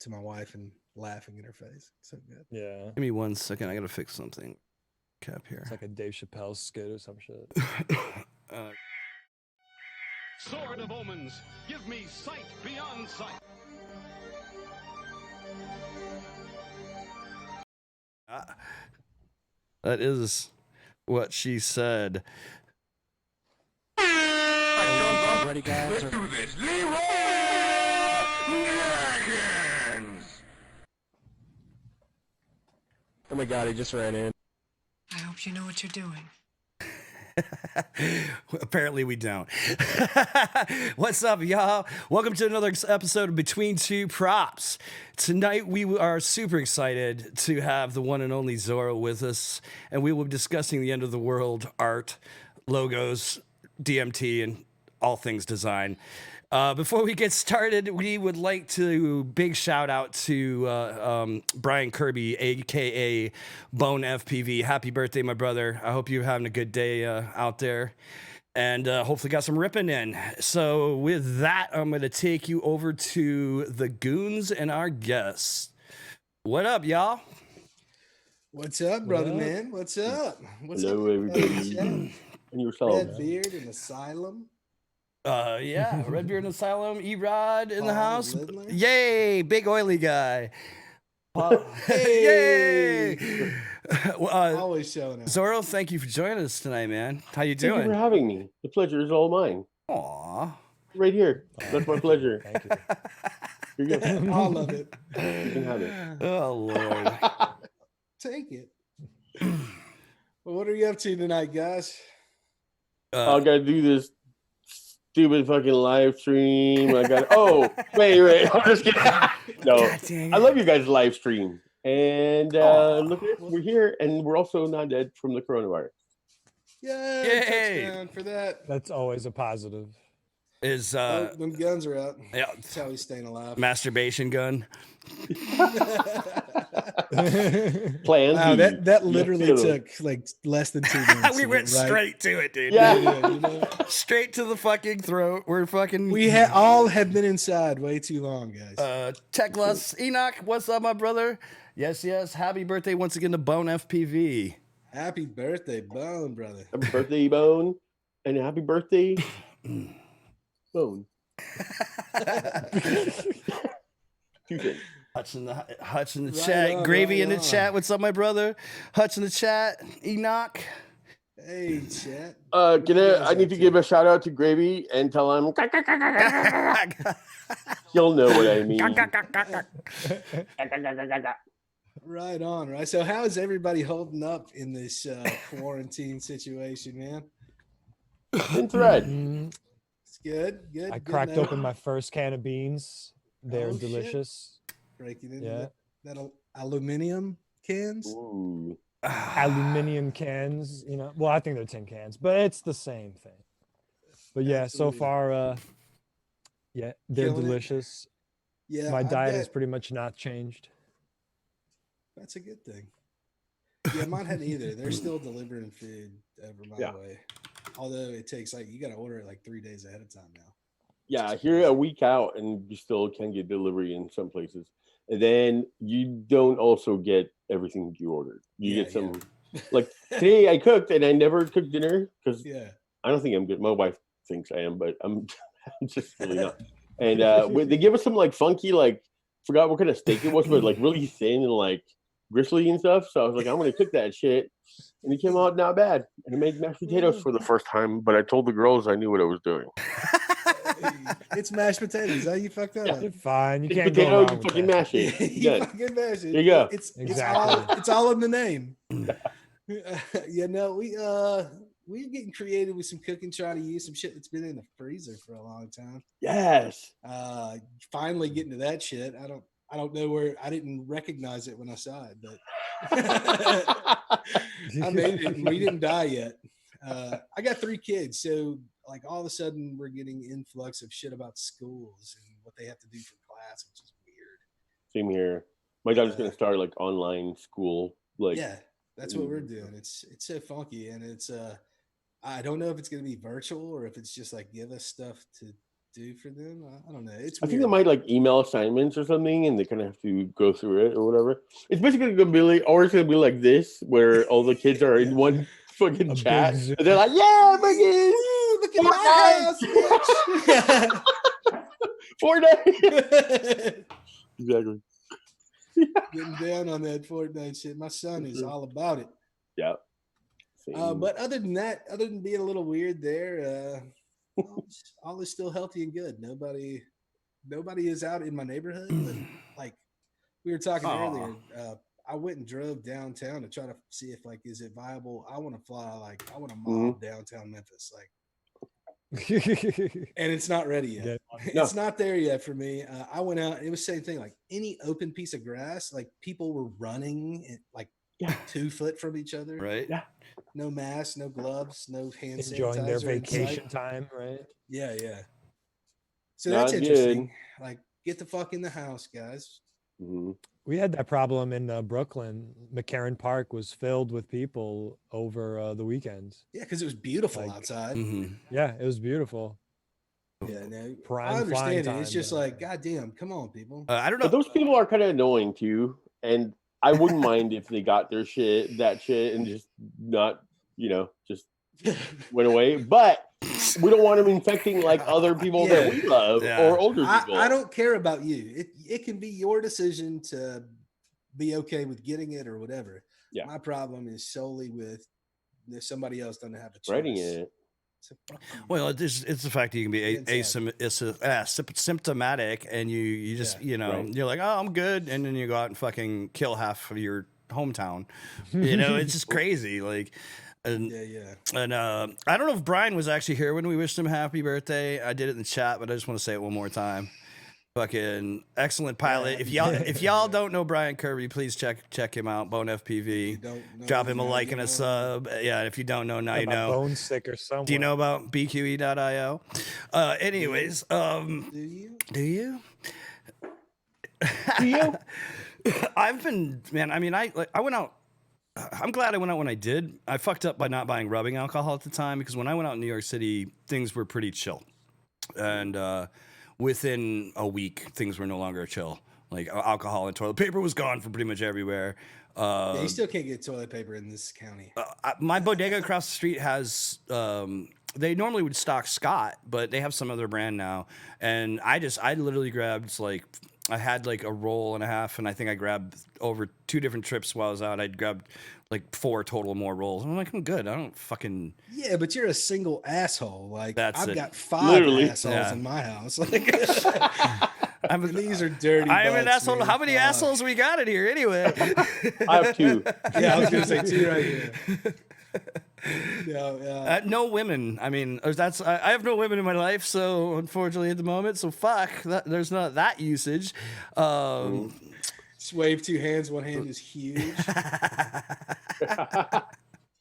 to my wife and laughing in her face. So good. Yeah. Give me 1 second. I gotta fix something. Cap here. It's like a Dave Chappelle skit or some shit. Sword of omens, give me sight beyond sight. That is what she said. Ready, guys? Let's do this. Leroy Jenkins! Oh my god, he just ran in. I hope you know what you're doing. Apparently we don't. What's up, y'all? Welcome to another episode of Between Two Props. Tonight we are super excited to have the one and only ZOROE with us, and we will be discussing the end of the world art, logos, DMT, and all things design. Before we get started, we would like to big shout out to Brian Kirby, aka Bone FPV. Happy birthday, my brother. I hope you're having a good day out there, and hopefully got some ripping in. So with that, I'm going to take you over to the goons and our guests. What up, y'all? What's up, brother man? What's up? What's Hello, up, everybody. And yourself. Redbeard and Asylum. Yeah, Redbeard and Asylum, E-Rod in the house. Lindley. Yay, big oily guy. Hey. Yay! Always showing up. ZOROE, thank you for joining us tonight, man. How you Thank you for doing? having me. The pleasure is all mine. Aw. Right here. That's my pleasure. Thank you. Here you go. All of it. You can have it. Oh, Lord. Take it. Well, what are you up to tonight, guys? I gotta do this stupid fucking live stream. I got wait. I'm just kidding. No. God dang I it. love you guys' live stream. And Aw. look at it, we're here and we're also not dead from the coronavirus. Yay! Touchdown for that. That's always a positive. Is Oh, them guns are out. yeah, That's how he's staying alive. masturbation gun? Plan Wow, B. that literally Yes, took like less than 2 minutes. We to went get right. straight to it, dude. Yeah. Yeah, you know? Straight to the fucking throat. We're fucking. We all have been inside way too long, guys. Techless Enoch, what's up, my brother? Yes. Happy birthday once again to Bone FPV. Happy birthday, Bone, brother. Happy birthday, Bone. And happy birthday, Bone. Two things. Hutch in the Right chat. on, Gravy right in the on. chat. What's up, my brother? Hutch in the chat. Enoch. Hey, chat. I need to give a shout out to Gravy and tell him he'll know what I mean. Right on, right. So, how is everybody holding up in this quarantine situation, man? In thread. It's good. Good. I good cracked note. open my first can of beans. They're Oh, shit. delicious. Breaking into Yeah. that aluminum cans. Ooh. Aluminium cans, you know. Well, I think they're tin cans, but it's the same thing. But yeah, Absolutely. so far, yeah, they're Killing it. delicious. Yeah, My I diet bet has pretty much not changed. that's a good thing. Yeah, mine hadn't either. They're still delivering food over my Yeah. way. Although it takes you got to order it like 3 days ahead of time now. Yeah, here a week out and you still can get delivery in some places. And then you don't also get everything you ordered. You Yeah, get some like today I cooked and I never cooked dinner because Yeah. I don't think I'm good. My wife thinks I am, but I'm just really not. And they give us some like funky, like forgot what kind of steak it was, but like really thin and like gristly and stuff. So I was like, I'm gonna cook that shit. And it came out not bad. And I made mashed potatoes for the first time, but I told the girls I knew what I was doing. It's mashed potatoes. How you fucked that up? You're fine. You It's can't go potato, wrong you with fucking that. mash it. You Good. fucking mash it. There you go. Exactly. It's all in the name. Yeah, no, we're getting creative with some cooking, trying to use some shit that's been in the freezer for a long time. Yes. Finally getting to that shit. I don't know where I didn't recognize it when I saw it, but I made it. And we didn't die yet. I got 3 kids, so like all of a sudden we're getting influx of shit about schools and what they have to do for class, which is weird. Same here. My daughter's gonna start like online school. Like Yeah, that's what we're doing. It's so funky, and it's I don't know if it's gonna be virtual or if it's just like give us stuff to do for them. I don't know. It's I think they weird. might like email assignments or something, and they kind of have to go through it or whatever. It's basically gonna be like, or it's gonna be like this, where all the kids are in one fucking A chat, big Zoom. and they're like, "Yeah, fucking Woo, look at my house, Fortnite." bitch. Exactly. Getting down on that Fortnite shit. My son is all about it. Yeah. Same. But other than that, other than being a little weird there, all is still healthy and good. Nobody is out in my neighborhood. But like we were talking earlier, I went and drove downtown to try to see if like, is it viable? I want to fly, like I want to mob downtown Memphis, like, and it's not ready yet. Yeah. It's not there yet for me. I went out. It was the same thing. Like any open piece of grass, like people were running like 2 foot from each other. Right. Yeah. No mask, no gloves, no hand sanitizer. Enjoying their in sight. vacation time, right? Yeah, yeah. So Not that's interesting. good. Like, get the fuck in the house, guys. Mhm. We had that problem in Brooklyn. McCarran Park was filled with people over the weekends. Yeah, because it was beautiful Like, outside. Yeah, it was beautiful. Yeah, no, Prime I flying understand it. It's time, just though. like, goddamn, come on, people. I don't know. But those people are kind of annoying too, and I wouldn't mind if they got their shit, and just not, just went away. But we don't want them infecting like other people that we love or older people. I don't care about you. It can be your decision to be okay with getting it or whatever. Yeah. My problem is solely with if somebody else doesn't have a choice. Spreading it. So fuck you. Well, it's the fact that you can be symptomatic, and you just right. you're like, oh, I'm good, and then you go out and fucking kill half of your hometown. It's just crazy. Like, and and I don't know if Brian was actually here when we wished him happy birthday. I did it in the chat, but I just want to say it one more time. Fucking excellent pilot. If y'all don't know Brian Kirby, please check him out. Bone FPV. Drop him a like and a sub. Yeah, if you don't know, now you know. Bone sick or something. Do you know about BQE.io? Anyways, Do you? do you? Do you? I've been, man. I mean, I went out. I'm glad I went out when I did. I fucked up by not buying rubbing alcohol at the time, because when I went out in New York City, things were pretty chill, and within a week, things were no longer chill. Like alcohol and toilet paper was gone from pretty much everywhere. Yeah, you still can't get toilet paper in this county. My bodega across the street has. They normally would stock Scott, but they have some other brand now. And I literally grabbed I had like a roll and a half, and I think I grabbed over 2 different trips while I was out. I'd grabbed like 4 total more rolls. I'm like, I'm good. I don't fucking. Yeah, but you're a single asshole. Like I've got 5 Literally. assholes in my house. Like, these are dirty. I am an butts, asshole. man. How many assholes we got in here anyway? I have 2. Yeah, I was gonna say 2 right here. No, No women. I mean, I have no women in my life, so unfortunately at the moment. So fuck. There's not that usage. just wave 2 hands. One hand is huge.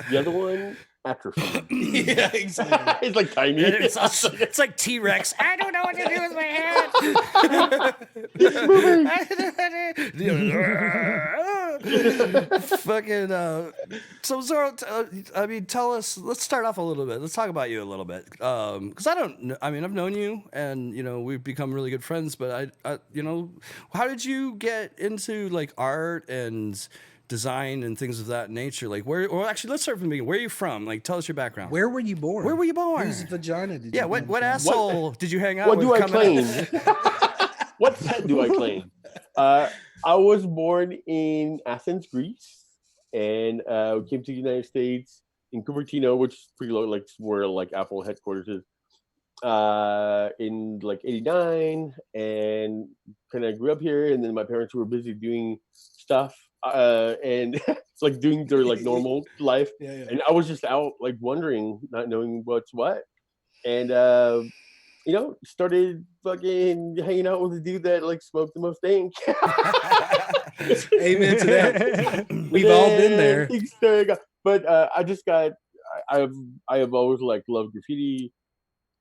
The other one, atrophy. Yeah, exactly. It's like tiny. It's like T-Rex. I don't know what to do with my hand. Fucking. So Zoro, I mean, tell us. Let's start off a little bit. Let's talk about you a little bit. Because I mean, I've known you, and we've become really good friends. But how did you get into like art and design and things of that nature? Like actually, let's start from the beginning. Where are you from? Like, tell us your background. Where were you born? Where were you born? Whose vagina did you? Yeah, what asshole did you hang out What with? do I coming claim? up? What pet do I claim? I was born in Athens, Greece, and came to the United States in Cupertino, which is pretty low, like where like Apple headquarters is, in like '89, and kind of grew up here. And then my parents were busy doing stuff, and it's like doing their like normal life. Yeah. And I was just out like wondering, not knowing what's what, and started fucking hanging out with a dude that like smoked the most ink. Amen to that. We've all been there. But I have always like loved graffiti.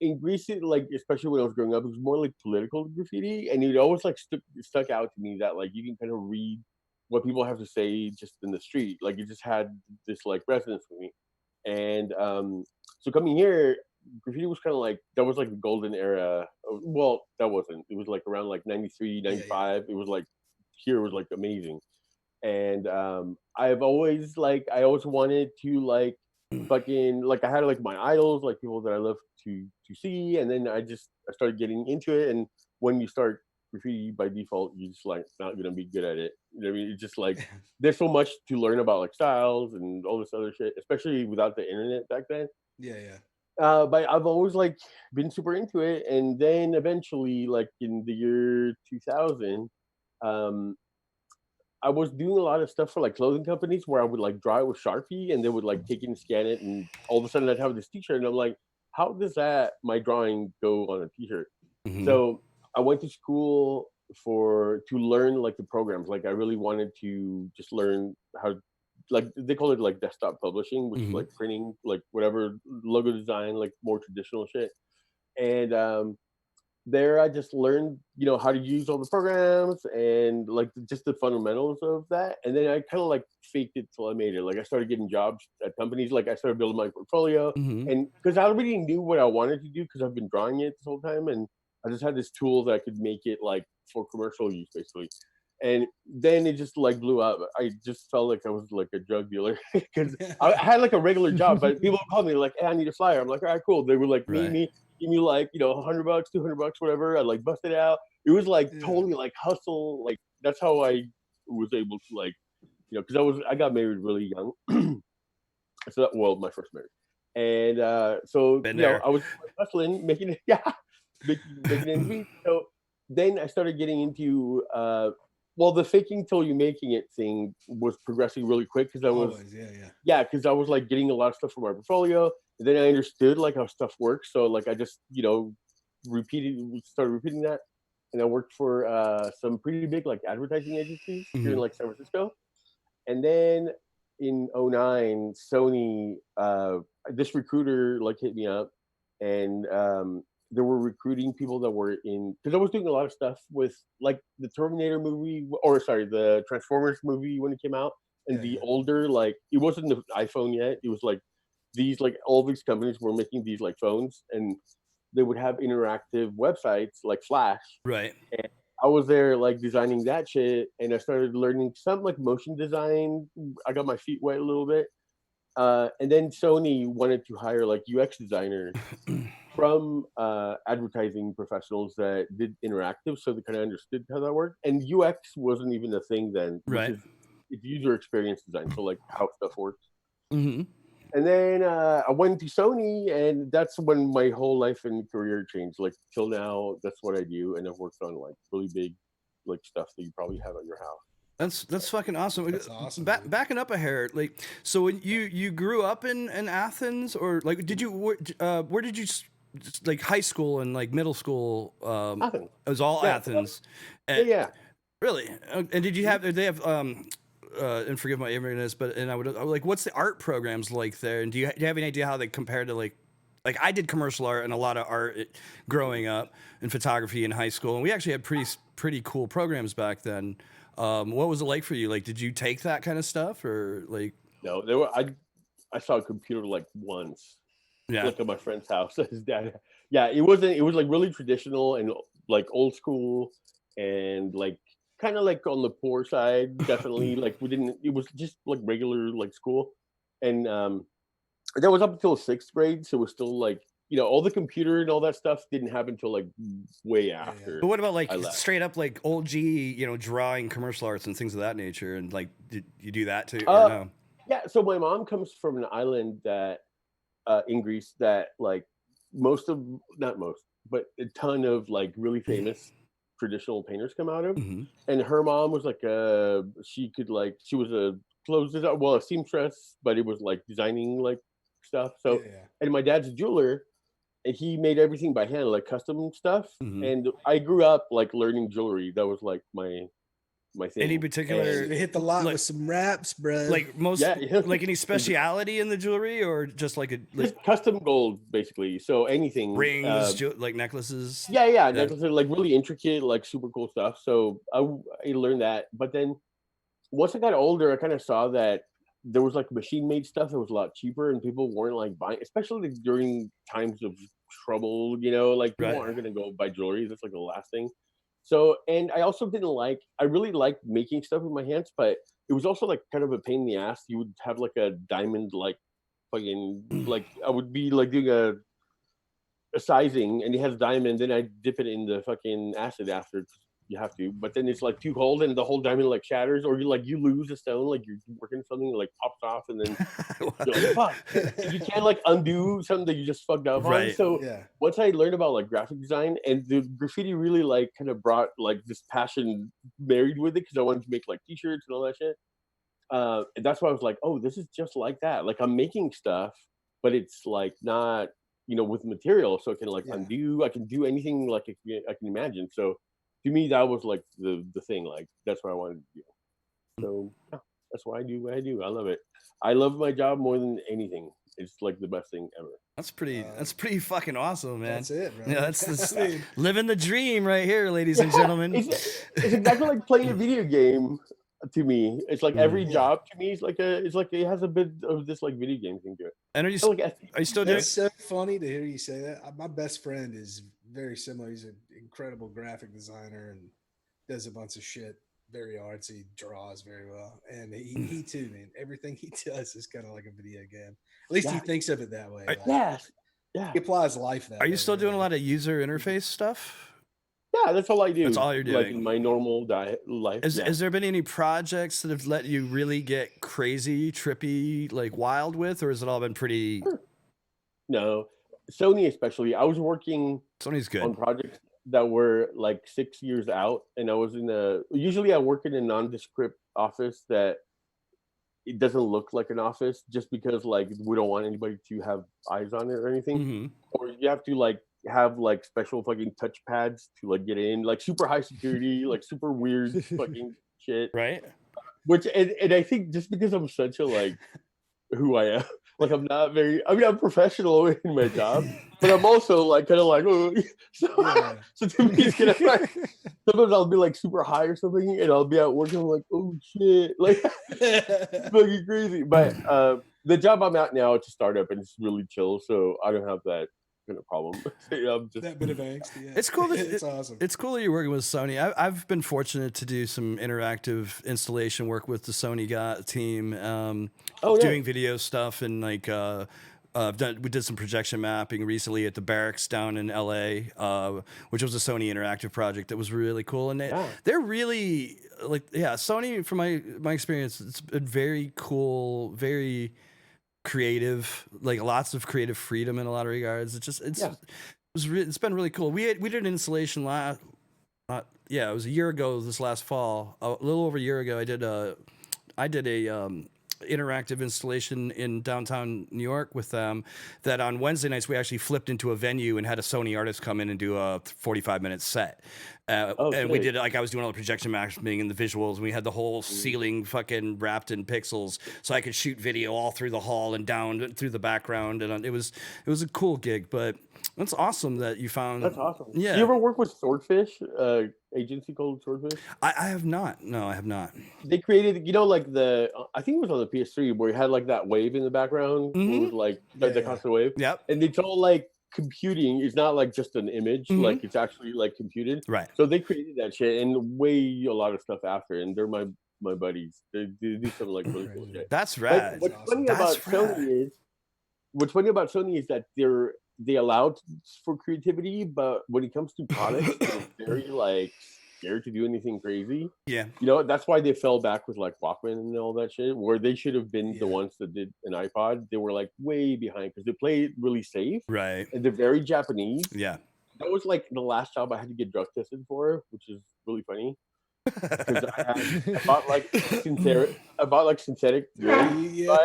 In Greece, like especially when I was growing up, it was more like political graffiti, and it always like stuck out to me that like you can kind of read what people have to say just in the street. Like it just had this like resonance for me, and so coming here, graffiti was kind of like that was like the golden era. Well, that wasn't. It was like around like 93, 95. It was like here was like amazing. And I've always like I always wanted to like fucking like I had like my idols, like people that I love to see, and then I started getting into it. And when you start graffiti by default, you just like not gonna be good at it. You know what I mean? It's just like there's so much to learn about like styles and all this other shit, especially without the internet back then. Yeah, yeah. But I've always like been super into it, and then eventually, like in the year 2000, um, I was doing a lot of stuff for like clothing companies where I would like draw it with Sharpie, and they would like take it and scan it, and all of a sudden I'd have this T-shirt, and I'm like, how does that my drawing go on a T-shirt? Mhm. So I went to school to learn like the programs. Like I really wanted to just learn how, like they call it like desktop publishing, which is like printing, like whatever logo design, like more traditional shit. And there I just learned, you know, how to use all the programs and like just the fundamentals of that. And then I kind of like faked it till I made it. Like I started getting jobs at companies. Like I started building my portfolio, Mhm. and because I already knew what I wanted to do because I've been drawing it this whole time, and I just had this tool that I could make it like for commercial use basically. And then it just like blew up. I just felt like I was like a drug dealer because I had like a regular job, but people would call me like, "Hey, I need a flyer." I'm like, "All right, cool." They would like meet Right. me, give me like, you know, $100, $200, whatever. I like bust it out. It was like Yeah. totally like hustle. Like that's how I was able to like, you know, because I got married really young. So well, my first marriage, and so Been you know, there. I was hustling, making it, yeah, making ends meet. So then I started getting into well, the faking till you making it thing was progressing really quick because I was Always, yeah. yeah, because I was like getting a lot of stuff from my portfolio, and then I understood like how stuff works. So like I just you know started repeating that, and I worked for some pretty big like advertising agencies here in Mhm. like San Francisco, and then in '09, Sony this recruiter like hit me up, and they were recruiting people that were in because I was doing a lot of stuff with like the Terminator movie, or sorry, the Transformers movie when it came out, and the Yeah. older like it wasn't the iPhone yet. It was like these like all these companies were making these like phones, and they would have interactive websites like Flash. Right. And I was there like designing that shit, and I started learning some like motion design. I got my feet wet a little bit, and then Sony wanted to hire like UX designers from advertising professionals that did interactive, so they kind of understood how that worked. And UX wasn't even a thing then, which Right. is it's user experience design, so like how stuff works. Mhm. And then I went to Sony, and that's when my whole life and career changed. Like till now, that's what I do, and I've worked on like really big, like stuff that you probably have at your house. That's fucking awesome. That's awesome, dude. Backing up a hair, like so when you grew up in Athens, or like did you where did you like high school and like middle school? Athens. It was all Yeah. Athens. Yeah, And, yeah. Really? And did you have? Did they have? And forgive my ignorance, but I would like, what's the art programs like there? And do you have any idea how they compare to like I did commercial art and a lot of art growing up and photography in high school, and we actually had pretty cool programs back then. What was it like for you? Like, did you take that kind of stuff or like? No, there were I saw a computer like once, Yeah. like at my friend's house. His dad. Yeah, it wasn't. It was like really traditional and like old school, and like kind of like on the poor side. Definitely, like we didn't. It was just like regular like school, and that was up until sixth grade. So it was still like you know all the computer and all that stuff didn't happen until like way after. But what about like I left. straight up like old G, drawing commercial arts and things of that nature? And like, did you do that too? Or no? Yeah, so my mom comes from an island that in Greece that like not most, but a ton of like really famous traditional painters come out of. Mhm. And her mom was like she was a clothes designer, well, a seamstress, but it was like designing like stuff. So Yeah. and my dad's a jeweler, and he made everything by hand, like custom stuff. Mhm. And I grew up like learning jewelry. That was like my thing. Any And- particular You hit the lot Like- with some raps, bro. like most Yeah, yeah. like any speciality in the jewelry or just like just custom gold, basically. So anything rings, like necklaces? yeah, necklaces, like really intricate, like super cool stuff. So I learned that, but then once I got older, I kind of saw that there was like machine made stuff that was a lot cheaper, and people weren't like buying, especially like, during times of trouble. You know, like people Right. aren't gonna go buy jewelry. That's like the last thing. So, and I also didn't like. I really liked making stuff with my hands, but it was also like kind of a pain in the ass. You would have like a diamond, like fucking, like I would be like doing a sizing, and it has diamond, then I dip it in the fucking acid after. You have to, but then it's like too cold, and the whole diamond like shatters, or you lose a stone, like you're working something, like pops off, and then you're like, fuck. You can't like undo something that you just fucked up on. Right. So Yeah. once I learned about like graphic design, and the graffiti really like kind of brought like this passion married with it, because I wanted to make like t-shirts and all that shit. And that's why I was like, oh, this is just like that. Like I'm making stuff, but it's like not, with material, so it can like Yeah. undo. I can do anything like I can imagine. So to me, that was like the thing. Like that's what I wanted to do. So yeah, that's why I do what I do. I love it. I love my job more than anything. It's like the best thing ever. That's pretty fucking awesome, man. That's it, bro. Yeah, that's I mean, living the dream right here, ladies and gentlemen. It's exactly like playing a video game to me. It's like every Yeah. job to me is like it has a bit of this like video game thing to it. And are you Like, still doing? It's so funny to hear you say that. My best friend is very similar. He's an incredible graphic designer and does a bunch of shit. Very artsy, draws very well, and he too, man. Everything he does is kind of like a video game. At least he Yeah. thinks of it that way. Like, yes, yeah, he applies life that Are you way, still doing a really. lot of user interface stuff? yeah. That's all I do. That's all you're Like doing. in my normal life. Yeah. Has there been any projects that have let you really get crazy, trippy, like wild with, or has it all been pretty? No, Sony especially. I was working Sony's good. on projects that were like 6 years out, and I was usually I work in a nondescript office that it doesn't look like an office, just because like we don't want anybody to have eyes on it or anything. Mhm. Or you have to like have like special fucking touch pads to like get in, like super high security, like super weird fucking shit. Right? Which and I think just because I'm such a like who I am, like I'm not very. I mean, I'm professional in my job, but I'm also like kind of like oh. So, Yeah. so to me, it's kind of like sometimes I'll be like super high or something, and I'll be at work and I'm like oh shit, like fucking crazy. But the job I'm at now, it's a startup and it's really chill, so I don't have that kind of problem. I'm just That bit of angst. Yeah. It's cool that It's awesome. It's cool that you're working with Sony. I've been fortunate to do some interactive installation work with the Sony team, Oh, yeah. doing video stuff and like we did some projection mapping recently at the barracks down in LA, which was a Sony interactive project that was really cool. And Yeah. they're really like Sony, from my experience, it's been very cool, very creative, like lots of creative freedom in a lot of regards. It's been really cool. We did an installation it was a year ago this last fall, a little over a year ago. I did a interactive installation in downtown New York with them that on Wednesday nights we actually flipped into a venue and had a Sony artist come in and do a 45-minute set. And we sick. did I was doing all the projection mapping and the visuals, and we had the whole ceiling fucking wrapped in pixels, so I could shoot video all through the hall and down through the background, and it was a cool gig. But that's awesome that you found. That's awesome. Yeah. You ever work with Swordfish, agency called Swordfish? I have not. No, I have not. They created, like I think it was on the PS3 where you had like that wave in the background. It was like the Yeah. constant wave. Yep. And it's all like computing. It's not like just an image. Mhm. Like it's actually like computed. Right. So they created that shit and way a lot of stuff after. And they're my buddies. They do some like really cool shit. That's But rad. what's awesome. funny That's about Sony is that they allowed for creativity, but when it comes to products, they're very like scared to do anything crazy. Yeah. That's why they fell back with like Walkman and all that shit, where they should have been the Yeah. ones that did an iPod. They were like way behind because they play it really safe Right. and they're very Japanese. Yeah. That was like the last job I had to get drug tested for, which is really funny. Because I bought like synthetic urine, Yeah.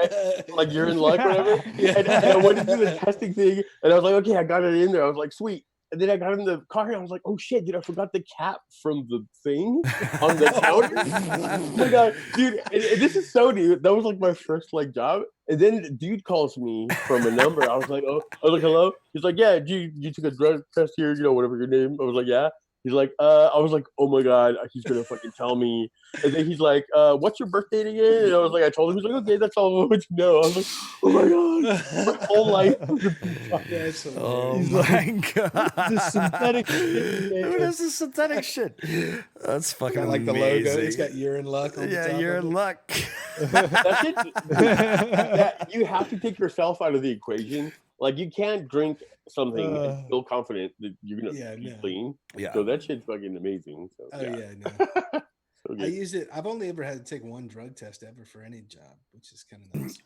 like urine luck, whatever. Yeah. And I went to do the testing thing, and I was like, okay, I got it in there. I was like, sweet. And then I got in the car, and I was like, oh shit, dude, I forgot the cap from the thing on the counter. Oh my god, dude, and this is Sony. That was like my first like job. And then the dude calls me from a number. I was like, hello. He's like, yeah, you took a drug test here, whatever your name. I was like, yeah. He's like, I was like, oh my god, he's gonna fucking tell me. And then he's like, what's your birth date again? And I was like, I told him. He's like, okay, that's all I want to know. I was like, oh my god, my whole life. That's Oh hilarious. my god! The synthetic shit. Who does the synthetic shit? That's fucking Got like the amazing. logo. It's got "You're in luck." On the Yeah, top you're of in it. luck. That's it. That, you have to take yourself out of the equation. Like you can't drink something and feel confident that you're gonna be clean. Yeah. So that shit's fucking amazing. So, Oh yeah, no. So I good. used it. I've only ever had to take one drug test ever for any job, which is kind of nice.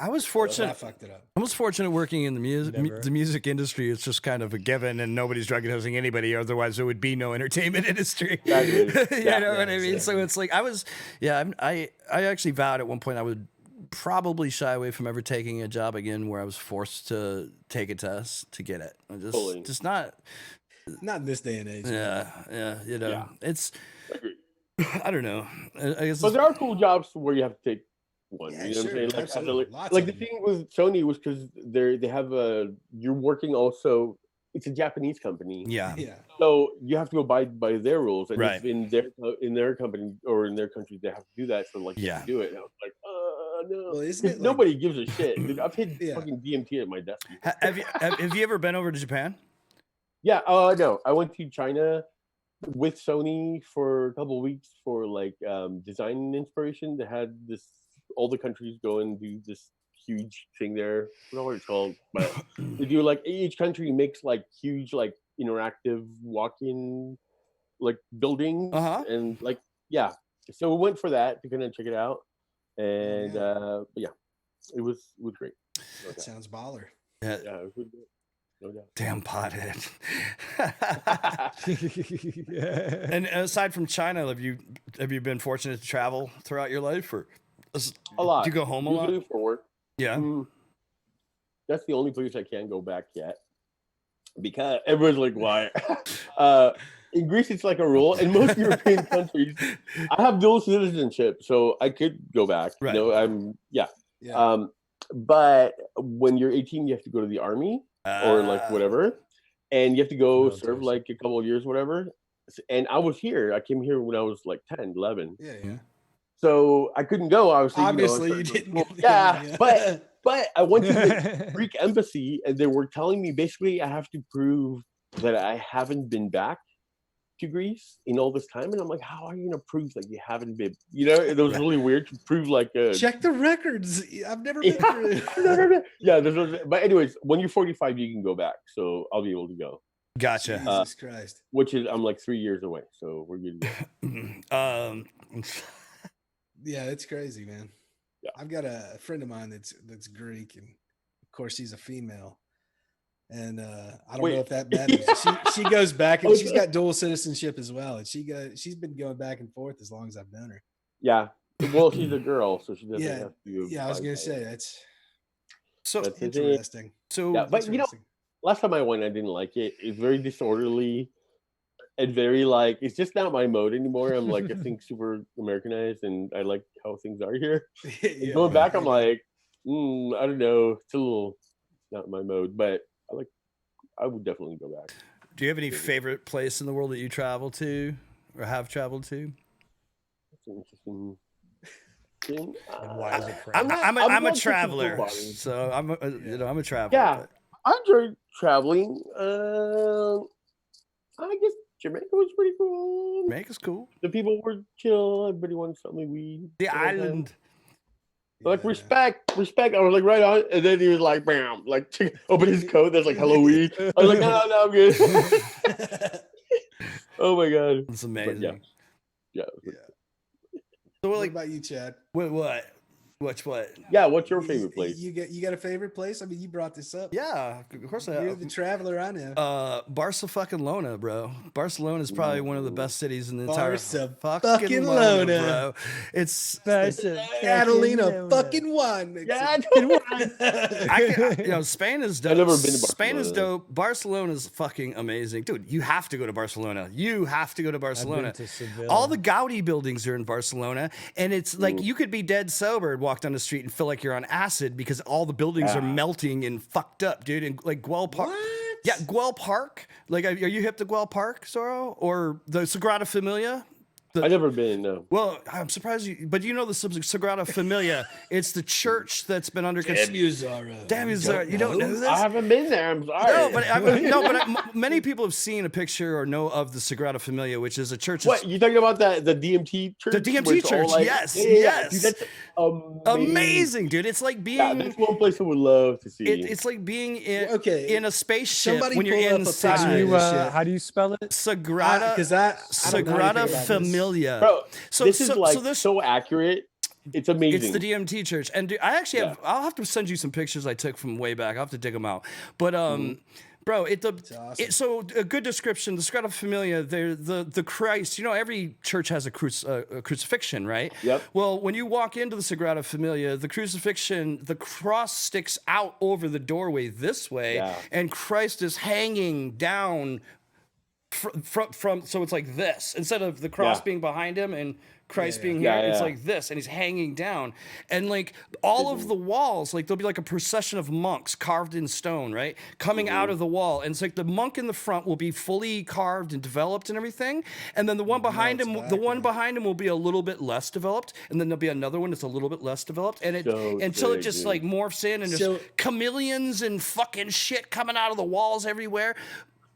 I was I fortunate. fucked it up. I was fortunate working in the Never. the music industry. It's just kind of a given, and nobody's drug testing anybody. Otherwise, there would be no entertainment industry. Exactly. You Yeah, know what I mean? So exactly. it's like I actually vowed at one point I would probably shy away from ever taking a job again where I was forced to take a test to get it. I Fully. just not. Not in this day and age. Yeah. You know, Yeah. it's. Agreed. I don't know. I guess. But there are cool jobs where you have to take one. Yeah, you know sure, what I'm saying? Like, absolutely. Lots like of the them. thing with Sony was because they have a you're working also. It's a Japanese company, yeah. Yeah. so you have to abide by their rules, and Right. if in their company or in their country they have to do that. So like, Yeah. you do it. And I was like, no. Well, isn't it like- Nobody gives a shit. Dude, I've hit Yeah. fucking DMT at my desk. Have you ever been over to Japan? Yeah, no. I went to China with Sony for a couple of weeks for like design inspiration. They had all the countries go and do this huge thing there. I don't know what it's called, but they do like each country makes like huge like interactive walk-in like buildings and like yeah. So we went for that to kind of check it out, and but yeah, it was great. No That doubt. sounds baller. Yeah. Yeah, it was really good. No doubt. Damn pothead. Yeah. And aside from China, have you been fortunate to travel throughout your life, or A lot. do you go home a lot? Usually for work. Yeah. That's the only place I can't go back yet. Because everyone's like, why? In Greece, it's like a rule. In most European countries, I have dual citizenship, so I could go back. Right. You know, Yeah. but when you're 18, you have to go to the army or like whatever. And you have to go Military serve like a couple of years, whatever. And I was here. I came here when I was like 10, 11. Yeah. So I couldn't go. Obviously, Obviously, I you started didn't. going, go yeah, there, but I went to the Greek embassy and they were telling me basically I have to prove that I haven't been back to Greece in all this time. And I'm like, how are you gonna prove that you haven't been? You know, it was really weird to prove like Check the records. I've never been through. yeah. But anyways, when you're 45, you can go back. So I'll be able to go. Gotcha. Jesus Christ. Which is I'm like 3 years away, so we're good to go. Yeah, it's crazy, man. Yeah. I've got a friend of mine that's Greek, and of course she's a female. And I don't know if that matters. She goes back and she's got dual citizenship as well, and she's been going back and forth as long as I've known her. Yeah. Well, she's a girl, so she doesn't Yeah. have to. Yeah, I was abide gonna by say it. that's So That's the thing. interesting. so Yeah, but you know, Interesting. last time I went, I didn't like it. It's very disorderly and very like it's just not my mode anymore. I'm like I think super Americanized, and I like how things are here. Yeah, Going back, I'm yeah. like, I don't know. It's a little not my mode, but I would definitely go back. do you have any favorite place in the world that you travel to or have traveled to? That's an interesting thing. And why is it I'm crazy? a going to traveler, Dubai. so I'm a traveler. Yeah. but- I enjoyed traveling. I guess Jamaica was pretty cool. Jamaica's cool. The people were chill. Everybody wanted to sell me weed. The Stuff like that. island. Like Yeah. respect. I was like right on, and then he was like, bam, like open his coat. There's like hello weed. I was like, no, I'm good. Oh my god. It's But amazing. yeah. Yeah. Yeah. So What like, about you, Chad? what? What? Yeah. What's your favorite place? You got a favorite place? I mean, you brought this up. Yeah, of course I You're have. the traveler I know. Barcelona, bro. Barcelona is probably one of the best cities in the entire fucking Lona. bro. It's Catalina fucking one. Yeah, Spain is dope. I've never been to Spain is Barcelona. dope. Barcelona's fucking amazing, dude. You have to go to Barcelona. You have to go to Barcelona. to Seville. All the Gaudi buildings are in Barcelona, and it's like you could be dead sober and walk down the street and feel like you're on acid because all the buildings are melting and fucked up, dude. And like Guelph Park. What? Yeah, Guelph Park. Like, are you hip to Guelph Park, Zorro, or the Sagrada Familia? I've never been. No. Well, I'm surprised you, but you know the Sagrada Familia. It's the church that's been under Damn you, Zorro. Damn you, Zorro. You don't know this? I haven't been there. I'm sorry. Many people have seen a picture or know of the Sagrada Familia, which is a church. What you talking about? The DMT church? The DMT church, yes, yes. Dude, that's amazing, dude. It's like being. Yeah, that's one place I would love to see. It's like being in a spaceship Somebody when you're pull up a inside. How do you spell it? Sagrada, Because I don't know Sagrada anything about Familia. Bro, this is so accurate. It's amazing. It's the DMT church, and dude, I actually have. I'll have to send you some pictures I took from way back. I'll have to dig them out. But bro, awesome. so a good description. The Sagrada Familia, the Christ. You know, every church has a crucifixion, right? Yep. Well, when you walk into the Sagrada Familia, the crucifixion, the cross sticks out over the doorway this way, and Christ is hanging down. From so it's like this instead of the cross being behind him and Christ being here, it's like this, and he's hanging down, and like all of the walls, like there'll be like a procession of monks carved in stone, right, coming out of the wall, and it's like the monk in the front will be fully carved and developed and everything, and then the one behind him, will be a little bit less developed, and then there'll be another one that's a little bit less developed, and until it just like morphs in, and there's chameleons and fucking shit coming out of the walls everywhere.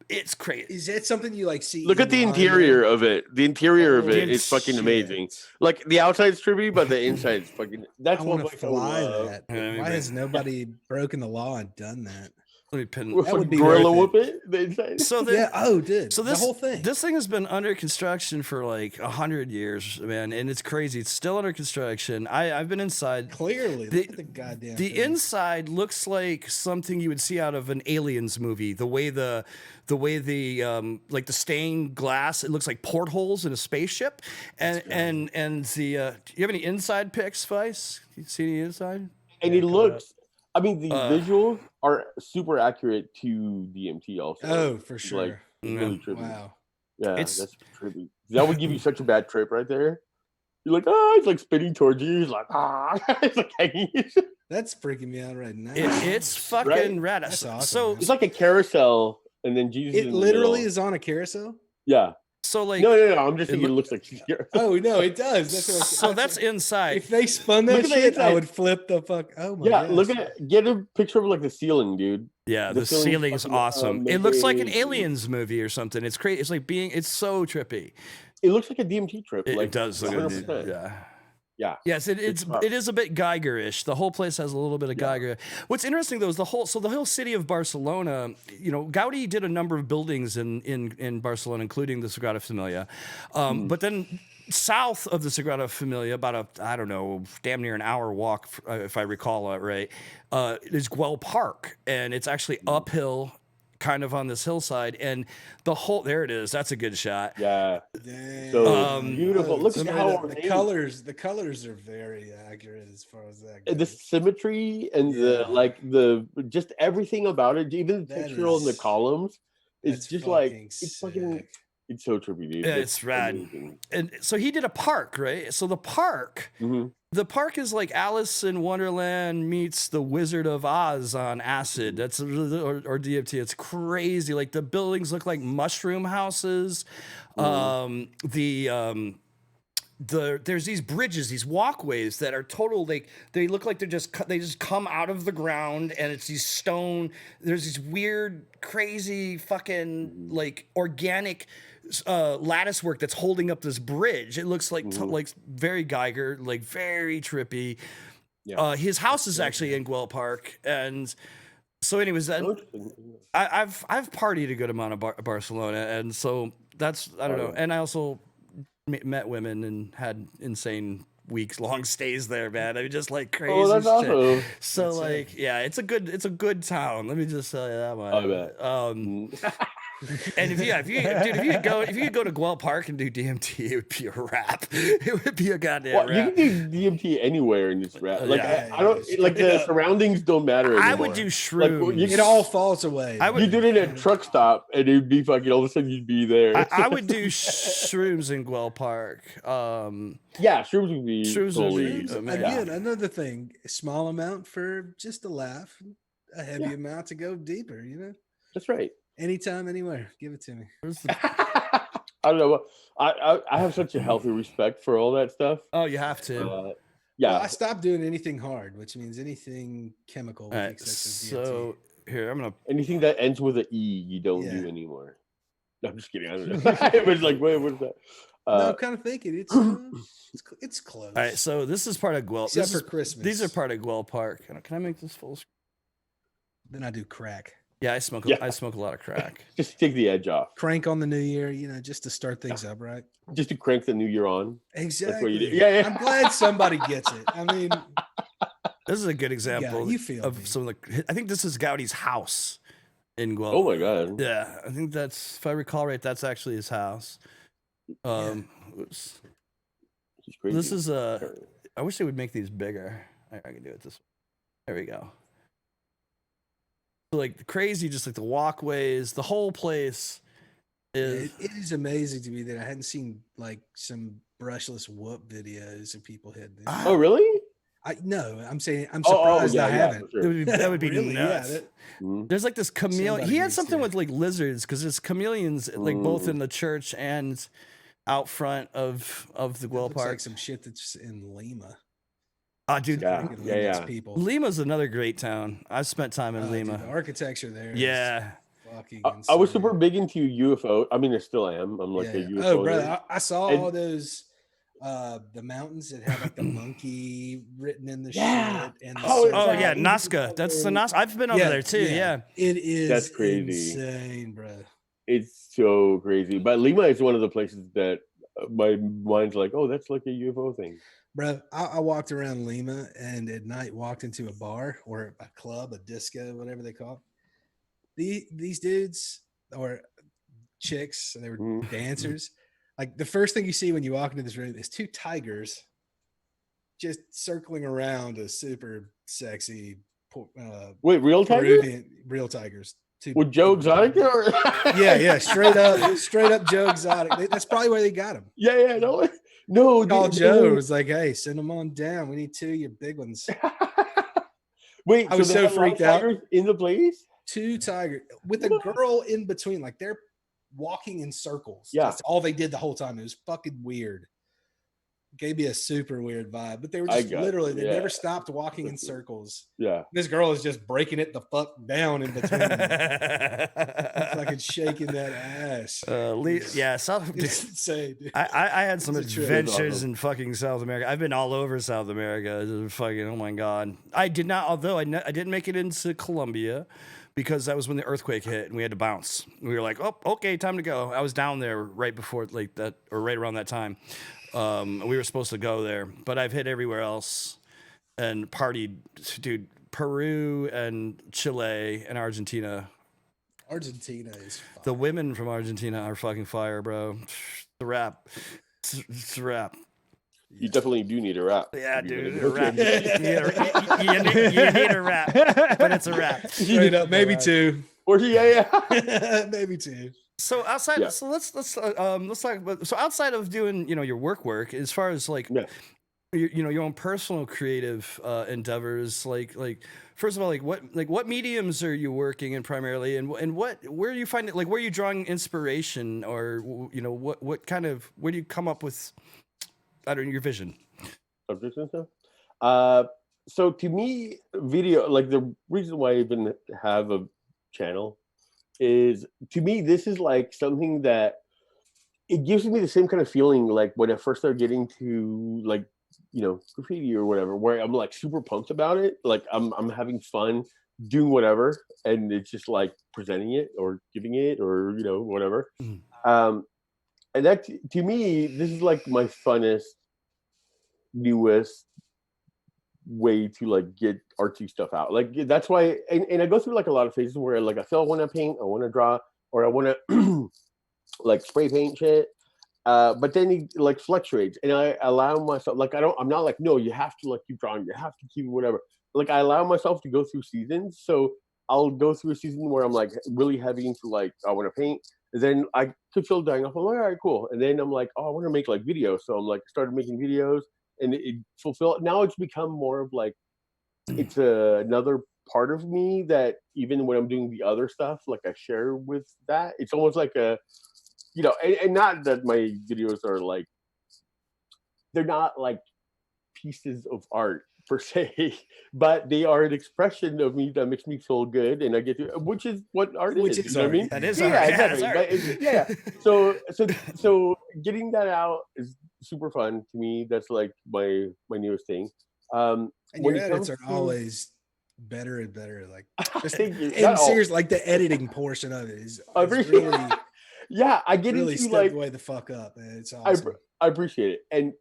It's crazy. Is that something you like see? Look at the interior of it. The interior of it is fucking amazing. Like the outside's trippy, but the inside's fucking. That's I one want to fly that. Why has nobody broken the law and done that? Let me pin. That would be gorilla worth whoop it. The inside. So dude. So the whole thing. This thing has been under construction for like 100 years, man, and it's crazy. It's still under construction. I've been inside. Clearly, look at the goddamn. The thing. inside looks like something you would see out of an Aliens movie. The way the like the stained glass, it looks like portholes in a spaceship. And the you have any inside pics, Vice? You see any inside? And it looks. I mean, the visuals are super accurate to DMT also. Oh, for sure. Like, really trippy. Wow. Yeah, that's trippy. That would give you such a bad trip right there. You're like, it's like spinning towards you. He's like, it's like hanging. That's freaking me out right now. It's fucking rad. That's awesome. So it's like a carousel, and then Jesus. It literally is on a carousel. Yeah. So like no. I'm just thinking it looks like. Oh no, it does. That's what so that's inside. If they spun that shit, I would flip the fuck. Oh my god. Yeah, get a picture of like the ceiling, dude. Yeah, the ceiling is awesome. It looks like an Aliens movie or something. It's crazy. It's like it's so trippy. It looks like a DMT trip. It like, does. Look 100%. Yeah. Yes, it is a bit Geiger-ish. The whole place has a little bit of Geiger. What's interesting though is the whole city of Barcelona. You know, Gaudi did a number of buildings in Barcelona, including the Sagrada Familia. But then south of the Sagrada Familia, about damn near an hour walk, if I recall it right, is Guelph Park, and it's actually uphill, kind of on this hillside, and the whole there it is. That's a good shot. Yeah. Dang. So beautiful. Look at how the colors are very accurate as far as that goes. The symmetry and the just everything about it, even the textural and the columns, is just like it's fucking. It's so trippy, dude. Yeah, it's rad. Amazing. And so he did a park, right? So the park is like Alice in Wonderland meets the Wizard of Oz on acid. That's or DMT. It's crazy. Like the buildings look like mushroom houses. There's these bridges, these walkways that are total. They look like they just come out of the ground, and it's these stone. There's these weird, crazy, fucking like organic lattice work that's holding up this bridge. It looks like like very Geiger, like very trippy. Yeah. His house is actually in Guelph Park, and so anyways, I've partied a good amount of Barcelona, and so that's I don't know, and I also met women and had insane weeks-long stays there, man. I mean, just like crazy shit. Awesome. So that's like, it's a good town. Let me just tell you that much. I bet. And if you could go to Guelph Park and do DMT, it would be a wrap. It would be a goddamn rap. You can do DMT anywhere in this rap. Like I don't like the surroundings don't matter anymore. I would do shrooms. Like, it all falls away. You did it at a truck stop, and it'd be fucking. All of a sudden, you'd be there. I would do shrooms in Guelph Park. Yeah, shrooms would be totally. Again, another thing, a small amount for just a laugh, a heavy amount to go deeper. You know. That's right. Anytime, anywhere. Give it to me. Where's the- I don't know. I have such a healthy respect for all that stuff. oh, you have to. Yeah. Well, I stopped doing anything hard, which means anything chemical. With All the right, exception of DMT. so here I'm gonna. Anything that ends with an E, you don't Yeah. do anymore. No, I'm just kidding. I don't know. It was like, wait, what is that? No, I'm kind of thinking it's close. All right, so this is part of Guelph. Except This for is, Christmas. these are part of Guelph Park. Can I make this full screen? Then I do crack. Yeah, I smoke. Yeah. I smoke a lot of crack. Just take the edge off. Crank on the new year, just to start things up, right? Just to crank the new year on. Exactly. what you do. Yeah, yeah. I'm glad somebody gets it. I mean, This is a good example you feel of me. some of the. I think this is Gaudi's house in Guelph. Oh my god. Yeah, I think that's, if I recall right, that's actually his house. Oops. He's crazy. This is I wish they would make these bigger. I can do it this way. There we go. So like crazy, just like the walkways, the whole place is. it is amazing to me that I hadn't seen like some brushless whoop videos of people hitting this. Oh really? I'm saying I'm Oh, surprised yeah, I yeah, haven't. for sure. That would be Really? nuts. Yeah, Mhm. There's like this chameleon. Somebody He had needs something to. with like lizards because there's chameleons like both Mm. in the church and out front of the That Guelph looks Park. like some shit that's in Lima. Ah, dude, Yeah. Freaking yeah, Lima's yeah. people. Lima's another great town. I've spent time in Dude, Lima. the architecture there. Yeah. Is fucking I was insane. super big into UFO. I mean, I still am. I'm like a Yeah. UFO. Oh, brother, nerd. I saw And- all those the mountains that have like the monkey written in the Yeah. shit. And the Oh, circle. Oh yeah, Exactly. Nazca. That's the Nazca. I've been over there too. Yeah. It is That's crazy. insane, bro. It's so crazy. But Lima is one of the places that my mind's like, oh, that's like a UFO thing. Bro, I walked around Lima and at night walked into a bar or a club, a disco, whatever they call it. These dudes or chicks, and they were Mhm. dancers. Like the first thing you see when you walk into this room is two tigers just circling around a super sexy Wait, real tiger? Peruvian real tigers. Two, With Joe Exotic? Or... yeah, straight up Joe Exotic. That's probably where they got him. Yeah, no. Called dude, Joe. no. It was like, hey, send them on down. We need two of your big ones. Wait, I was they so had a lot of freaked out. tigers in the place? Two tigers with a girl in between. Like they're walking in circles. Yeah. That's all they did the whole time. It was fucking weird. Gave me a super weird vibe. But they were I just got it, literally, they yeah. never stopped walking in circles. Yeah. This girl is just breaking it the fuck down in between them. Fucking shaking that ass. Yeah, South. It's insane, dude. I had some It's a trip. adventures Awesome. in fucking South America. I've been all over South America. It was fucking, oh my god. I did not, although I didn't make it into Colombia because that was when the earthquake hit and we had to bounce. We were like, oh, okay, time to go. I was down there right before like that, or right around that time. We were supposed to go there, but I've hit everywhere else and partied, dude. Peru and Chile and Argentina. Argentina is fine. The women from Argentina are fucking fire, bro. It's a wrap. It's a wrap. You definitely do need a rap. Yeah, to be dude. able A to- rap. You need a rap, but it's a wrap. Straight up, maybe two. Or yeah. Maybe two. So outside, Yeah. so let's talk about. So outside of doing, your work, as far as like, Yeah. your own personal creative endeavors, like first of all, what mediums are you working in primarily, and where do you find it, like where are you drawing inspiration, or what kind of, where do you come up with, I don't know, your vision? Subjects and stuff. So to me, video, like the reason why I even have a channel is, to me, this is like something that it gives me the same kind of feeling like when I first started getting to like, graffiti or whatever, where I'm like super pumped about it. Like I'm having fun doing whatever, and it's just like presenting it or giving it or whatever. Mhm. And that to me, this is like my funnest, newest way to like get artsy stuff out. Like that's why, and I go through like a lot of phases where like I feel I want to paint, I want to draw, or I want to like spray paint shit. But then it like fluctuates, and I allow myself, like I'm not like, no, you have to like keep drawing, you have to keep whatever. Like I allow myself to go through seasons. So I'll go through a season where I'm like really heavy into like I want to paint, and then I could feel dying off. I'm like, all right, cool. And then I'm like, oh, I want to make like videos. So I'm like started making videos, and it fulfilled. Now it's become more of like it's another part of me that even when I'm doing the other stuff, like I share with that. It's almost like a, and not that my videos are like, they're not like pieces of art per se, but they are an expression of me that makes me feel good, and I get to, which is what art Which is. is You know what I art, mean? That is Yeah, art. Yeah, exactly. that's But art. so getting that out is super fun to me. That's like my newest thing. and When your it edits comes are to, always better and better. Like just thank you. and Not all. seriously, like the editing portion of it is I appreciate- really Yeah, I get really into stepped like way the fuck up, man. It's I awesome. I appreciate it, and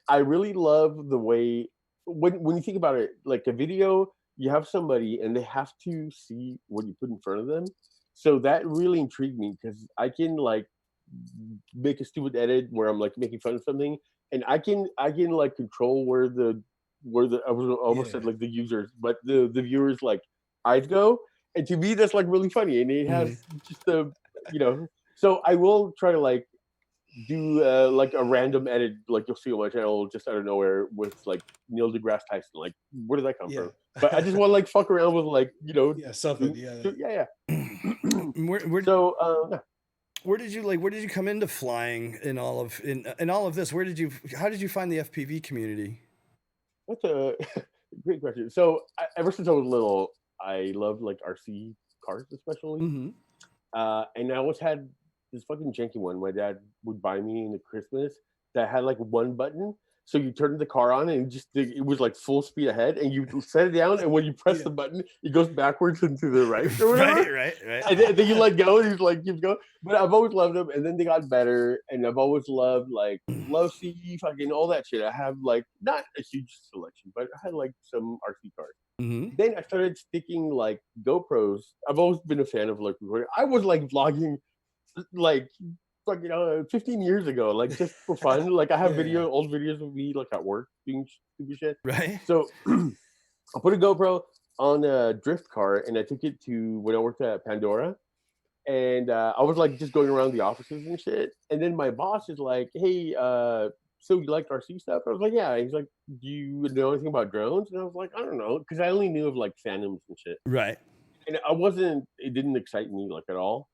I really love the way when you think about it, like a video, you have somebody and they have to see what you put in front of them. So that really intrigued me because I can like make a stupid edit where I'm like making fun of something, and I can like control where the I was almost said Yeah. like the users, but the viewers like eyes go, and to me that's like really funny, and it has just a So I will try to like do like a random edit, like you'll see on my channel just out of nowhere with like Neil deGrasse Tyson. Like, where did that come Yeah. from? But I just want to like fuck around with like Yeah, something. doing- Yeah. Where So yeah. where did you come into flying in all of this? How did you find the FPV community? That's a great question. So ever since I was little, I loved like RC cars, especially. Mm-hmm. And I always had this fucking janky one my dad would buy me in the Christmas that had like one button. So you turned the car on and it was like full speed ahead, and you set it down, and when you press the button, it goes backwards and to the right or whatever. Right. And then you let go, and he's like keeps going. But I've always loved them, and then they got better, and I've always loved like low C, fucking all that shit. I have like not a huge selection, but I had like some RC cars. Mm-hmm. Then I started sticking like GoPros. I've always been a fan of like recording. I was like vlogging like fucking 15 years ago, like just for fun. Like I have old videos of me like at work doing stupid shit. Right. So I put a GoPro on a drift car, and I took it to when I worked at Pandora, and I was like just going around the offices and shit. And then my boss is like, "Hey, so you like RC stuff?" I was like, "Yeah." He's like, "Do you know anything about drones?" And I was like, "I don't know," because I only knew of like Phantoms and shit. Right. And it didn't excite me like at all.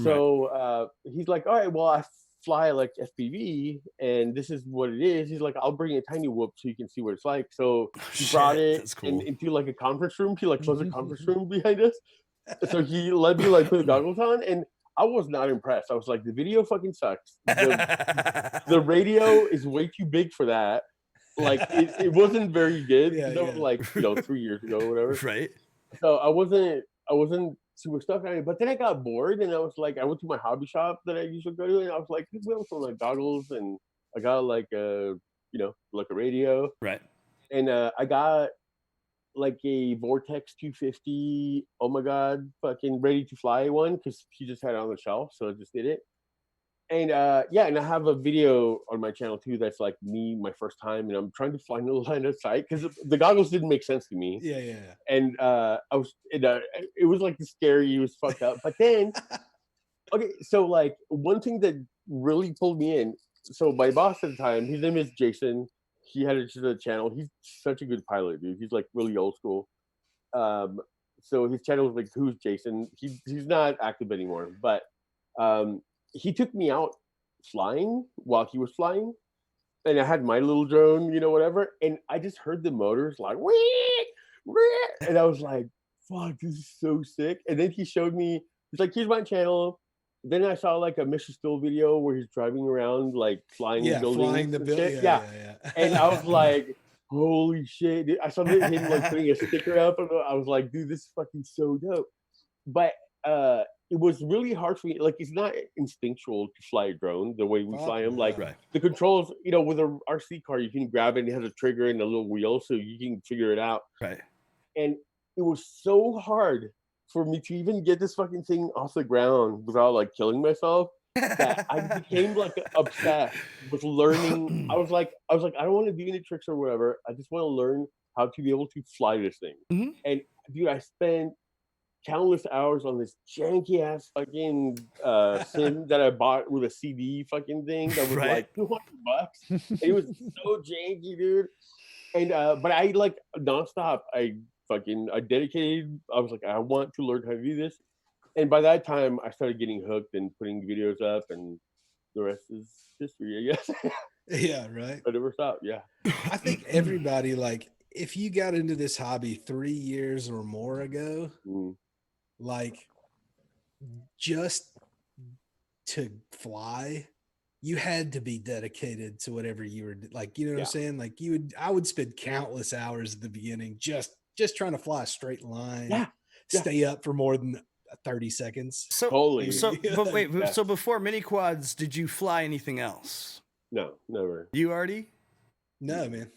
So he's like, "All right, well, I fly like FPV, and this is what it is." He's like, "I'll bring a tiny whoop so you can see what it's like." So he brought it That's cool. into like a conference room. He like closed a conference room behind us. So he let me like put the goggles on, and I was not impressed. I was like, the video fucking sucks. The radio is way too big for that. Like it wasn't very good. Yeah, That was like 3 years ago or whatever. Right. So I wasn't super stuck on it. But then I got bored, and I was like, I went to my hobby shop that I usually go to, and I was like, we have some like goggles, and I got like like a radio, Right. and I got like a Vortex 250. Oh my god, fucking ready to fly one, because he just had it on the shelf, so I just did it. And and I have a video on my channel too that's like me my first time, and I'm trying to find a line of sight because the goggles didn't make sense to me. Yeah. And it was like scary, it was fucked up. But then okay, so like one thing that really pulled me in, so my boss at the time, his name is Jason. He had a channel. He's such a good pilot, dude. He's like really old school. So his channel was like, "Who's Jason?" He's not active anymore, but he took me out flying while he was flying, and I had my little drone, whatever, and I just heard the motors like wee, wee, and I was like, "Fuck, this is so sick!" And then he showed me. He's like, "Here's my channel." Then I saw like a Mr. Still video where he's driving around like flying buildings. Flying the and building. shit. Yeah. And I was like, holy shit, dude. I saw him like putting a sticker up, and I was like, dude, this is fucking so dope. But it was really hard for me. Like, it's not instinctual to fly a drone the way we fly them. Like the controls, with a RC car, you can grab it and it has a trigger and a little wheel, so you can figure it out. Right. And it was so hard for me to even get this fucking thing off the ground without like killing myself, that I became like obsessed with learning. I was like, I don't want to do any tricks or whatever. I just want to learn how to be able to fly this thing. Mm-hmm. And dude, I spent countless hours on this janky ass fucking sim that I bought with a CD fucking thing that was like $200. It was so janky, dude. And but I like nonstop. I I dedicated. I was like, I want to learn how to do this. And by that time, I started getting hooked and putting videos up, and the rest is history, I guess. Yeah, right. I never stopped. Yeah. I think everybody, like, if you got into this hobby 3 years or more ago, Mm. like, just to fly, you had to be dedicated to whatever you were like, you know what I'm saying? Like, I would spend countless hours at the beginning just trying to fly a straight line, Yeah. stay up for more than 30 seconds. So, Totally. but wait, Yeah. so before mini quads, did you fly anything else? No, never. You already, No, man.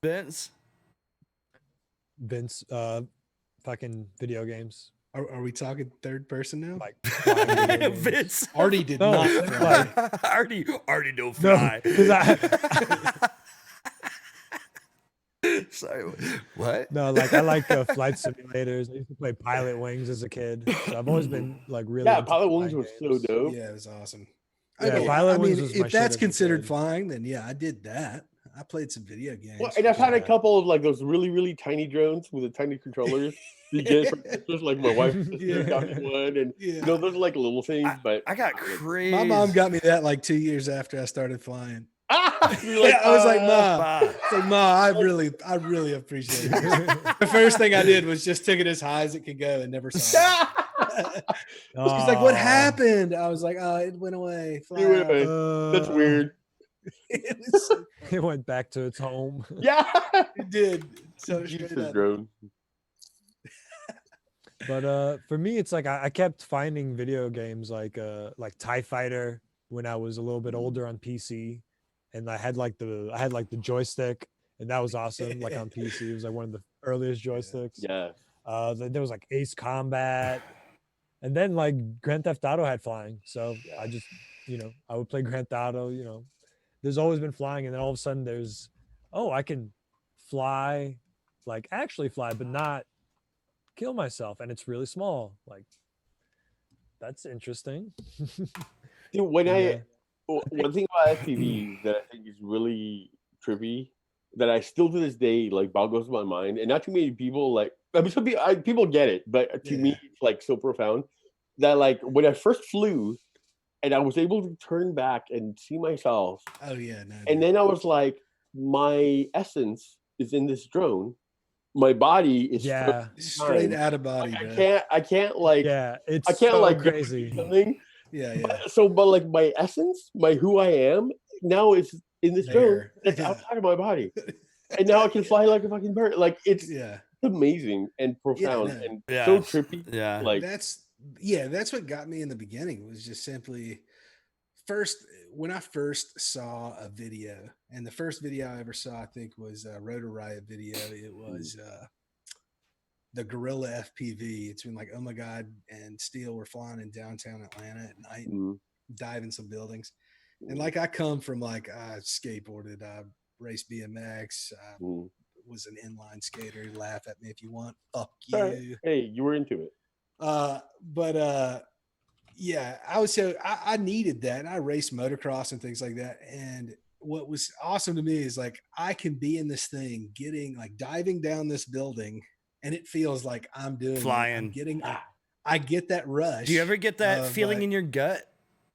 Vince? Vince, fucking video games. Are we talking third person now? Like flying video games. Vince. Artie did No, not fly. like- Already don't No, fly. 'cause I Sorry, what? no, like I like flight simulators. I used to play Pilot Wings as a kid. So I've always been like really. Yeah, into Pilot Wings flying was so games. dope. Yeah, it was awesome. Yeah, Pilot Wings was my if shit that's as a considered kid. flying, then yeah, I did that. I played some video games. Well, and I've had a Yeah. couple of like those really, really tiny drones with the tiny controllers. You get for Christmas, like my wife got me one, and Yeah. you know those are like little things. But I got crazy. My mom got me that like 2 years after I started flying. you're like, I was like, Ma, Bah. it's like, Ma, I really appreciate it. The first thing I did was just took it as high as it could go and never saw it. She's like, what Aw. happened? I was like, oh, it went away. Fly You went out." away. That's weird. It was so- It went back to its home. Yeah. it did. So Jesus straight up. drone. But for me, it's like I kept finding video games like TIE Fighter when I was a little bit older on PC, and I had like the joystick, and that was awesome. Like on PC, it was like one of the earliest joysticks. Yeah. Then there was like Ace Combat, and then like Grand Theft Auto had flying. So I just, I would play Grand Theft Auto. There's always been flying, and then all of a sudden there's, I can fly, like actually fly, but not kill myself, and it's really small. Like, that's interesting. Dude, when Yeah. one thing about FPV that I think is really trippy, that I still to this day like boggles my mind, and not too many people like. I mean, some people get it, but to me, it's like so profound that like when I first flew, and I was able to turn back and see myself, Oh yeah, no. and then I was like, my essence is in this drone, my body is Yeah. straight out of body, Like, bro. I can't like Yeah, it's I can't so like go do crazy. something. Yeah, yeah. But like my essence, my who I am now is in this drone There. that's Yeah. outside of my body, and now I can fly like a fucking bird. Like it's Yeah. amazing and profound no. and Yeah. so trippy. Yeah. Like That's what got me in the beginning, was just simply when I first saw a video, and the first video I ever saw, I think, was a Rotor Riot video. It was the Gorilla FPV. It's when like, oh my God, and Steel were flying in downtown Atlanta at night, mm, diving some buildings. And like, I come from like, I skateboarded, I raced BMX, I mm. was an inline skater. Laugh at me if you want. Fuck Sorry. you. Hey, you were into it. Yeah, I needed that, and I raced motocross and things like that. And what was awesome to me is like, I can be in this thing, getting like diving down this building, and it feels like I'm doing it. I'm Flying. getting, I get that rush. Do you ever get that of, feeling like- in your gut?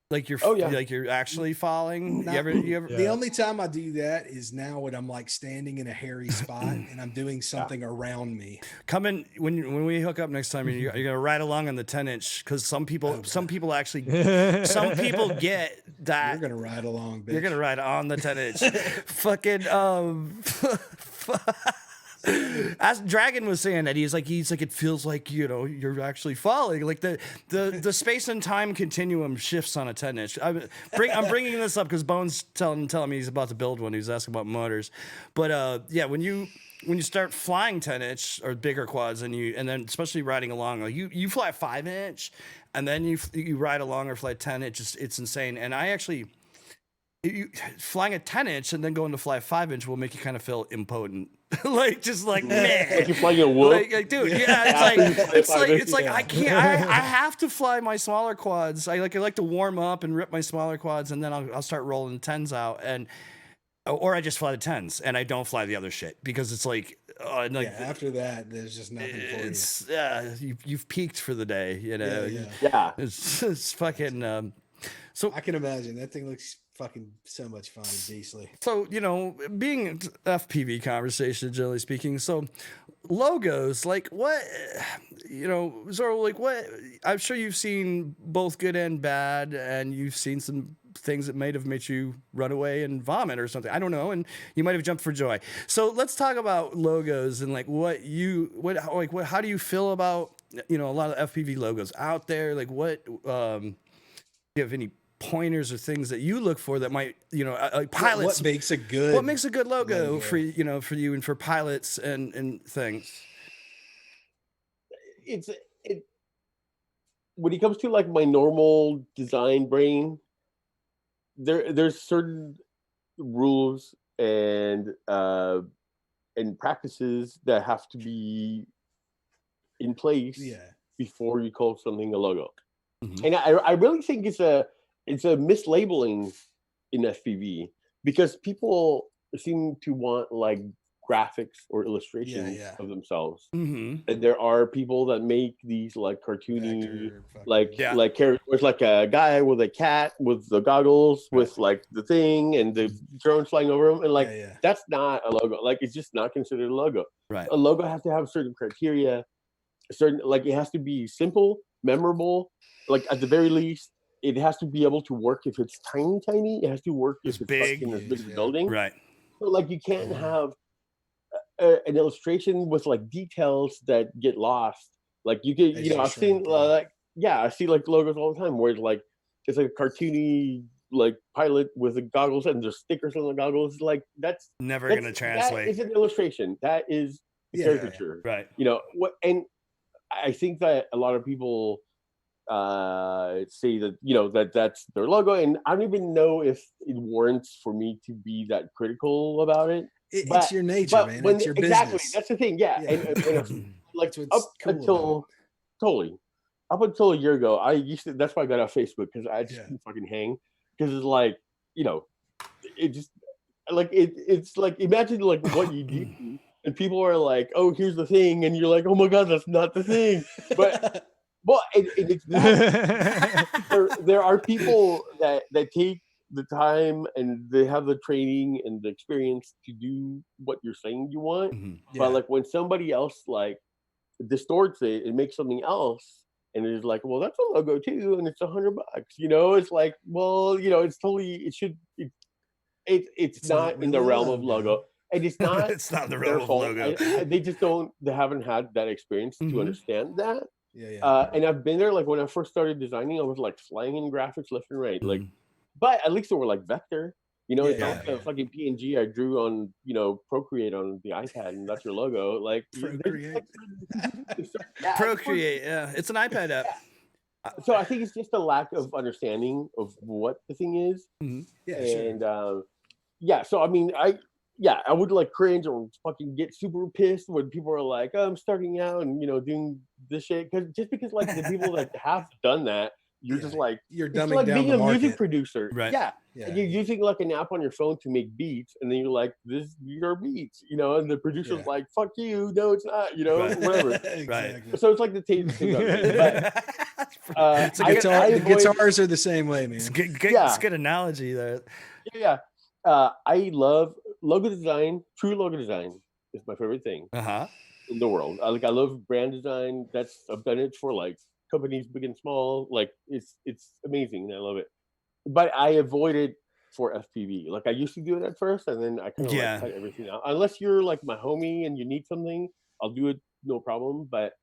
Like you're, Oh, yeah. like you're actually falling? Not- You ever? Yeah. The only time I do that is now when I'm like standing in a hairy spot and I'm doing something around me. Come in when we hook up next time. You're gonna ride along on the 10-inch because some people actually some people get that. You're gonna ride along, bitch. You're gonna ride on the 10-inch. Fucking as Dragon was saying that he's like it feels like you're actually falling, like the space and time continuum shifts on a 10-inch. I'm bringing this up because Bones telling me he's about to build one. He's asking about motors, but yeah, when you start flying 10-inch or bigger quads, and then especially riding along, like you fly 5-inch, and then you ride along or fly 10, it's insane. And I actually. Flying a 10-inch and then going to fly a 5-inch will make you kind of feel impotent, like man, Like you're flying a wolf. like dude, yeah, it's like Yeah. I can't. I have to fly my smaller quads. I like to warm up and rip my smaller quads, and then I'll start rolling 10s out, or I just fly the 10s and I don't fly the other shit because it's like and like after that, there's just nothing for you. it's you've peaked for the day, you know. Yeah. It's fucking so I can imagine that thing looks fucking so much fun and beastly. so you know, being an FPV conversation, generally speaking, so logos, like what, you know, Zoro, like what, I'm sure you've seen both good and bad, and you've seen some things that might have made you run away and vomit or something, I don't know, and you might have jumped for joy. So let's talk about logos and like how do you feel about, you know, a lot of FPV logos out there, like what do you have any pointers or things that you look for that might, you know, like pilots, What makes a good logo for, you know, for you and for pilots and things? When it comes to like my normal design brain, there's certain rules and practices that have to be in place before you call something a logo. And I really think it's a mislabeling in FPV, because people seem to want like graphics or illustrations of themselves. And there are people that make these like cartoony, like characters, like a guy with a cat with the goggles with like the thing and the drones flying over him, and like that's not a logo. Like it's just not considered a logo. Right. A logo has to have certain criteria, certain, like it has to be simple, memorable, like at the very least. It has to be able to work if it's tiny. It has to work if it's big, as big as a building. Right. So like you can't have an illustration with like details that get lost. Like you get, you know, I've seen like I see like logos all the time where it's like a cartoony like pilot with the goggles and there's stickers on the goggles. Like that's never gonna translate. That is an illustration. That is a caricature. Right. You know what? And I think that a lot of people say that, you know, that's their logo, and I don't even know if it warrants for me to be that critical about it. It's your nature, man. It's your exactly business. That's the thing. And like cool up until a year ago, I used to. That's why I got off Facebook, because I just couldn't fucking hang, because it's like, you know, it just like it's like, imagine like what you do, and people are like, oh, here's the thing, and you're like, oh my god, that's not the thing, but. Well, it's there are people that take the time and they have the training and the experience to do what you're saying you want. But like when somebody else like distorts it and makes something else, and it's like, well, that's a logo too, and it's $100. You know, it's like, well, you know, it's totally. It's not in the realm of logo. And it's not. It's not the realm of logo. They just don't. They haven't had that experience to understand that. Yeah. And I've been there, like when I first started designing, I was like flying in graphics left and right, like, but at least they were like vector, you know. It's not a fucking PNG I drew on, you know, Procreate on the iPad, and that's your logo. Like Procreate. Procreate, it's an iPad app. So I think it's just a lack of understanding of what the thing is. And so I mean, I would like cringe or fucking get super pissed when people are like, oh, I'm starting out and, you know, doing this shit. Because like the people that have done that, you're just like, you're dumbing like down being the a music market. producer. Right. And you're using like an app on your phone to make beats, and then you're like, these are beats, you know, and the producer's like, fuck you, no, it's not, you know, whatever. Exactly. So it's like the tape thing of it. But the guitars are the same way, man. It's a good analogy there. I love logo design. True logo design is my favorite thing in the world. I love brand design. I've done it for like companies big and small. Like it's amazing, and I love it. But I avoid it for FPV. Like I used to do it at first, and then I kind of like cut everything out. Unless you're like my homie and you need something, I'll do it, no problem. But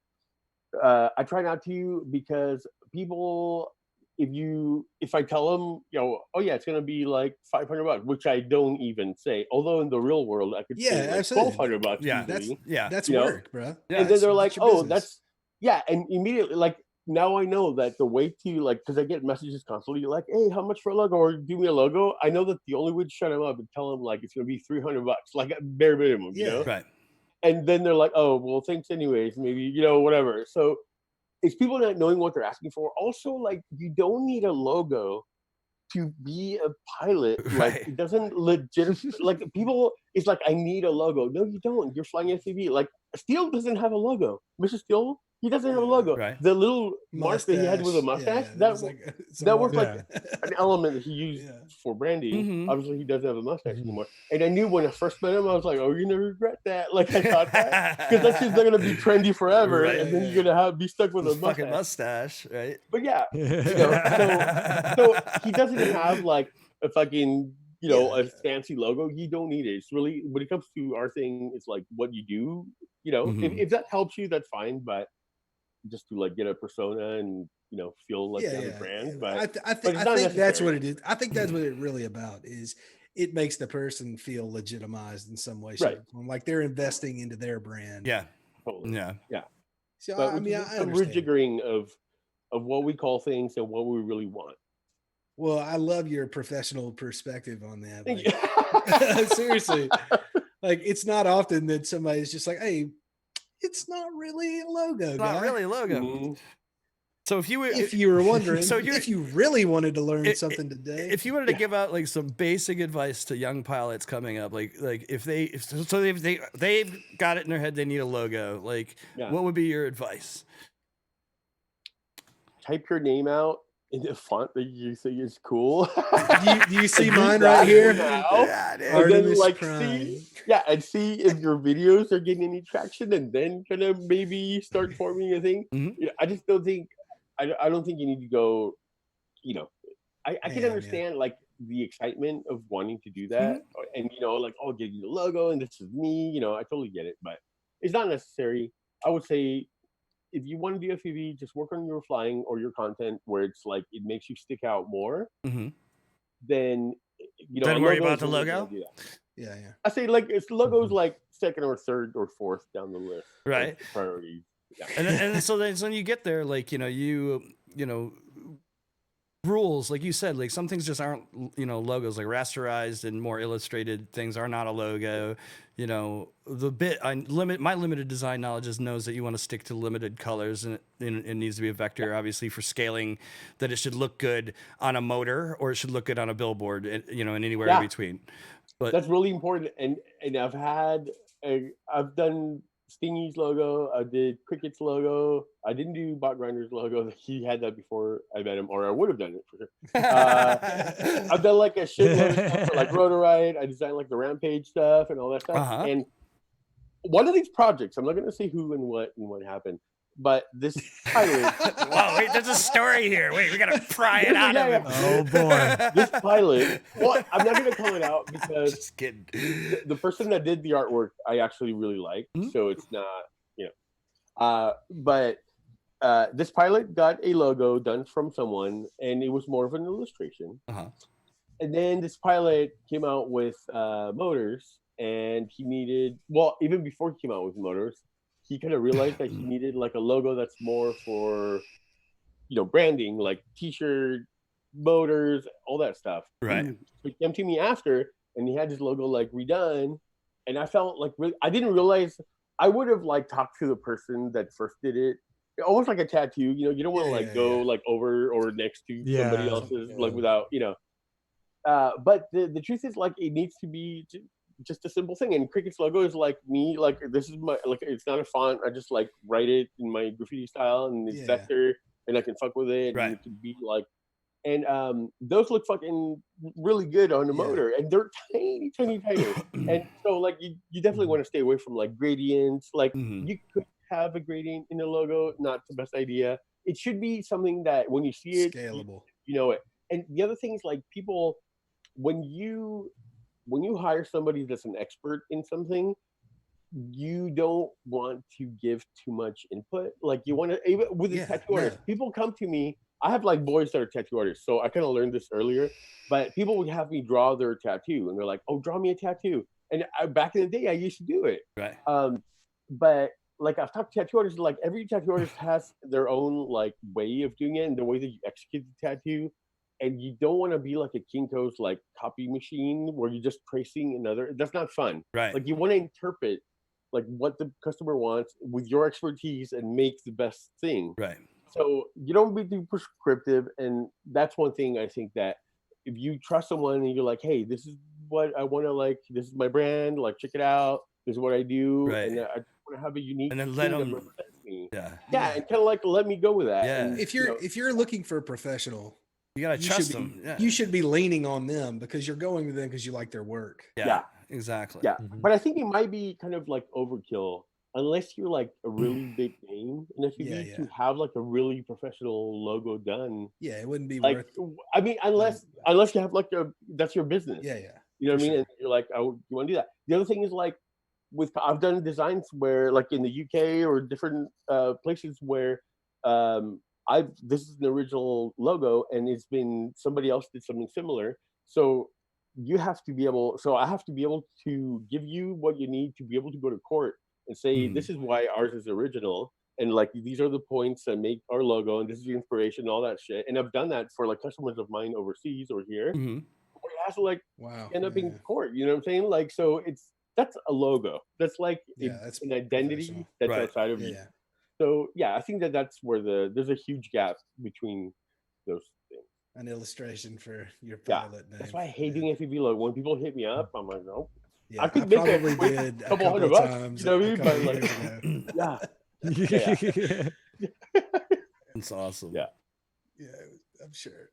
I try not to, because people, if I tell them, you know, oh yeah, it's gonna be like $500, which I don't even say. Although in the real world, I could say like $1,200. That's work, bro. And then they're like, oh, that's and immediately, like, now I know that the way to, like, because I get messages constantly like, hey, how much for a logo, or do me a logo. I know that the only way to shut them up and tell them like it's gonna be $300, like a bare minimum, you know? Right. And then they're like, oh, well, thanks anyways, maybe, you know, whatever. So it's people not knowing what they're asking for. Also, like, you don't need a logo to be a pilot, like Right. it doesn't legit like people. It's like I need a logo. No, you don't. You're flying FPV. Like Steele doesn't have a logo. Mr. Steele, he doesn't have a logo. Right. The little mark that he had with a Mustache. mustache, Yeah, that was like Yeah. an element that he used Yeah. for branding. Mhm. Obviously, he doesn't have a mustache Mhm. anymore. And I knew when I first met him, I was like, "Oh, you're gonna regret that." Like I thought that because that's just not gonna be trendy forever, Right. and then you're gonna be stuck with a This fucking mustache. mustache, right? But yeah, so he doesn't have like a fucking a fancy logo. You don't need it. It's really when it comes to our thing, it's like what you do. Mhm. If that helps you, that's fine. But just to like get a persona and feel like you have a brand. But I it's think not that's what necessary. it is. I think that's what it's really about. Is it makes the person feel legitimized in some way, Right. shape, or form, like they're investing into their brand. Yeah. Totally. Yeah. So But I mean, I some understand. rejiggering of what we call things and what we really want. Well, I love your professional perspective on that. Thank Like, you. seriously, like it's not often that somebody's just like, "Hey, it's not really a logo, It's not guy." really a logo. Mhm. So if you were If you were wondering, So you're- if you really wanted to learn If- something today, if you wanted to give out like some basic advice to young pilots coming up, like if they've got it in their head they need a logo, like Yeah. what would be your advice? Type your name out in the font that you think is cool. do you see And use mine that right here? now. Yeah, dude. And then Artemis like Prime. see if your videos are getting any traction, and then kind of maybe start forming a thing. Mhm. I just don't think I don't think you need to go. I can Man, understand like the excitement of wanting to do that, and like get you the logo and this is me. I totally get it, but it's not necessary. I would say if you want to do FPV, just work on your flying or your content where it's like it makes you stick out more. Mhm. Then Don't a worry logo about is the really gonna logo? do that. Yeah. I say like it's logos like second or third or fourth down the list. of Right. priorities. Yeah. And so then when you get there, like you rules, like you said, like some things just aren't logos, like rasterized and more illustrated things are not a logo. My limited design knowledge just knows that you want to stick to limited colors, and it needs to be a vector, obviously, for scaling, that it should look good on a motor or it should look good on a billboard, and anywhere in between. But That's really important. And I've done Stingy's logo. I did Cricket's logo. I didn't do Bot Grinder's logo. He had that before I met him, or I would have done it for sure. I've done like a shitload of stuff for like Rotorite. I designed like the Rampage stuff and all that stuff. Uh-huh. And one of these projects, I'm not going to say who and what happened, but this pilot, whoa, wait, there's a story here. Wait, we gotta pry it out of him. Oh boy. this pilot, well, I'm not going to call it out because Just kidding. the person that did the artwork I actually really like, so it's not but this pilot got a logo done from someone, and it was more of an illustration. Uh-huh. And then this pilot came out with motors, and he needed, well, even before he came out with motors, he kind of realized that he needed like a logo that's more for branding, like t-shirt, motors, all that stuff. Right. So he came to me after, and he had his logo like redone, and I felt like I didn't realize. I would have like talked to the person that first did it, almost like a tattoo. You don't want to go like over or next to somebody else's like without But the truth is, like, it needs to be just a simple thing. And Cricket's logo is like me, like this is my, like, it's not a font. I just like write it in my graffiti style, and it's vector, and I can fuck with it. Right. And it can be like, and those look fucking really good on the motor, and they're tiny, tiny, tiny. And so like you definitely want to stay away from like gradients. Like you could have a gradient in the logo, not the best idea. It should be something that when you see it, Scalable. you know it. And the other thing is, like, people, when you hire somebody that's an expert in something, you don't want to give too much input. Like, you want to, even with the tattoo artists, people come to me. I have like boys that are tattoo artists, so I kind of learned this earlier. But people would have me draw their tattoo, and they're like, "Oh, draw me a tattoo." And back in the day, I used to do it. Right. But like, I've talked to tattoo artists. Like, every tattoo artist has their own like way of doing it and the way that you execute the tattoo. And you don't want to be like a Kinko's like copy machine where you're just tracing another. That's not fun. Right. Like, you want to interpret like what the customer wants with your expertise and make the best thing. Right. So you don't be too prescriptive, and that's one thing I think that if you trust someone and you're like, hey, this is what I want to like, this is my brand, like check it out, this is what I do, Right. and I want to have a unique And then thing let that them. represents me. Yeah. Yeah, and kind of like let me go with that. Yeah. And, If you know, you're looking for a professional, You gotta you trust should be them. Yeah. you should be leaning on them because you're going with them because you like their work. Yeah. Yeah. Exactly. yeah, Mhm. but I think it might be kind of like overkill unless you're like a really big name in FPV Yeah, to yeah. have like a really professional logo done. Yeah, it wouldn't be Like, worth. I mean, unless you have like that's your business. Yeah, yeah. You know what I for mean? sure. And you're like, oh, you want to do that. The other thing is like, I've done designs where like in the UK or different places where this is an original logo and it's been somebody else did something similar. So you have to be able. So I have to be able to give you what you need to be able to go to court and say this is why ours is original. And like these are the points that make our logo, and this is the inspiration, and all that shit. And I've done that for like customers of mine overseas or here. Mm-hmm. But it has to like Wow. end up yeah. in court. You know what I'm saying? Like, so that's a logo. That's like Yeah, that's an identity professional. that's Right. outside of Yeah, you. yeah. So yeah, I think that's where there's a huge gap between those things. An illustration for your Yeah, pilot name. that's why I hate doing FPV logo. When people hit me up, I'm like, no. Yeah, I could make a probably quick did a couple couple $100 of bucks, times. you know what I a mean? couple But, years ago. Yeah, That's awesome. Yeah. Yeah, I'm sure.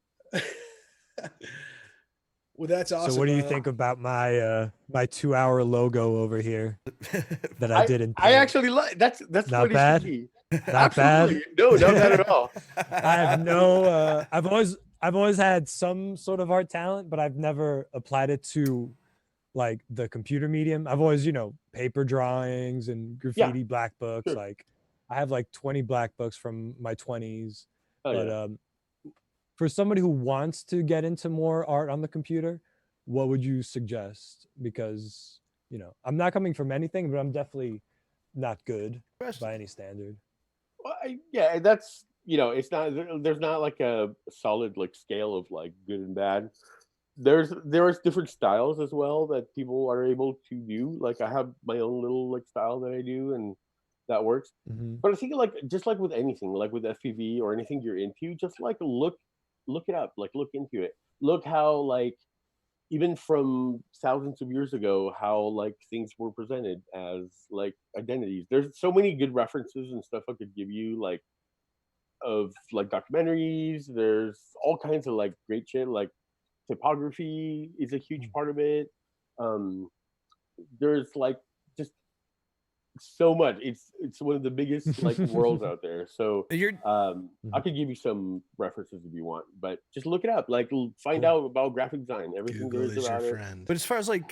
Well, that's awesome. So what do you think about my my 2-hour logo over here that I did in I paint? actually like that's Not what bad? it should be. Not bad? Absolutely. No, not bad at all. I have no I've always had some sort of art talent, but I've never applied it to like the computer medium. I've always, paper drawings and graffiti black books. Sure. Like I have like 20 black books from my 20s. Oh, But yeah. for somebody who wants to get into more art on the computer, what would you suggest? Because, I'm not coming from anything, but I'm definitely not good by any standard. Well, yeah, that's it's not there's not like a solid like scale of like good and bad. There's different styles as well that people are able to do. Like I have my own little like style that I do, and that works. Mhm. But I think like just like with anything, like with FPV or anything you're into, just like look it up, like look into it. Look how like even from thousands of years ago, how like things were presented as like identities. There's so many good references and stuff I could give you, like of like documentaries. There's all kinds of like great shit. Like typography is a huge part of it. There's like just so much. It's one of the biggest like worlds out there. So You're I could give you some references if you want, but just look it up. Like find out about graphic design, everything Google there is is your about it. friend. But as far as like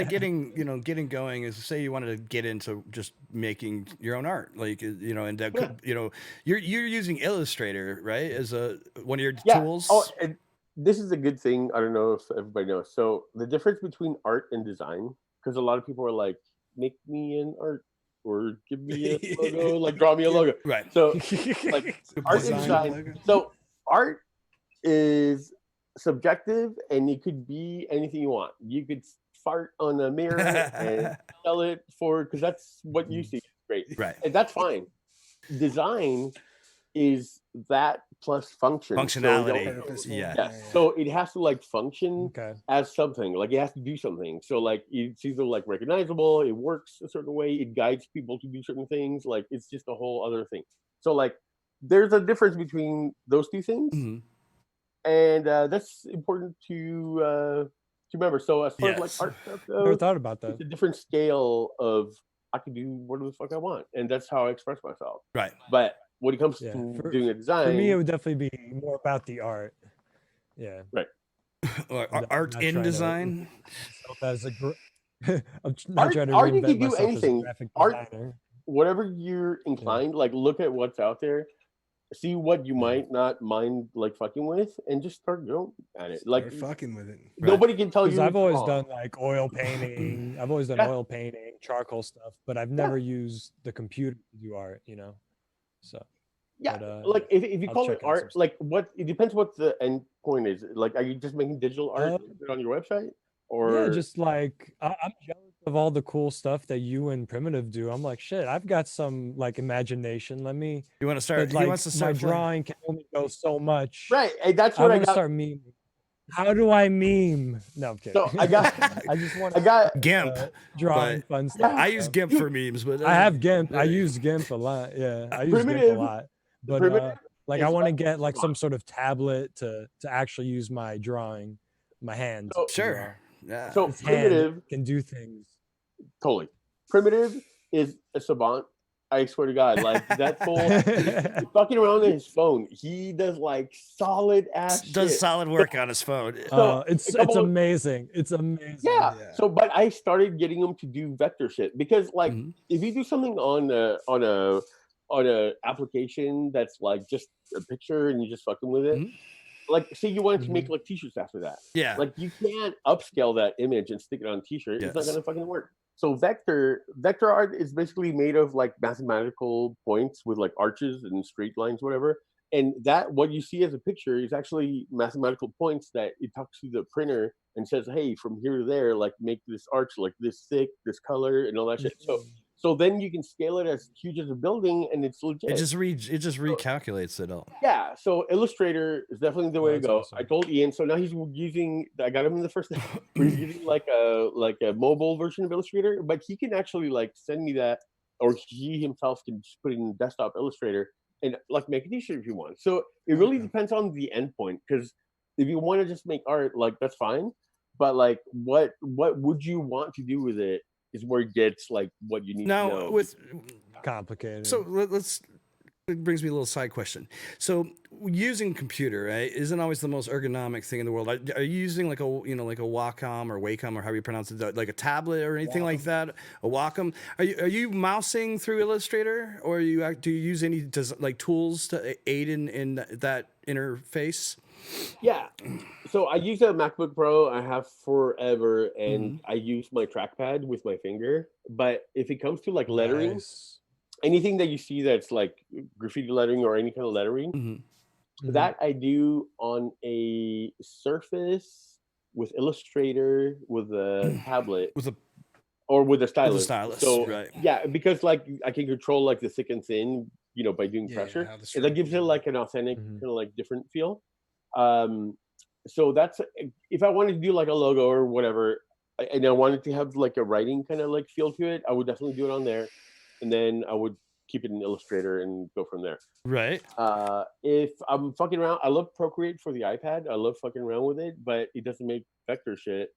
getting going is, say you wanted to get into just making your own art, like and you're using Illustrator, right, as one of your tools. Oh, and this is a good thing. I don't know if everybody knows. So the difference between art and design, because a lot of people are like, make me an art or give me a logo, like draw me a logo. Right. So like art and Design design. logo. So art is subjective and it could be anything you want. You could fart on a mirror and sell it because that's what you see. Great. Right. And that's fine. Design is that plus function. Functionality. So, Purposeful. Yeah. so it has to like function Okay. as something. Like it has to do something. So like it's either like recognizable, it works a certain way, it guides people to do certain things. Like it's just a whole other thing. So like there's a difference between those two things. Mhm. And that's important to remember. So as far as like Yes. art stuff Never goes, thought about that. it's a different scale of I can do whatever the fuck I want, and that's how I express myself. Right. But when it comes Yeah, to for- doing a design, For me, it would definitely be more about the art. Yeah. Or I'm art not in trying to- design. myself as a I'm not Art- trying to art, you reinvent could do myself as a anything. graphic Art- designer. whatever you're inclined, like look at what's out there, see what you might not mind like fucking with, and just start going at it. Like Start fucking with it. nobody can tell Because you. I've it's always wrong. done like oil painting. I've always done Yeah. oil painting, charcoal stuff, but I've never used the computer to do art, So Yeah, but, like if you I'll call check it out art, some like what it depends what the end point is. Like, are you just making digital art Um, to put it on your website, or yeah, just like I'm jealous of all the cool stuff that you and Primitive do, I'm like, shit, I've got some like imagination. Let me. You want to start? But like He wants to my start playing. drawing can only go so much. Right, and that's I what I want to got. start memeing. How do I meme? No, I'm kidding. So I got, I just want I got. GIMP. drawing but fun stuff. I use so. GIMP for memes, but I have GIMP. I use GIMP a lot. Yeah, I use GIMP a Primitive- lot. But Primitive like is I want to like get like Sony. some sort of tablet to actually use my drawing, my hands. So- to sure. draw. Yeah. So His hand Primitive, can do things. totally. Primitive is a savant. I swear to God, like that fool, he's fucking around on his phone. He does like solid ass Does shit. solid work on his phone. It's a couple of- amazing. It's amazing. Yeah. Yeah. So, but I started getting him to do vector shit because, like, Mhm. if you do something on a application that's like just a picture and you just fucking with it, Mhm. like, say you wanted to make like t-shirts after that, Yeah. like you can't upscale that image and stick it on a t-shirt. It's not Yes. gonna fucking work. So vector art is basically made of like mathematical points with like arches and straight lines, whatever. And that what you see as a picture is actually mathematical points that it talks to the printer and says, hey, from here to there, like make this arch like this thick, this color, and all that shit. So then you can scale it as huge as a building, and it's legit. It just recalculates it all. Yeah, so Illustrator is definitely the way to That's go. awesome. I told Ian, so now he's using. I got him in the first. He's using like a mobile version of Illustrator, but he can actually like send me that, or he himself can just put it in desktop Illustrator and like make a t-shirt if you want. So it really Okay. depends on the endpoint, because if you want to just make art, like that's fine, but like what would you want to do with it is where it gets like what you need to Now know. with Complicated. so let's it brings me a little side question. So using computer, right, isn't always the most ergonomic thing in the world. Are you using like a like a Wacom or Wacom or however you pronounce it, like a tablet or anything like that? A Wacom? Are you mousing through Illustrator, or do you use any like tools to aid in that interface? Yeah. So I use a MacBook Pro. I have forever, and I use my trackpad with my finger. But if it comes to like lettering, Nice. anything that you see that's like graffiti lettering or any kind of lettering, Mhm. that I do on a Surface with Illustrator with a tablet With a or with a stylus. stylus, So right. yeah, because like I can control like the thick and thin, by doing Yeah, pressure, how the and that gives it stroke is. like an authentic Mhm. kind of like different feel. So that's if I wanted to do like a logo or whatever, and I wanted to have like a writing kind of like feel to it, I would definitely do it on there, and then I would keep it in Illustrator and go from there. Right. If I'm fucking around, I love Procreate for the iPad. I love fucking around with it, but it doesn't make vector shit.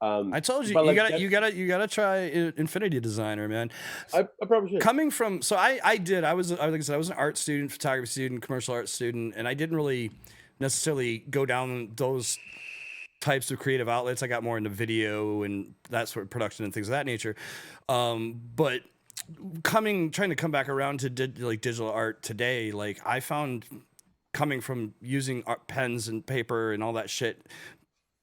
I told you, but, like, you gotta try Infinity Designer, man. I probably should. Coming from, so I was like I said, I was an art student, photography student, commercial art student, and I didn't really necessarily go down those types of creative outlets. I got more into video and that sort of production and things of that nature. But trying to come back around to digital art today, like I found coming from using pens and paper and all that shit,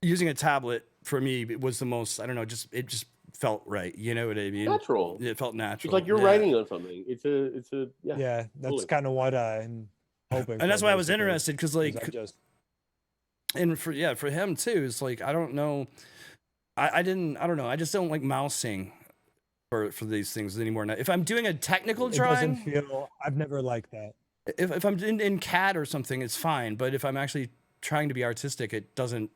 using a tablet for me was the most, I don't know, it just felt right. You know what I mean? Natural. It felt natural. It's like you're Yeah. writing on something. It's a Yeah, that's totally. kind of what I'm hoping. And that's for, why I was basically, interested, because like, is I just and for him too, it's like, I don't know, I don't know, I just don't like mousing for these things anymore. Now, if I'm doing a technical it doesn't drawing, feel. I've never liked that. if I'm in CAD or something, it's fine. But if I'm actually trying to be artistic, it doesn't.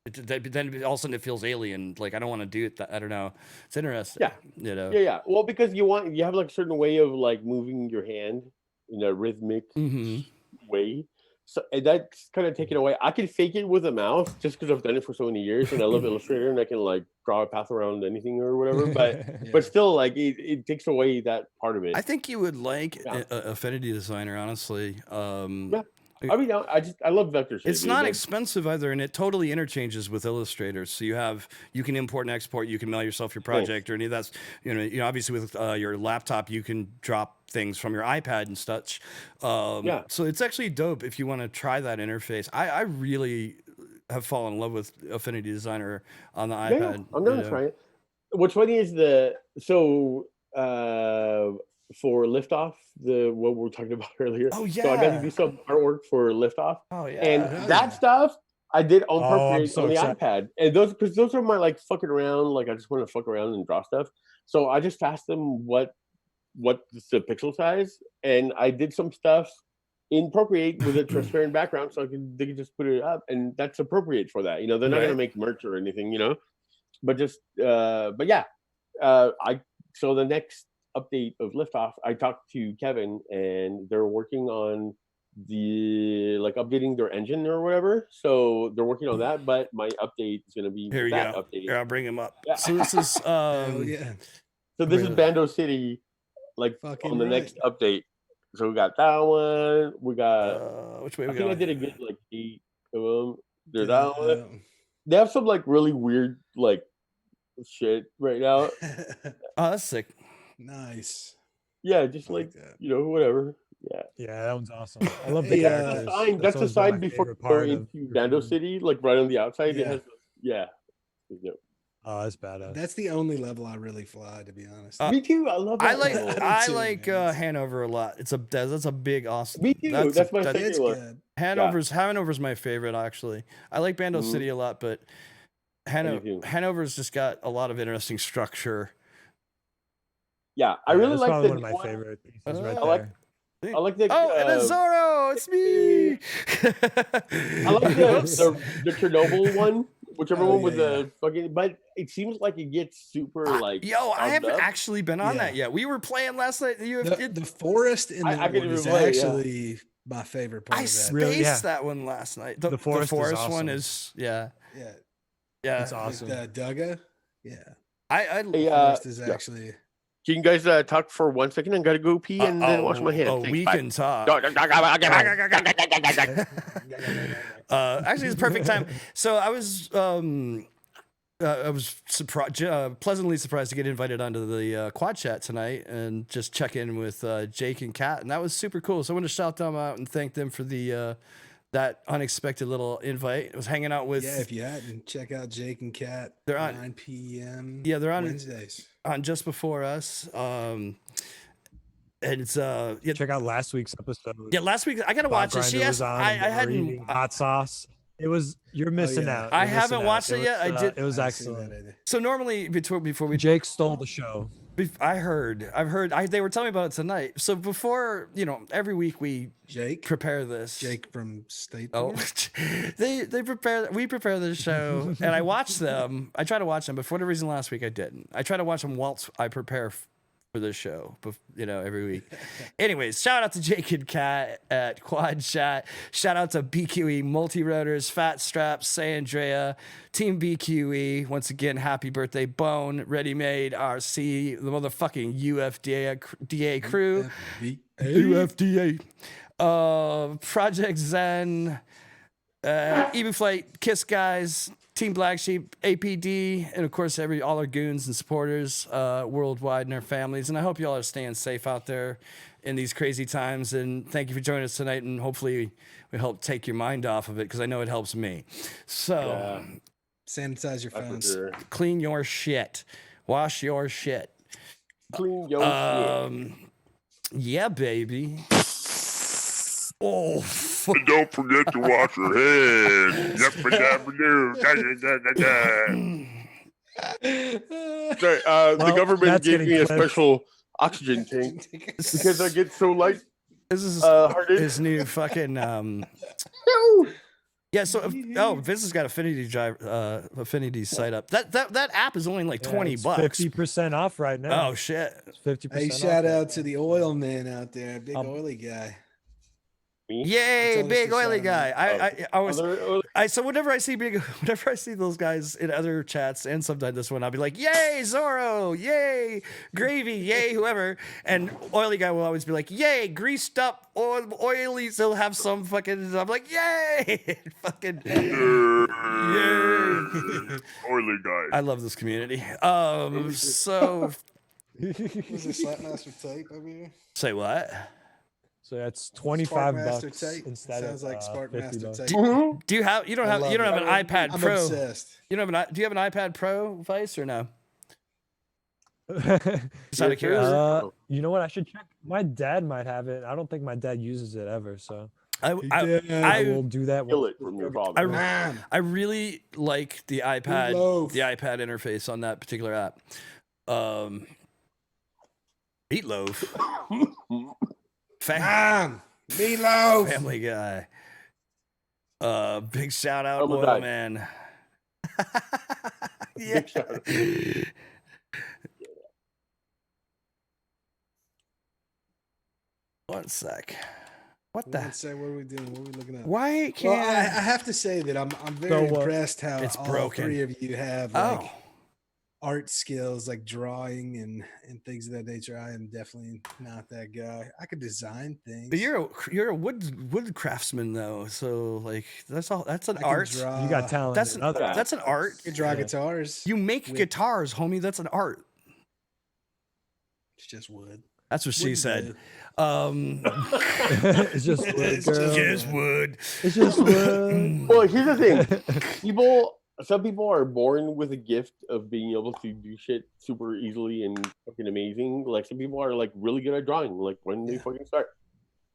Then all of a sudden it feels alien. Like I don't want to do it. I don't know. It's interesting. Yeah. You know. Yeah. Well, because you have like a certain way of like moving your hand in a rhythmic Mm-hmm. way. So and that's kind of taken away. I can fake it with a mouse just because I've done it for so many years, and I love Illustrator, and I can like draw a path around anything or whatever. But but still, like it takes away that part of it. I think you would like Yeah. Affinity Designer, honestly. Yeah. I mean, I love vector shit. It's dude. not Like, expensive either, and it totally interchanges with Illustrator. So you can import and export. You can mail yourself your project or any of that's obviously with your laptop you can drop things from your iPad and such. Yeah. So it's actually dope if you want to try that interface. I really have fallen in love with Affinity Designer on the yeah, iPad. I'm gonna try it. What's funny is for Liftoff, what we were talking about earlier. Oh, So I got to yeah. do some artwork for Liftoff. Oh yeah. And hell that yeah. stuff I did on Oh, I'm Procreate so on the excited. iPad, and those are my like fucking around. Like I just want to fuck around and draw stuff. So I just asked them what's the pixel size, and I did some stuff in Procreate with a transparent background, so they can just put it up, and that's appropriate for that. You know, they're not gonna Right. make merch or anything, you know, but just but yeah, I so the next update of Liftoff, I talked to Kevin, and they're working on the like updating their engine or whatever. So they're working on that, but my update is gonna be Here we that go. update. Here, I'll bring him up. Yeah. So this is Hell yeah. So this is Really? Bando City, like Fucking on the right. next update. So we got that one. We got. which way I we think I going? did a good like 8 of them. There's that one. Uh, They have some like really weird like shit right now. Oh, that's sick. nice. Yeah, just I like that. you know whatever. Yeah. Yeah, that one's awesome. I love the Hey, characters. That's a always been sign my before favorite you go part of into Bando graffiti. City, like right on the outside. It Yeah. has yeah. Oh, that's badass. That's the only level I really fly, to be honest. Uh, Me too. I love that. I like I do I too, like man. It's- Hanover a lot. That's a big awesome. Me too. That's my second it's one. good. Hanover's my favorite actually. I like Bando Mhm. City a lot, but too. Hanover's just got a lot of interesting structure. Yeah, I Yeah, really that's like probably the one of my new one. favorite pieces right I like- there. I like the. Oh, and it's Zorro, it's me. I like the Chernobyl one, whichever Oh, one with yeah, the fucking. But it seems like it gets super like. Yo, I pumped haven't up. actually been on Yeah. that yet. We were playing last night. The forest in I that can one even is play, yeah. actually my favorite part I of that. spaced Really? Yeah. that one last night. The forest is one awesome. is yeah. Yeah, It's awesome. with Dugga. Yeah, I Hey, forest is yeah. actually. Can you guys talk for 1 second? I gotta go pee and then wash my hands. Oh, Thanks, we bye. can talk. Actually, it's perfect time. So I was pleasantly surprised to get invited onto the quad chat tonight and just check in with Jake and Kat, and that was super cool. So I want to shout them out and thank them for the that unexpected little invite. I was hanging out with Yeah, if you hadn't, check out Jake and Kat. They're on- 9 p.m. Yeah, they're on- Wednesdays. on just before us. And it's yeah, Check out last week's episode. yeah. Last week I gotta Bob watch it. Grinder She was asked. on, I and they were hadn't. eating hot sauce. You're missing yeah. out. I You're haven't missing out. watched it yet. I was, did- It was I haven't seen excellent. that either. So normally before we Jake stole the show. I've heard. They were telling me about it tonight. So before, every week we Jake. prepare this. Jake from State. Oh, we prepare the show, and I watch them. I try to watch them, but for whatever reason, last week I didn't. I try to watch them whilst I prepare for this show, every week. Anyways, shout out to Jake and Kat at Quad Chat. Shout out to BQE Multirotors, Fat Straps, San Andrea, Team BQE. Once again, happy birthday, Bone, Ready Made, RC, the motherfucking UFDA crew. UFDA. Project Zen, Even Flight, Kiss Guys, Team Black Sheep, APD, and of course all our goons and supporters worldwide and their families. And I hope y'all are staying safe out there in these crazy times. And thank you for joining us tonight. And hopefully we help take your mind off of it, because I know it helps me. So Sanitize your phones. Sure. clean your shit, wash your shit. Clean your shit. Yeah, baby. Oh. And don't forget to wash your hands. Yep-a-dabba-doo. Da-da-da-da-da. Sorry, the Well, government that's gave getting me a clipped. special oxygen tank because I get so light. This is Hearted. his new fucking yeah. So Vince has got Affinity site up. That app is only like $20. 50% off right now. Oh shit! It's 50%. Hey, off shout right out now. to the oil man out there, big Um, oily guy. Yay, always big the oily shout guy. I was Other- so whenever I see those guys in other chats and sometimes this one, I'll be like, yay, Zorro, yay, gravy, yay, whoever. And oily guy will always be like, yay, greased up, oily. So he'll have some fucking. I'm like, yay, fucking. Yay. Oily guy. I love this community. So Was it Slapmaster tape over here? say what? So that's 25 Sparkmaster bucks tape. instead Sounds of like $50. Sparkmaster tape. Do you have? You don't I have? love You don't it. have an iPad I'm Pro? obsessed. You don't have an? Do you have an iPad Pro, Vice, or no? Just out Yeah, of curiosity. You know what? I should check. My dad might have it. I don't think my dad uses it ever. So I I will do that. Steal once it from your this show father. Man, I really like the iPad Meatloaf. interface on that particular app. Meatloaf, man, Meatloaf. Family Guy. Big shout out, Almost Oil died. Man. Big shout out. One sec. What the? One sec, what are we doing? What are we looking at? Why Well, I can't? have to say that I'm very So, impressed how It's all broken. three of you have Oh, like art skills, like drawing and things of that nature. I am definitely not that guy. I could design things. but you're a wood craftsman though, so like that's all. That's an I can art. draw. You got talent. That's in an, other that's an art. I can draw Yeah. guitars. You make with- guitars, homie. That's an art. It's just wood. That's what she Wouldn't said. It's just wood, It's girl. just wood. It's just wood. Well, here's the thing. Some people are born with a gift of being able to do shit super easily and fucking amazing. Like some people are like really good at drawing, like when they Yeah. fucking start.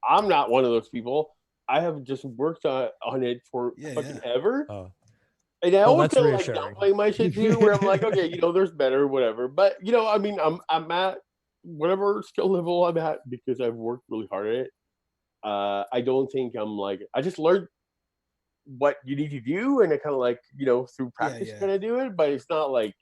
I'm not one of those people. I have just worked on it for Yeah, fucking yeah. ever. Oh. And I always that's kind of like reassuring. downplay my shit too, where I'm like, okay, there's better, whatever. But I mean, I'm at whatever skill level I'm at because I've worked really hard at it. I don't think I'm like I just learned what you need to do, and I kind of like through practice yeah. kind of do it. But it's not like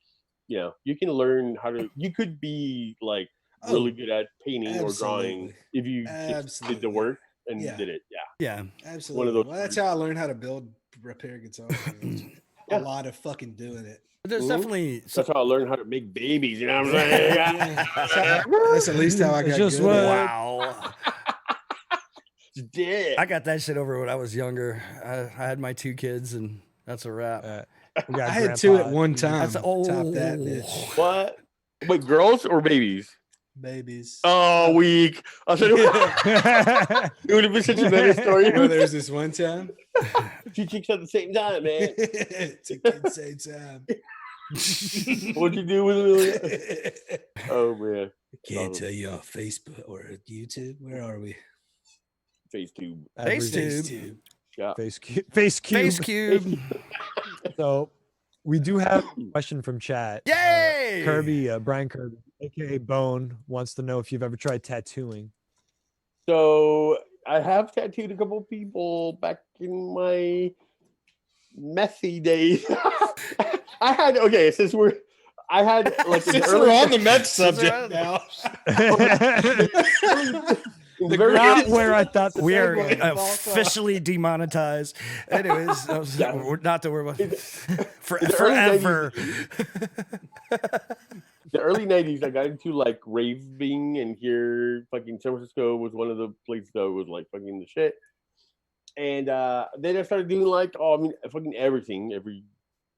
you can learn how to. You could be like really good at painting or drawing absolutely. if you just did Absolutely. the work and Yeah. did it. Yeah. Yeah. Absolutely. those Well, that's three. how I learned how to repair guitars. Yeah. A lot of fucking doing it. But there's Mhm. definitely That's how I learned how to make babies. You know what I'm saying? That's at least how I It's got just good. wood. wow. Did. I got that shit over when I was younger. I had my 2 kids, and that's a wrap. We got I had 2 at grandpa. one time. That's Top that bitch. What? Wait, girls or babies? Babies. Oh, weak. I said it would have been such a better story. Oh, there was this one time. 2 chicks at the same time, man. It's a kid same time. What'd you do with it? Oh man, Can't tell you on Facebook or YouTube. Where are we? FaceTube. FaceTube. Yeah. Face cube. Face cube. Face cube. So we do have a question from chat. Yay! Kirby, Brian Kirby, aka Bone, wants to know if you've ever tried tattooing. So I have tattooed a couple people back in my messy days. I had like Since we're on the Met subject now. Not where I thought the We are segue was. officially demonetized. Anyways, we're not to worry about early forever. the early 90s, I got into like raving, and here fucking San Francisco was one of the places that was like fucking the shit. And then I started doing like fucking everything, every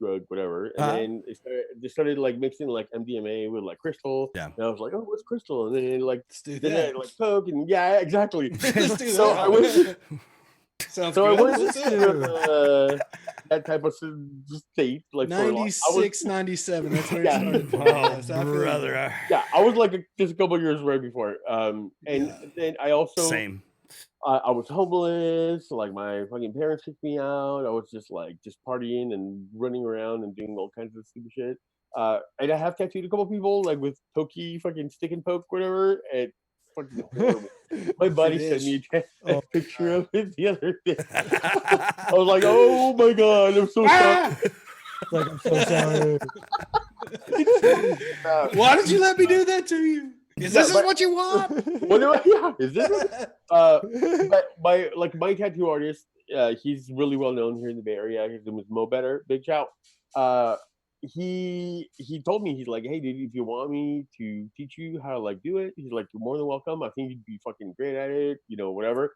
drug, whatever. And then they started like mixing like MDMA with like crystal. Yeah. And I was like, oh, what's crystal? And then like Let's do then that. I, like coke, and yeah, exactly. Let's do So that. I went. Sounds So I good. went Let's do it. to that type of state, like for a long- I was- 96, 97. That's where Yeah. it started. Oh, Yes, I feel you. brother. Yeah, I was like just a couple years right before. And Yeah. then I also Same. I was homeless. Like my fucking parents kicked me out. I was just partying and running around and doing all kinds of stupid shit. And I have tattooed a couple people like with pokey fucking stick and poke, whatever. And fucking horrible. My buddy sent me a picture of it the other day. I was like, oh my god, I'm so sorry. Like, I'm so sorry. Why did you let me do that to you? Is this what you want? What do I? Yeah, is this? But my tattoo artist, he's really well known here in the Bay Area. His name is Mo Better. Big shout. He told me, he's like, hey dude, if you want me to teach you how to like do it, he's like, you're more than welcome. I think you'd be fucking great at it. Whatever.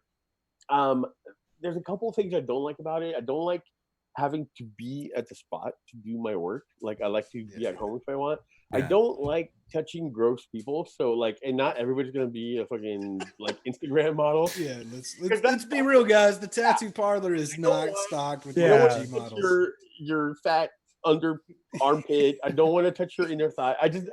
There's a couple of things I don't like about it. I don't like having to be at the spot to do my work. Like I like to be at home if I want. I Yeah. don't like touching gross people. So like, and not everybody's gonna be a fucking like Instagram model. Yeah, let's be real, guys. The tattoo parlor is not stocked with Yeah. I don't want OG to touch models. your fat under armpit. I don't want to touch your inner thigh. I don't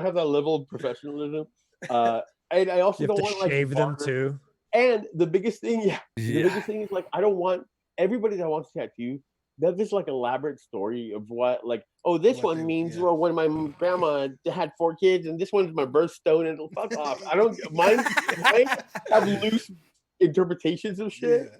have that level of professionalism. And I also You have don't to want like shave them barbers. too. And the biggest thing, the Yeah. biggest thing is like I don't want everybody that wants a tattoo. That this like elaborate story of what like this What one they- means yeah. well when my grandma had 4 kids and this one's my birthstone and fuck off. I don't mine have loose interpretations of shit. Yeah.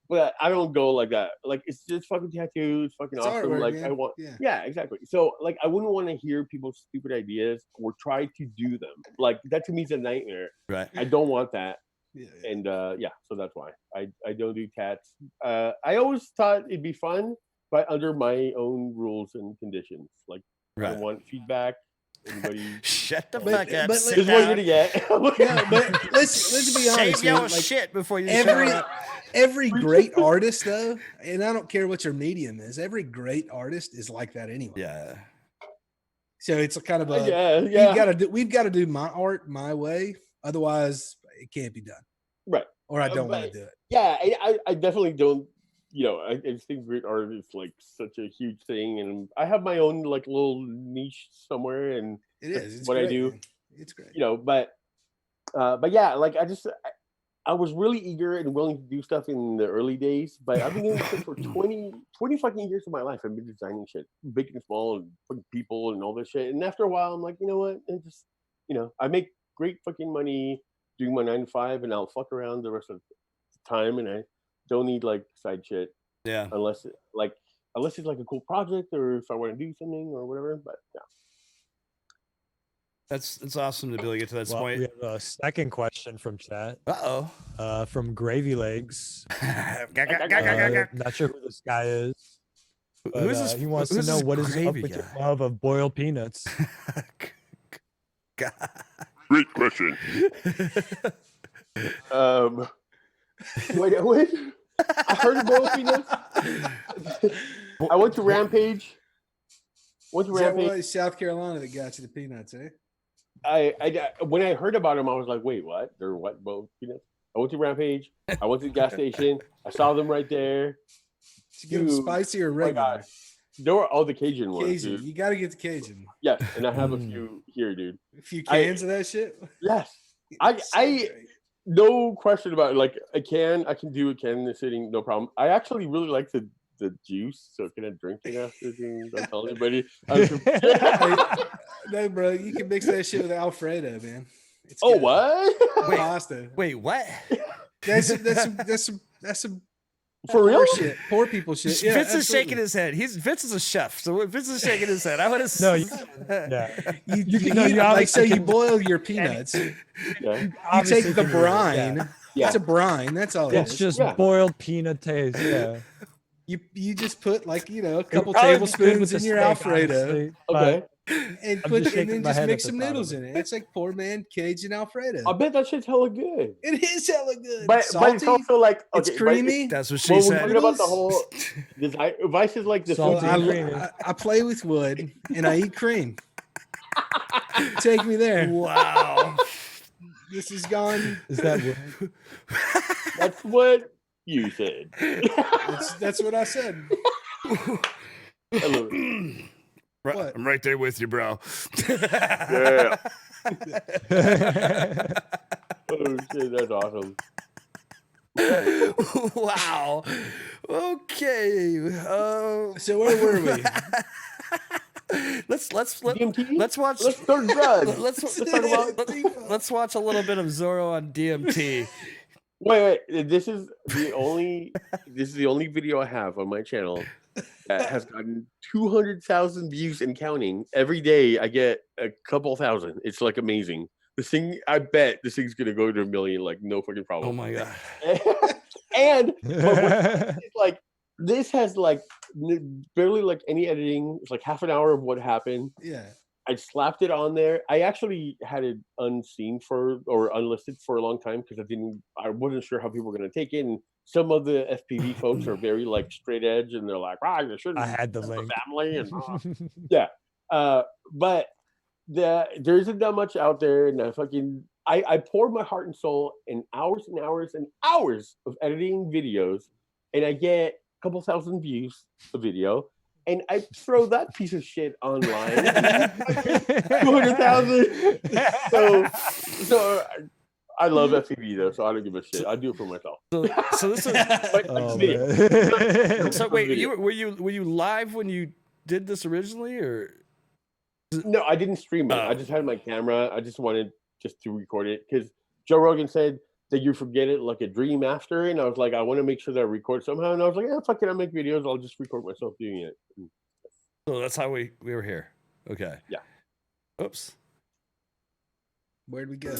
But I don't go like that. Like it's just fucking tattoos, fucking It's awesome. artwork, Like man. I want, Yeah. yeah, exactly. So like I wouldn't want to hear people's stupid ideas or try to do them. Like that to me is a nightmare. Right. I don't want that. Yeah. And so that's why I don't do tats. I always thought it'd be fun, but under my own rules and conditions. Like I Right. don't want feedback. Anybody? Shut the But- fuck up. but sit This is what you're down. gonna get. No, but let's be honest. Save your man, like, shit before you every shut up. every great artist though, and I don't care what your medium is, every great artist is like that anyway. Yeah. So it's a kind of a yeah. we've got to do my art my way, otherwise it can't be done. Right. Or I don't but- want to do it. Yeah, I definitely don't. I just think great art is like such a huge thing, and I have my own like little niche somewhere, and It that's is. It's what I great, do. man. It's great. But yeah, like I was really eager and willing to do stuff in the early days, but I've been doing this for 20 fucking years of my life. I've been designing shit, big and small, and fucking people and all this shit. And after a while, I'm like, you know what? And just, I make great fucking money doing my 9 to 5, and I'll fuck around the rest of the time, and I don't need like side shit Yeah. unless it's like a cool project or if I want to do something or whatever. But yeah. That's awesome to be able to get to that Well, point. we have a second question from chat, Uh-oh. from Gravy Legs. Who's Not sure who this guy is. But, this? he wants to who's know this what is up gravy with your guy? love of boiled peanuts. God. Great question. Wait. I heard of boiled peanuts. I went to Rampage. Is that what, South Carolina that got you the peanuts, eh? I when I heard about them, I was like, wait, what? They're what boiled peanuts? I went to Rampage. I went to the gas station. I saw them right there. Did you get them Dude, spicy or Oh my regular? God. They were all the Cajun ones, Cajun. dude. You got to get the Cajun. Yes, and I have a few here, dude. A few cans of that shit. Yes. It's so I great. no question about it. Like I can do a can in the sitting, no problem. I actually really like the juice, so can I drink it after? Don't tell anybody. No, bro, you can mix that shit with Alfredo, man. It's Oh, good. what? Pasta. Wait, what? That's some For real? poor shit. Poor people shit. Yeah, Vince is absolutely. shaking his head. Vince is a chef, so Vince is shaking his head. I want to. No, yeah. You you like so obviously you can- boil your peanuts. You Yeah. take the can do it, brine. yeah. Yeah. It's a brine. That's all. Yeah. It It's is. just Yeah. boiled peanut taste. Yeah. You just put like a couple Probably be good tablespoons with in the your steak, Alfredo honestly, Okay. and I'm put just and shaking then my just head mix at some the thought noodles of in it. It's like poor man Cajun Alfredo. I bet that shit's hella good. It is hella good. But Salty. it's also like it's okay, creamy. That's what she Well, we're said. talking about the Noodles? whole Vice is like the Salty food. Well, and creamy. I play with wood and I eat cream. Take me there. Wow. This is gone. Is that what? That's what you said. That's what I said. I love it. What? I'm right there with you, bro. Yeah. Oh shit, that's awesome. Wow. Okay. So where were we? Let's DMT? let's watch. Let's start drugs. Let's talk about. let's watch a little bit of Zorro on DMT. Wait. This is the only video I have on my channel that has gotten 200,000 views and counting. Every day I get a couple thousand. It's like amazing. This thing, I bet this thing's gonna go to 1 million, like no fucking problem. Oh my god. And it's like this has like barely like any editing. It's like half an hour of what happened. Yeah. I slapped it on there. I actually had it unseen or unlisted for a long time because I wasn't sure how people were gonna take it. And some of the FPV folks are very like straight edge, and they're like, "Ah, you shouldn't." I had the that's link. family and but there isn't that much out there, and I poured my heart and soul in hours and hours and hours of editing videos, and I get a couple thousand views a video, and I throw that piece of shit online. 200,000. So I love FPV though, so I don't give a shit. I do it for myself. So this is. Oh, video. man. So wait, Video. were you live when you did this originally, or? No, I didn't stream it. Oh. I just had my camera. I just wanted just to record it because Joe Rogan said that you forget it like a dream after, and I was like, I want to make sure that I record somehow, and I was like, yeah, fuck it, I make videos. I'll just record myself doing it. So that's how we were here. Okay. Yeah. Oops. Where'd we go?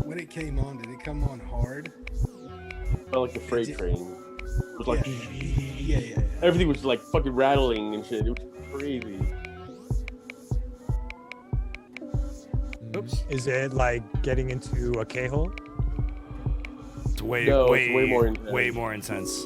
When it came on, did it come on hard? Felt like a freight train. It was like Yeah. everything was like fucking rattling and shit. It was crazy. Oops. Is it like getting into a K-hole? It's way way more intense. more intense.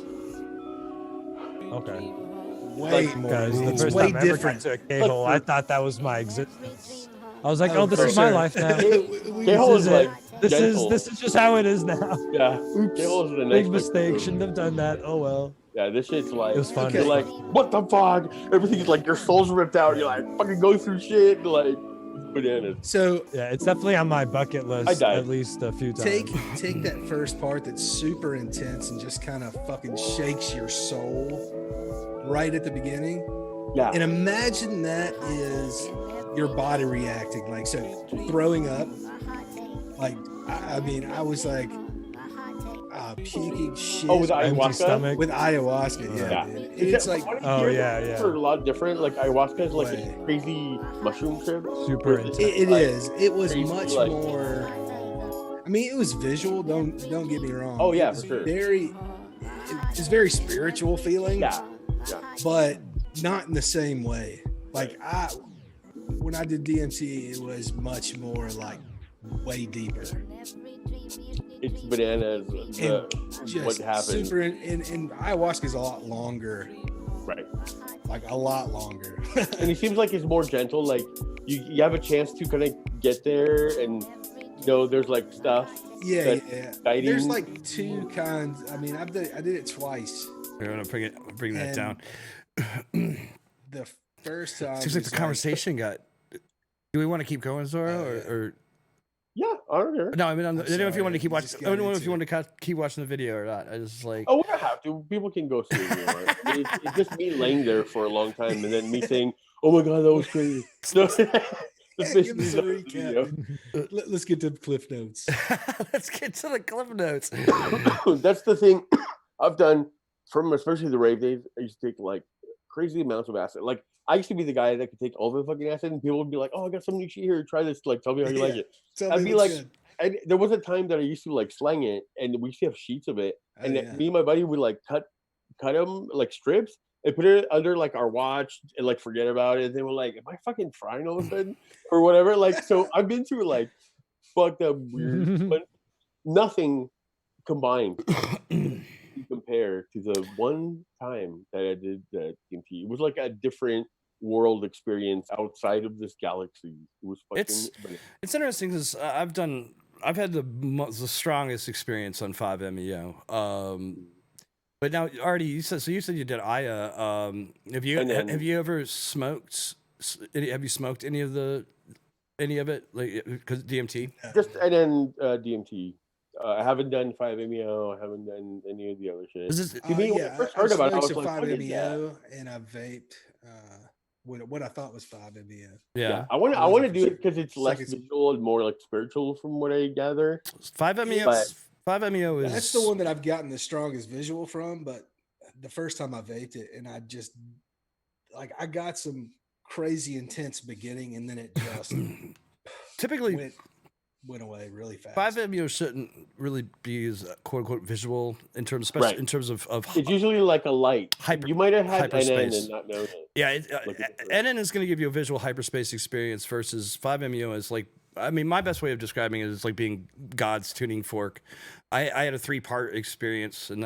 Okay. Way Like, more. Because the It's first way time I ever got different. to a K-hole, I thought that was my existence. I was like, Oh, oh, this for is my sure. life now. K-hole is is like it. This gentle. is just how it is now. Yeah. Oops. K-hole is the Big next mistake. big Shouldn't have done that. Oh well. Yeah, this shit's like It was fun. you're like, what the fuck? Everything's like your soul's ripped out. You're like fucking go through shit, like bananas. So Yeah, it's definitely on my bucket list died. at least a few times. take that first part that's super intense and just kind of fucking shakes your soul right at the beginning. Yeah. And imagine that is your body reacting, like, so throwing up. Like, I mean, I was like puking shit. Oh, with Empty ayahuasca? stomach. with ayahuasca, yeah. Yeah. Dude. And it's like, Oh, yeah. It's a lot different. Like ayahuasca is like Way. a crazy mushroom trip. Super It's intense. it like is. It was crazy, much like- more. I mean, it was visual. Don't get me wrong. Oh, yeah, It was for sure. It's very spiritual feeling. Yeah. Yeah. But not in the same way. Like when I did DMT, it was much more like way deeper. It's bananas. Just What happened? super, and ayahuasca is a lot longer, Right. like a lot longer. And it seems like it's more gentle. Like you have a chance to kind of get there, and there's like stuff. yeah. exciting. There's like two kinds. I mean, I did it twice. We're gonna bring that And down. The first time Seems like was the conversation got. Do we want to keep going, Zoro, or Yeah, I don't care. no? I mean, I don't know if you want to keep sorry, watching. just I don't know got if you into want to keep watching the video or not. I just like. Oh, we don't have to. People can go see it. It's just me laying there for a long time, and then me saying, "Oh my god, that was crazy." So, that's Give basically us a the video. recap. Let's get to the cliff notes. Let's get to the cliff notes. That's the thing I've done from especially the rave days. I used to take like crazy amounts of acid. Like I used to be the guy that could take all the fucking acid, and people would be like, "Oh, I got some new shit here. Try this. Like, tell me how you like Yeah. it." Tell I'd me be what's like, good. and there was a time that I used to like slang it, and we used to have sheets of it, Oh, and yeah. me and my buddy would like cut them like strips and put it under like our watch and like forget about it. And they were like, "Am I fucking frying all of a sudden?" or whatever. Like, so I've been through like fucked up weird, but nothing combined to compare to the one time that I did the DMT. It was like a different world experience outside of this galaxy. It was fucking. It's interesting because I've had the strongest experience on 5-MeO. But now, Artie, you said you did Aya. Have you ever smoked? Have you smoked any of it? Like, because DMT. Just and then DMT. I haven't done 5-MeO. I haven't done any of the other shit. To me, when I first heard about it, I was like, "What is that?" 5-MeO, and I vaped what I thought was 5-MeO. Yeah. I want to do it because it's less Second- visual and more like spiritual, from what I gather. 5-MeO. But- 5-MeO is. That's the one that I've gotten the strongest visual from. But the first time I vaped it, and I just like I got some crazy intense beginning, and then it just Typically, went went away really fast. 5MU shouldn't really be as quote unquote visual in terms, especially Right. in terms of It's usually like a light. You might have had NN hyperspace. and not known it. Yeah, Look at the NN is going to give you a visual hyperspace experience versus 5MU is like, I mean, my best way of describing it is like being God's tuning fork. I had a 3-part experience, and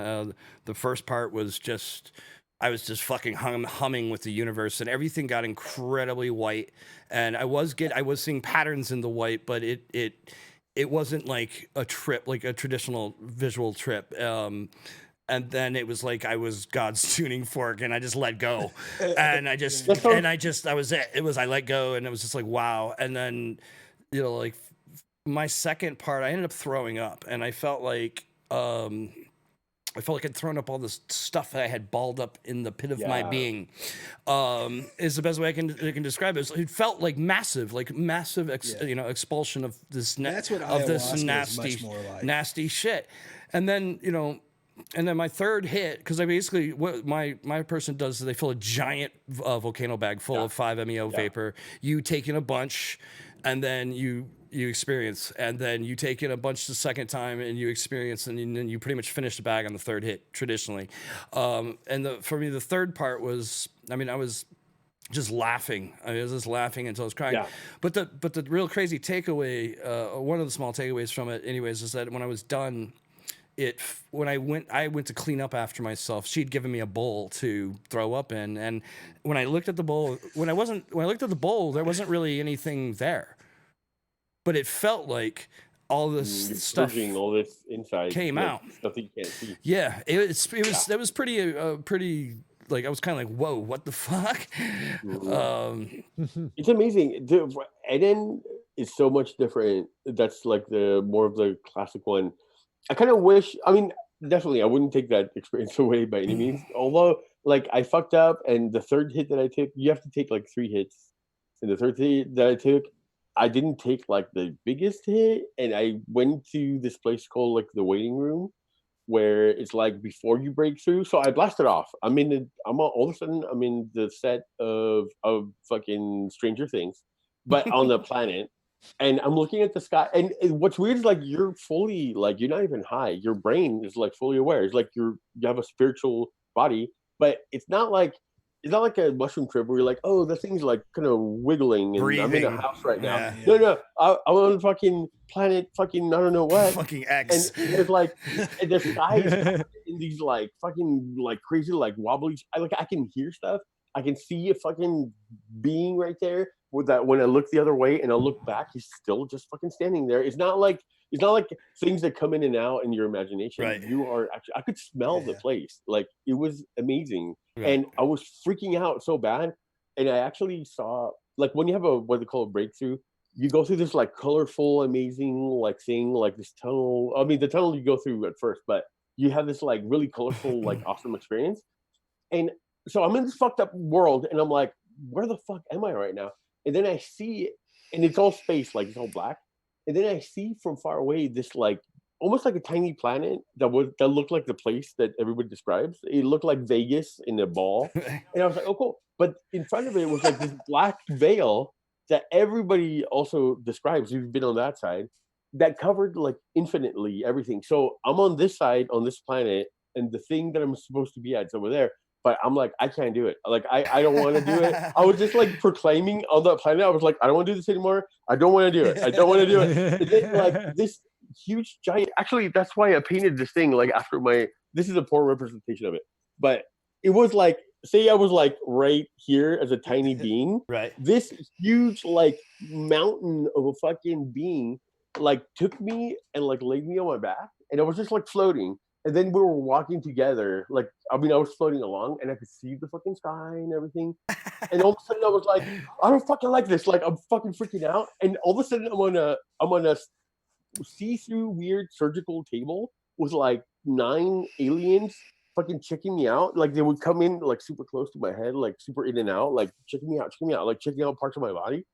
the first part was just, I was just fucking humming with the universe, and everything got incredibly white, and I was seeing patterns in the white, but it wasn't like a trip, like a traditional visual trip. And then it was like I was God's tuning fork, and I just let go, and I was it. It was I let go, and it was just like wow. And then, you know, like my second part, I ended up throwing up, and I felt like I'd thrown up all this stuff that I had balled up in the pit of my being. Is the best way I can describe it. It felt like massive expulsion of this That's what of this ayahuasca is much more like. nasty shit. And then, you know, and then my third hit, because I basically, what my person does is they fill a giant volcano bag full of 5-MeO vapor. You take in a bunch, and then you experience, and then you take in a bunch the second time, and you experience, and then you pretty much finish the bag on the third hit traditionally. For me, the third part was, I mean, I was just laughing. I was just laughing until I was crying. Yeah. But the real crazy takeaway, one of the small takeaways from it, anyways, is that when I was done, I went to clean up after myself. She'd given me a bowl to throw up in, and when I looked at the bowl, when I looked at the bowl, there wasn't really anything there, but it felt like all this stuff, all this inside came out, stuff that you can't see. Yeah, it was pretty. Like I was kind of like, whoa, what the fuck? It's amazing. Eden is so much different. That's like the more of the classic one. I kind of wish, I mean, definitely, I wouldn't take that experience away by any means. Although, like, I fucked up, and the third hit that I took, you have to take like 3 hits. And the third hit that I took, I didn't take like the biggest hit, and I went to this place called like the waiting room, where it's like before you break through. So I blasted off. All of a sudden, I'm in the set of fucking Stranger Things, but on the planet. And I'm looking at the sky, and what's weird is like you're fully like you're not even high. Your brain is like fully aware. It's like you have a spiritual body, but it's not like a mushroom trip where you're like, oh, the thing's like kind of wiggling, and breathing. I'm in a house right now. Yeah. No, I'm on fucking planet, fucking I don't know what, fucking X. And there's like the sky is in these like fucking like crazy like wobbly. I can hear stuff. I can see a fucking being right there. With that, when I look the other way and I look back, he's still just fucking standing there. It's not like things that come in and out in your imagination. Right. You are actually, I could smell the place. Like it was amazing. Right. And I was freaking out so bad. And I actually saw, like when you have what they call a breakthrough, you go through this like colorful, amazing like thing, like this tunnel. I mean, the tunnel you go through at first, but you have this like really colorful, like awesome experience. And so I'm in this fucked up world, and I'm like, where the fuck am I right now? And then I see, and it's all space, like it's all black. And then I see from far away this like almost like a tiny planet that looked like the place that everybody describes. It looked like Vegas in a ball. And I was like, oh cool. But in front of it was like this black veil that everybody also describes. You've been on that side, that covered like infinitely everything. So I'm on this side on this planet, and the thing that I'm supposed to be at is over there. But I'm like, I can't do it. Like, I don't want to do it. I was just like proclaiming on that planet. I was like, I don't want to do this anymore. I don't want to do it. I don't want to do it. And then, like this huge giant, actually, that's why I painted this thing. Like after this is a poor representation of it. But it was like, say I was like right here as a tiny being. Right. This huge like mountain of a fucking being like took me and like laid me on my back. And I was just like floating. And then we were walking together, like, I mean, I was floating along, and I could see the fucking sky and everything. And all of a sudden, I was like, I don't fucking like this. Like, I'm fucking freaking out. And all of a sudden, I'm on a see-through weird surgical table with like 9 aliens fucking checking me out. Like, they would come in like super close to my head, like super in and out, like checking me out, like checking out parts of my body.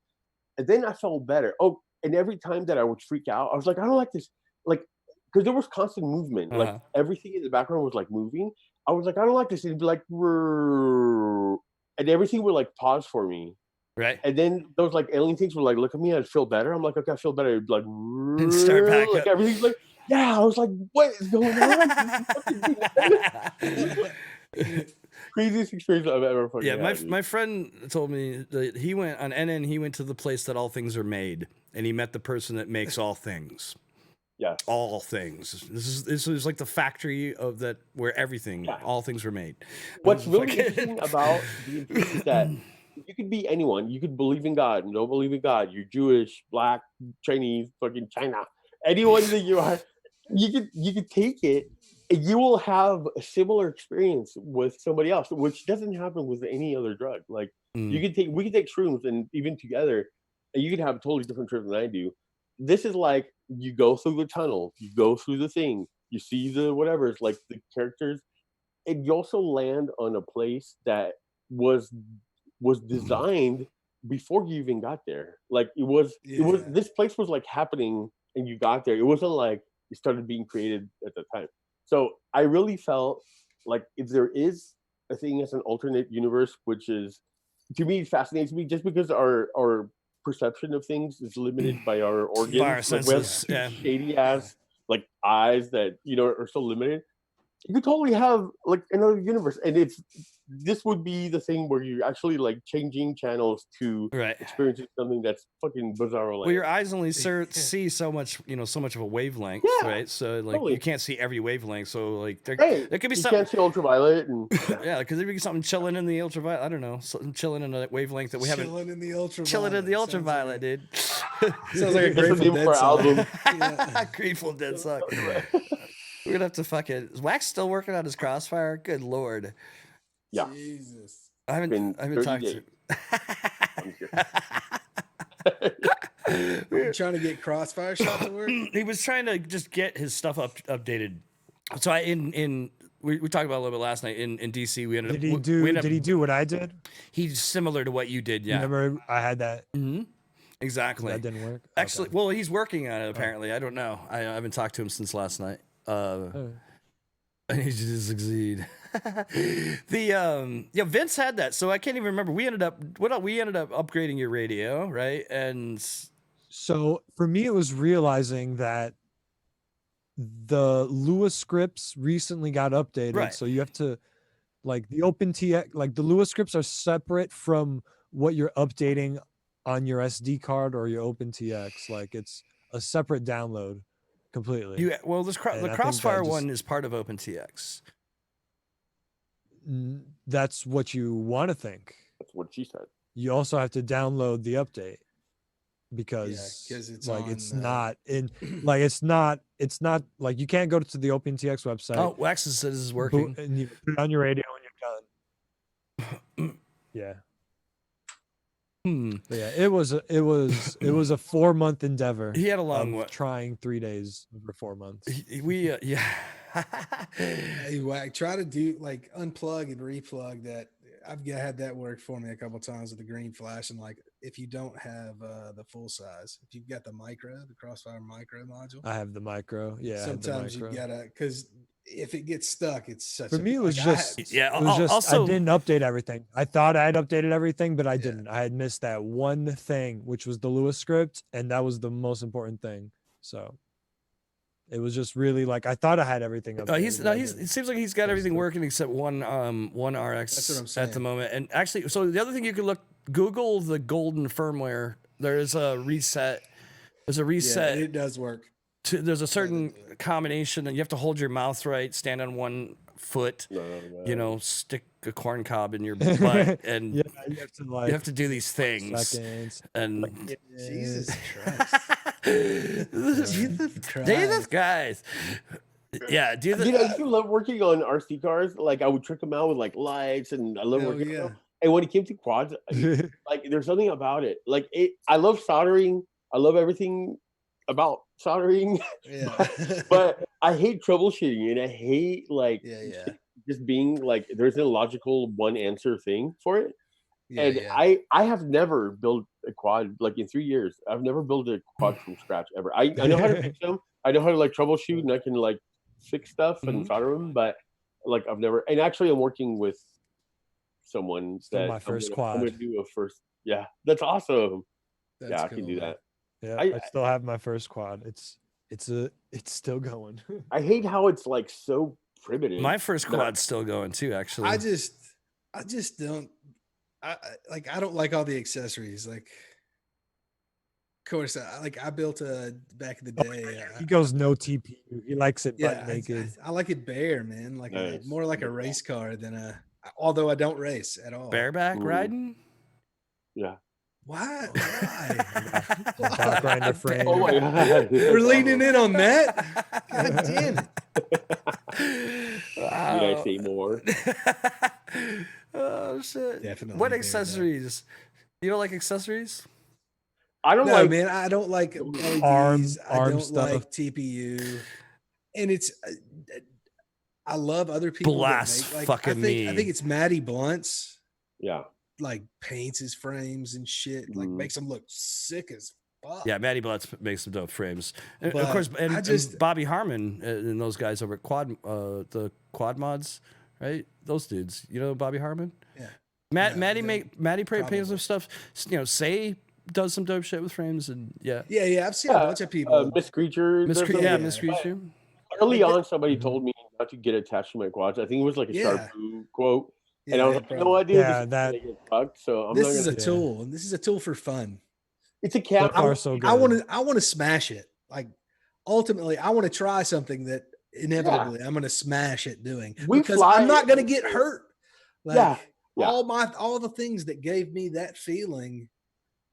And then I felt better. Oh, and every time that I would freak out, I was like, I don't like this. Like, because there was constant movement, like everything in the background was like moving. I was like, I don't like this. It'd be like, and everything would like pause for me, Right. And then those like alien things were like, look at me, I feel better. I'm like, okay, I feel better. Like, And start back like up. everything's like, yeah. I was like, what is going on? Craziest experience I've ever fucking Yeah, had. my friend told me that he went on NN. He went to the place that all things are made, and he met the person that makes all things. Yeah, all things. This is like the factory of that where everything, all things were made. What's really interesting about being is that you could be anyone. You could believe in God, don't believe in God. You're Jewish, black, Chinese, fucking China. Anyone that you are, you could take it, and you will have a similar experience with somebody else, which doesn't happen with any other drug. Like we could take shrooms, and even together, and you could have a totally different trip than I do. This is like you go through the tunnel, you go through the thing, you see the whatever. It's like the characters, and you also land on a place that was designed before you even got there. Like it was this place was like happening, and you got there. It wasn't like it started being created at the time. So I really felt like if there is a thing as an alternate universe, which is to me fascinates me, just because our perception of things is limited by our organs. By our senses, we have shady ass like eyes that are so limited. You could totally have like another universe, and this would be the thing where you're actually like changing channels to experiencing something that's fucking bizarre. Well, your eyes only see so much, so much of a wavelength, right? So like you can't see every wavelength. So like there could be something. You can't see ultraviolet, and yeah, because there could be something chilling in the ultraviolet. I don't know, something chilling in a wavelength that we haven't. Chilling in the ultraviolet. Chilling in the ultraviolet, dude. Sounds like a Grateful Dead song. Grateful Dead song. We're gonna have to fucking. Is Wax still working on his Crossfire? Good lord. Yeah. Jesus. I haven't talked to. We're trying to get Crossfire shot to work. He was trying to just get his stuff updated. So we talked about it a little bit last night in DC. We ended up. Did he do what I did? He's similar to what you did. Yeah. Remember, I had that. Mm-hmm. Exactly. That didn't work. Actually, well, he's working on it apparently. I don't know. I haven't talked to him since last night. I need you to succeed. Vince had that, so I can't even remember. We ended up upgrading your radio, right? And so for me, it was realizing that the Lua scripts recently got updated. Right. So you have to like the OpenTX, like the Lua scripts are separate from what you're updating on your SD card or your OpenTX. Like it's a separate download. Completely. The Crossfire one is part of OpenTX. That's what you want to think. That's what she said. You also have to download the update because it's like on, it's not in like it's not like you can't go to the OpenTX website. Oh, Wax says this is working. And you put it on your radio and you're done. Yeah. But yeah, it was a 4-month endeavor. He had a long one. Trying 3 days for 4 months. Hey, try to do like unplug and replug that. I've had that work for me a couple times with the green flash, and like if you don't have the full size, if you've got the Crossfire micro module, I have the micro. Yeah, sometimes you gotta, because if it gets stuck, it's such. For me, it was just also, I didn't update everything. I thought I had updated everything, but I didn't. I had missed that one thing, which was the Lewis script, and that was the most important thing. So it was just really like I thought I had everything updated. It seems like he's got everything working except one RX. That's what I'm saying. At the moment. And actually, so the other thing you could Google the golden firmware. There's a reset. Yeah, it does work. There's a certain combination that you have to hold your mouth right, stand on one foot, stick a corn cob in your butt, and you have to do these things. Seconds. And Jesus Christ. Jesus guys. Yeah, I used to love working on RC cars. Like I would trick them out with like lights, and I love working on them. And when it came to quads, like there's something about it. Like I love soldering. I love everything about soldering. Yeah. but I hate troubleshooting, and I hate just being like there's a logical one answer thing for it. I have never built a quad like in 3 years. I've never built a quad from scratch ever. I know how to fix them. I know how to like troubleshoot, and I can like fix stuff and solder them. But like I've never. And actually, I'm working with someone that my first quad. I'm gonna do a first Yeah, that's awesome. That's yeah, I cool, can do man. that. Yeah, I I still have my first quad. It's still going. I hate how it's like so primitive. My first quad's still going too, actually. I just don't. I don't like all the accessories. Like, of course, I built a back in the day. He goes no TPU. He likes it butt Yeah, naked. I like it bare, man. Like Nice. more like a race car than a. Although I don't race at all. Bareback Ooh. riding. Yeah. Why? Bot grinder frame. Oh my god. We're leaning in on that. God damn it. Need I say more? Oh shit! Definitely What bareback. accessories? You don't like accessories? I don't No, like. man, I don't like LEDs. Arm I don't stuff. like TPU, and it's. I love other people. Blast fucking I me. think it's Matty Blunt's. Yeah. Like paints his frames and shit. Like makes them look sick as fuck. Yeah, Matty Bluntz makes some dope frames. And, of But course, and, I just- and Bobby Harmon and those guys over at the Quad Mods, right? Those dudes. You know Bobby Harmon? Yeah. Matty No, paints probably. some stuff. You know, Say does some dope shit with frames, and yeah. Yeah. I've seen a bunch of people. Miss Creature. Miss does Cre- some- yeah, yeah. Miss Creature. Early Like on, somebody told me not to get attached to my quads. I think it was like a Yeah. Sharpoo quote. Yeah, And I was yeah, like, you know probably. what, dude? Yeah, this that- is gonna get fucked, so I'm This not is gonna. a tool. This is a tool for fun. It's a cap. So far, so good. I want to smash it. Like ultimately, I want to try something that inevitably I'm going to smash at doing We because fly- I'm not going to get hurt. Like Yeah. all the things that gave me that feeling,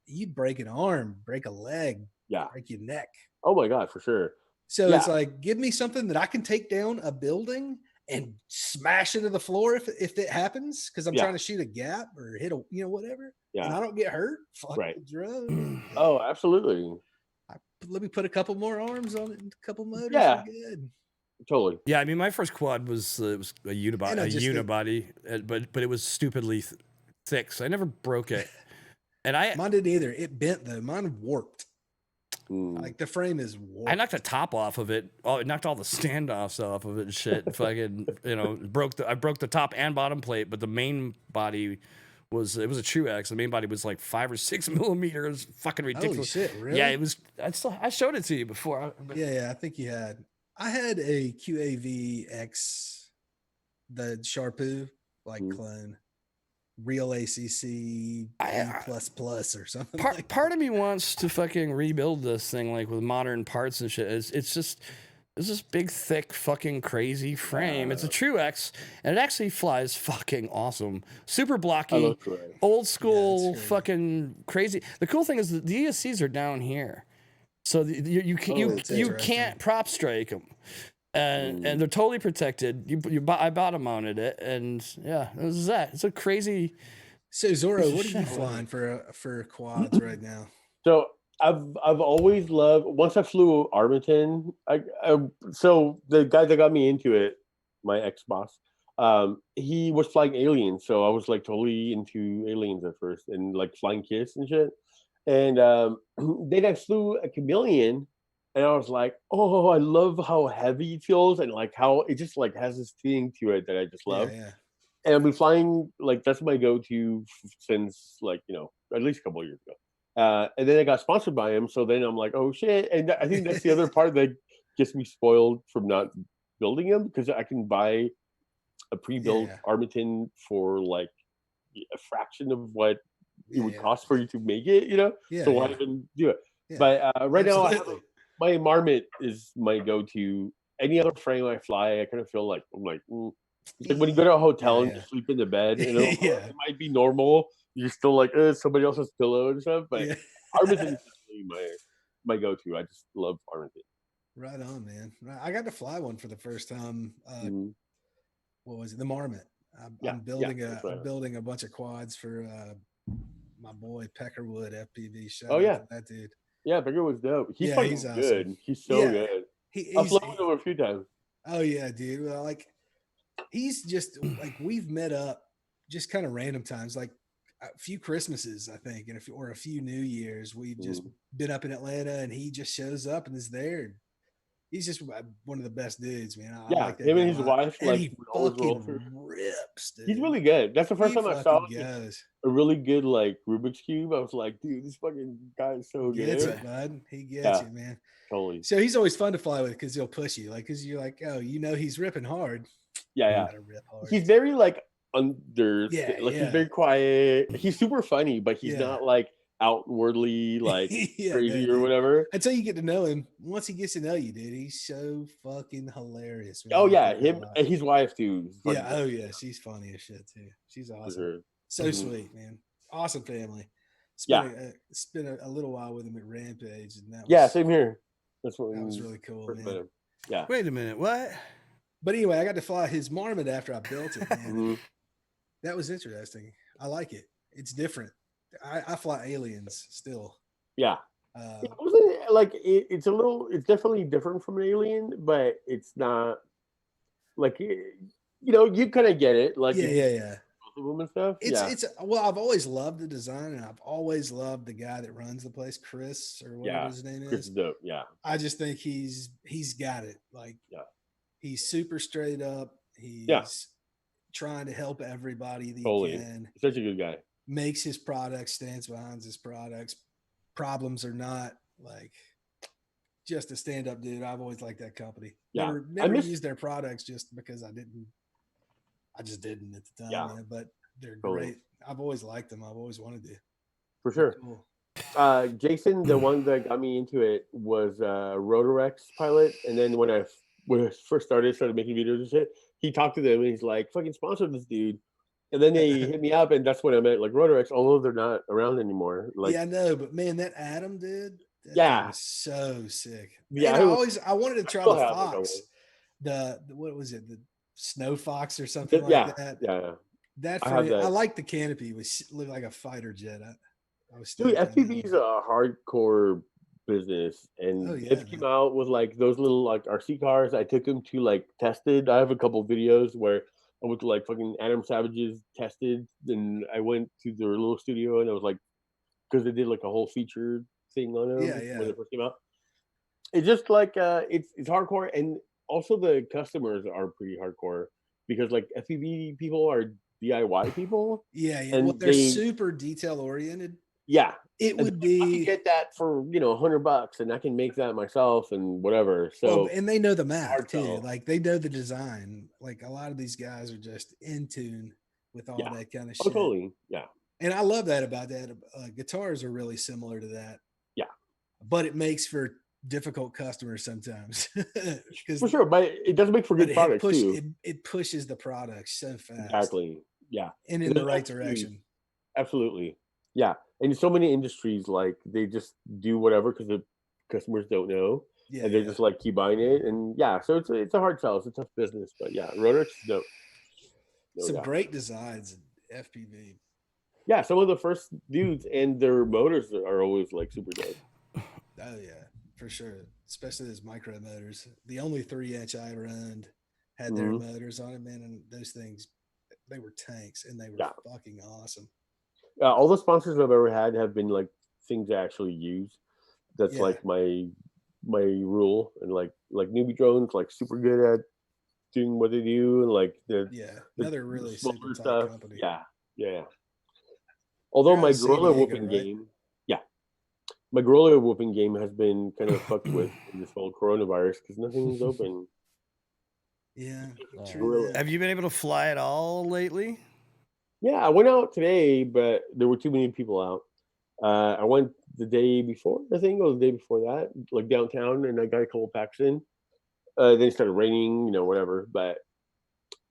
you'd break an arm, break a leg, Yeah. break your neck. Oh my god, for sure. So Yeah. it's like, give me something that I can take down a building and smash into the floor if it happens because I'm Yeah. trying to shoot a gap or hit a whatever, and Yeah. I don't get hurt. Fuck Right. the drone. Oh, absolutely. Let me put a couple more arms on it and a couple motors. Yeah. We're good. Totally. Yeah, I mean, my first quad was it was a unibody, And I just think- unibody, but it was stupidly thick, so I never broke it. And Mine didn't either. It bent though. Mine warped. Mm. Like the frame is warped. I knocked the top off of it. Oh, it knocked all the standoffs off of it and shit. Fucking, I broke the top and bottom plate, but the main body it was a Truex. The main body was like 5 or 6 millimeters. Fucking ridiculous. Holy shit! Really? Yeah, it was. I showed it to you before. Yeah, I think you had. I had a QAVX, the Sharpoo clone, real ACC plus plus or something. Part of me wants to fucking rebuild this thing like with modern parts and shit. It's just this big, thick, fucking crazy frame. It's a Truex, and it actually flies fucking awesome. Super blocky, old school, fucking crazy. The cool thing is that the ESCs are down here, so you can't prop strike them. And they're totally protected. I bottom mounted it, and yeah, this is that. It's a crazy. So Zoro, what are you flying for quads right now? So I've always loved. Once I flew Armaton, so the guy that got me into it, my ex boss, he was flying aliens, so I was like totally into aliens at first, and like flying Kiss and shit. And then I flew a Chameleon. And I was like, oh, I love how heavy it feels and like how it just like has this thing to it that I just love. Yeah. And I've been flying, like that's my go-to since like, at least a couple of years ago. And then I got sponsored by him. So then I'm like, oh shit. And I think that's the other part that gets me spoiled from not building them because I can buy a pre-built Armaton for like a fraction of what it would cost for you to make it, so why even do it? Yeah. But right now, Absolutely. my Marmot is my go-to. Any other frame I fly, I kind of feel like I'm like, It's like when you go to a hotel and you sleep in the bed, it might be normal. You're still like, somebody else's pillow and stuff. But Armaton is really my go-to. I just love Armaton. Right on, man. I got to fly one for the first time. What was it? The Marmot. I'm building a bunch of quads for my boy Peckerwood FPV. Shout out to that dude. Yeah, Peckerwood's dope. He's awesome. good. He's so good. I've flown him a few times. Oh yeah, dude. Well, like he's just like we've met up just kind of random times, like a few Christmases, I think, and a few New Years. We've just been up in Atlanta, and he just shows up and is there. He's just one of the best dudes, man. I Yeah, like that him guy and a his lot. wife, And like, he would always roll fucking rips, dude. He's really good. That's the first He time I saw fucking goes. a really good like Rubik's Cube. I was like, dude, this fucking guy is so Gets good. it, bud. He gets Yeah. it, man. Totally. So he's always fun to fly with because he'll push you, like, because you're like, oh, he's ripping hard. Yeah, You yeah. gotta rip hard. He's very like Yeah, like yeah. he's very quiet. He's super funny, but he's Yeah. not like outwardly like Yeah, crazy no, or dude. whatever. Until you get to know him. Once he gets to know you, dude, he's so fucking hilarious. Man. Oh I yeah, like that a him lot. and his wife too. is Yeah. fucking Oh yeah, she's funny as shit too. She's for awesome. sure. So Mhm. sweet, man. Awesome family. Yeah. Spent a little while with him at Rampage, and that Yeah, was, same here. That's what that was really cool, first met man. him. Yeah. Wait a minute. What? But anyway, I got to fly his Marmot after I built it, man. Mhm. That was interesting. I like it. It's different. I fly aliens still. Yeah. Uh, It wasn't like it's a little. It's definitely different from an alien, but it's not like you kind of get it. Like yeah, yeah, yeah. both of them and stuff. It's well, I've always loved the design, and I've always loved the guy that runs the place, Chris or whatever Yeah. his name Chris is. is dope. Yeah. I just think he's got it. Like, Yeah. he's super straight up. He's Yeah. trying to help everybody that Totally. he can. He's such a good guy. Makes his products, stands behind his products. Problems or not, like, just a stand-up dude. I've always liked that company. Yeah. Never miss- used their products just because I just didn't at the time. Yeah. Man, but they're Totally. great. I've always liked them. I've always wanted to. For sure. Cool. Jason, the one that got me into it was Rotorex pilot, and then when I first started making videos and shit, he talked to them and he's like, "Fucking sponsor this dude," and then they hit me up, and that's when I met like Rotorex, although they're not around anymore. Like, Yeah, I know, but man, that Adam dude, that Yeah. thing was so sick. Yeah, and it was- I wanted to try still the have it, don't Fox, the what was it, the Snow Fox or yeah, something like that. yeah. That I have I that. like the canopy. It looked like a fighter jet. I was Dude, stoked on that FPV is one. a hardcore business, and Oh, yeah, they came out with like those little like RC cars. I took them to like tested. I have a couple videos where I went to like fucking Adam Savage's tested, and I went to their little studio, and I was like, because they did like a whole feature thing on them Yeah, yeah. when they first came out. It's just like it's hardcore, and also the customers are pretty hardcore because like FPV people are DIY people. Yeah, yeah. and Well, they're they- super detail oriented. Yeah, It and would I can be get that for $100, and I can make that myself and whatever. So well, and they know the math hard too. sell. Like, they know the design. Like, a lot of these guys are just in tune with all Yeah. that kind of oh, shit. totally, yeah, And I love that about that. Guitars are really similar to that. Yeah. But it makes for difficult customers sometimes. for sure. But it does make for good products too. It pushes the product so fast. Exactly, yeah, And in the There's right actually- direction. absolutely, yeah. And in so many industries, like they just do whatever because the customers don't know, Yeah. and they yeah. just like keep buying it, and yeah. So it's a hard sell. It's a tough business, but yeah, Rotorex is dope. No Some doubt. great designs in FPV. Yeah, some of the first dudes and their motors are always like super dope. Oh yeah, for sure. Especially those micro motors. The only 3-inch I ever owned had their Mhm. motors on it, man, and those things, they were tanks, and they were Yeah. fucking awesome. All the sponsors I've ever had have been like things I actually use. That's Yeah. like my rule, and like newbie drones, like super good at doing what they do, and like the Yeah, the another really smaller super tight stuff. company. Yeah. Although You're out my of San gorilla Diego, whooping right? game, my gorilla whooping game has been kind of fucked with in this whole coronavirus because nothing is open. Yeah, Oh. true that. Have you been able to fly at all lately? Yeah, I went out today, but there were too many people out. I went the day before, I think, or the day before that, like downtown, and I got a couple packs in. Then it started raining, whatever. But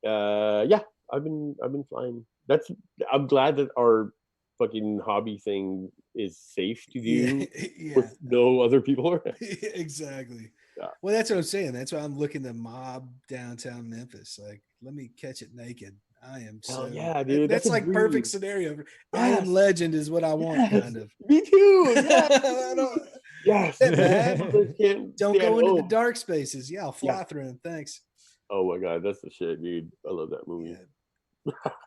yeah, I've been flying. I'm glad that our fucking hobby thing is safe to do Yeah, with no other people around. exactly. Yeah. Well, that's what I'm saying. That's why I'm looking to mob downtown Memphis. Like, let me catch it naked. I am Hell so yeah, dude, That's that's a like perfect dream. scenario. I am Yes. legend is what I want, Yes. kind of. Me too. I Yes. don't, Yes. That bad. Others can't don't stay at go into the home. dark spaces. Yeah, I'll fly Yeah. through them. Thanks. Oh my god, that's the shit, dude. I love that movie. Yeah.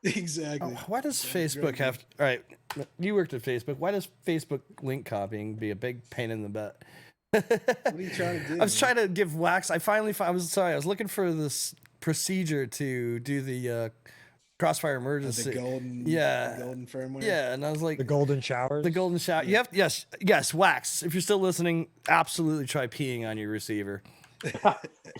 Exactly. Why does Sounds Facebook great, man. all right, you worked at Facebook. Why does Facebook link copying be a big pain in the butt? What are you trying to do? I was trying to give Wax. I finally found. I was looking for this procedure to do the crossfire emergency. The golden firmware. Yeah, and I was like, The golden showers. the golden shower. You have yes, Wax. If you're still listening, absolutely try peeing on your receiver.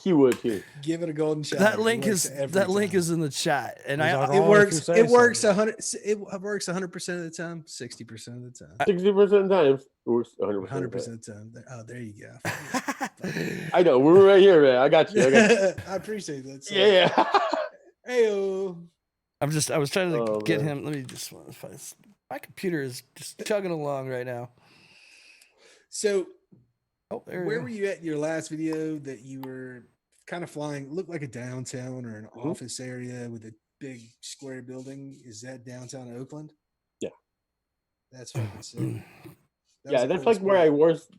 He would too. Give it a golden shower. That link It works is every time. in the chat, and Is that It wrong if works. you say It works so? 100. It works 100% of the time. 60% of the time. 60% of the time, it works 100%. 100% of the time. Oh, there you go. I know. We're right here, man. I got you. I appreciate that. So. Yeah. Heyo. I was trying to Oh, get man. him. Let me just. My computer is just chugging along right now. So, Oh, there we where go. were you at in your last video that you were kind of flying? Looked like a downtown or an office area with a big square building. Is that downtown Oakland? Yeah. That's fucking sick. Yeah, that's like where I was.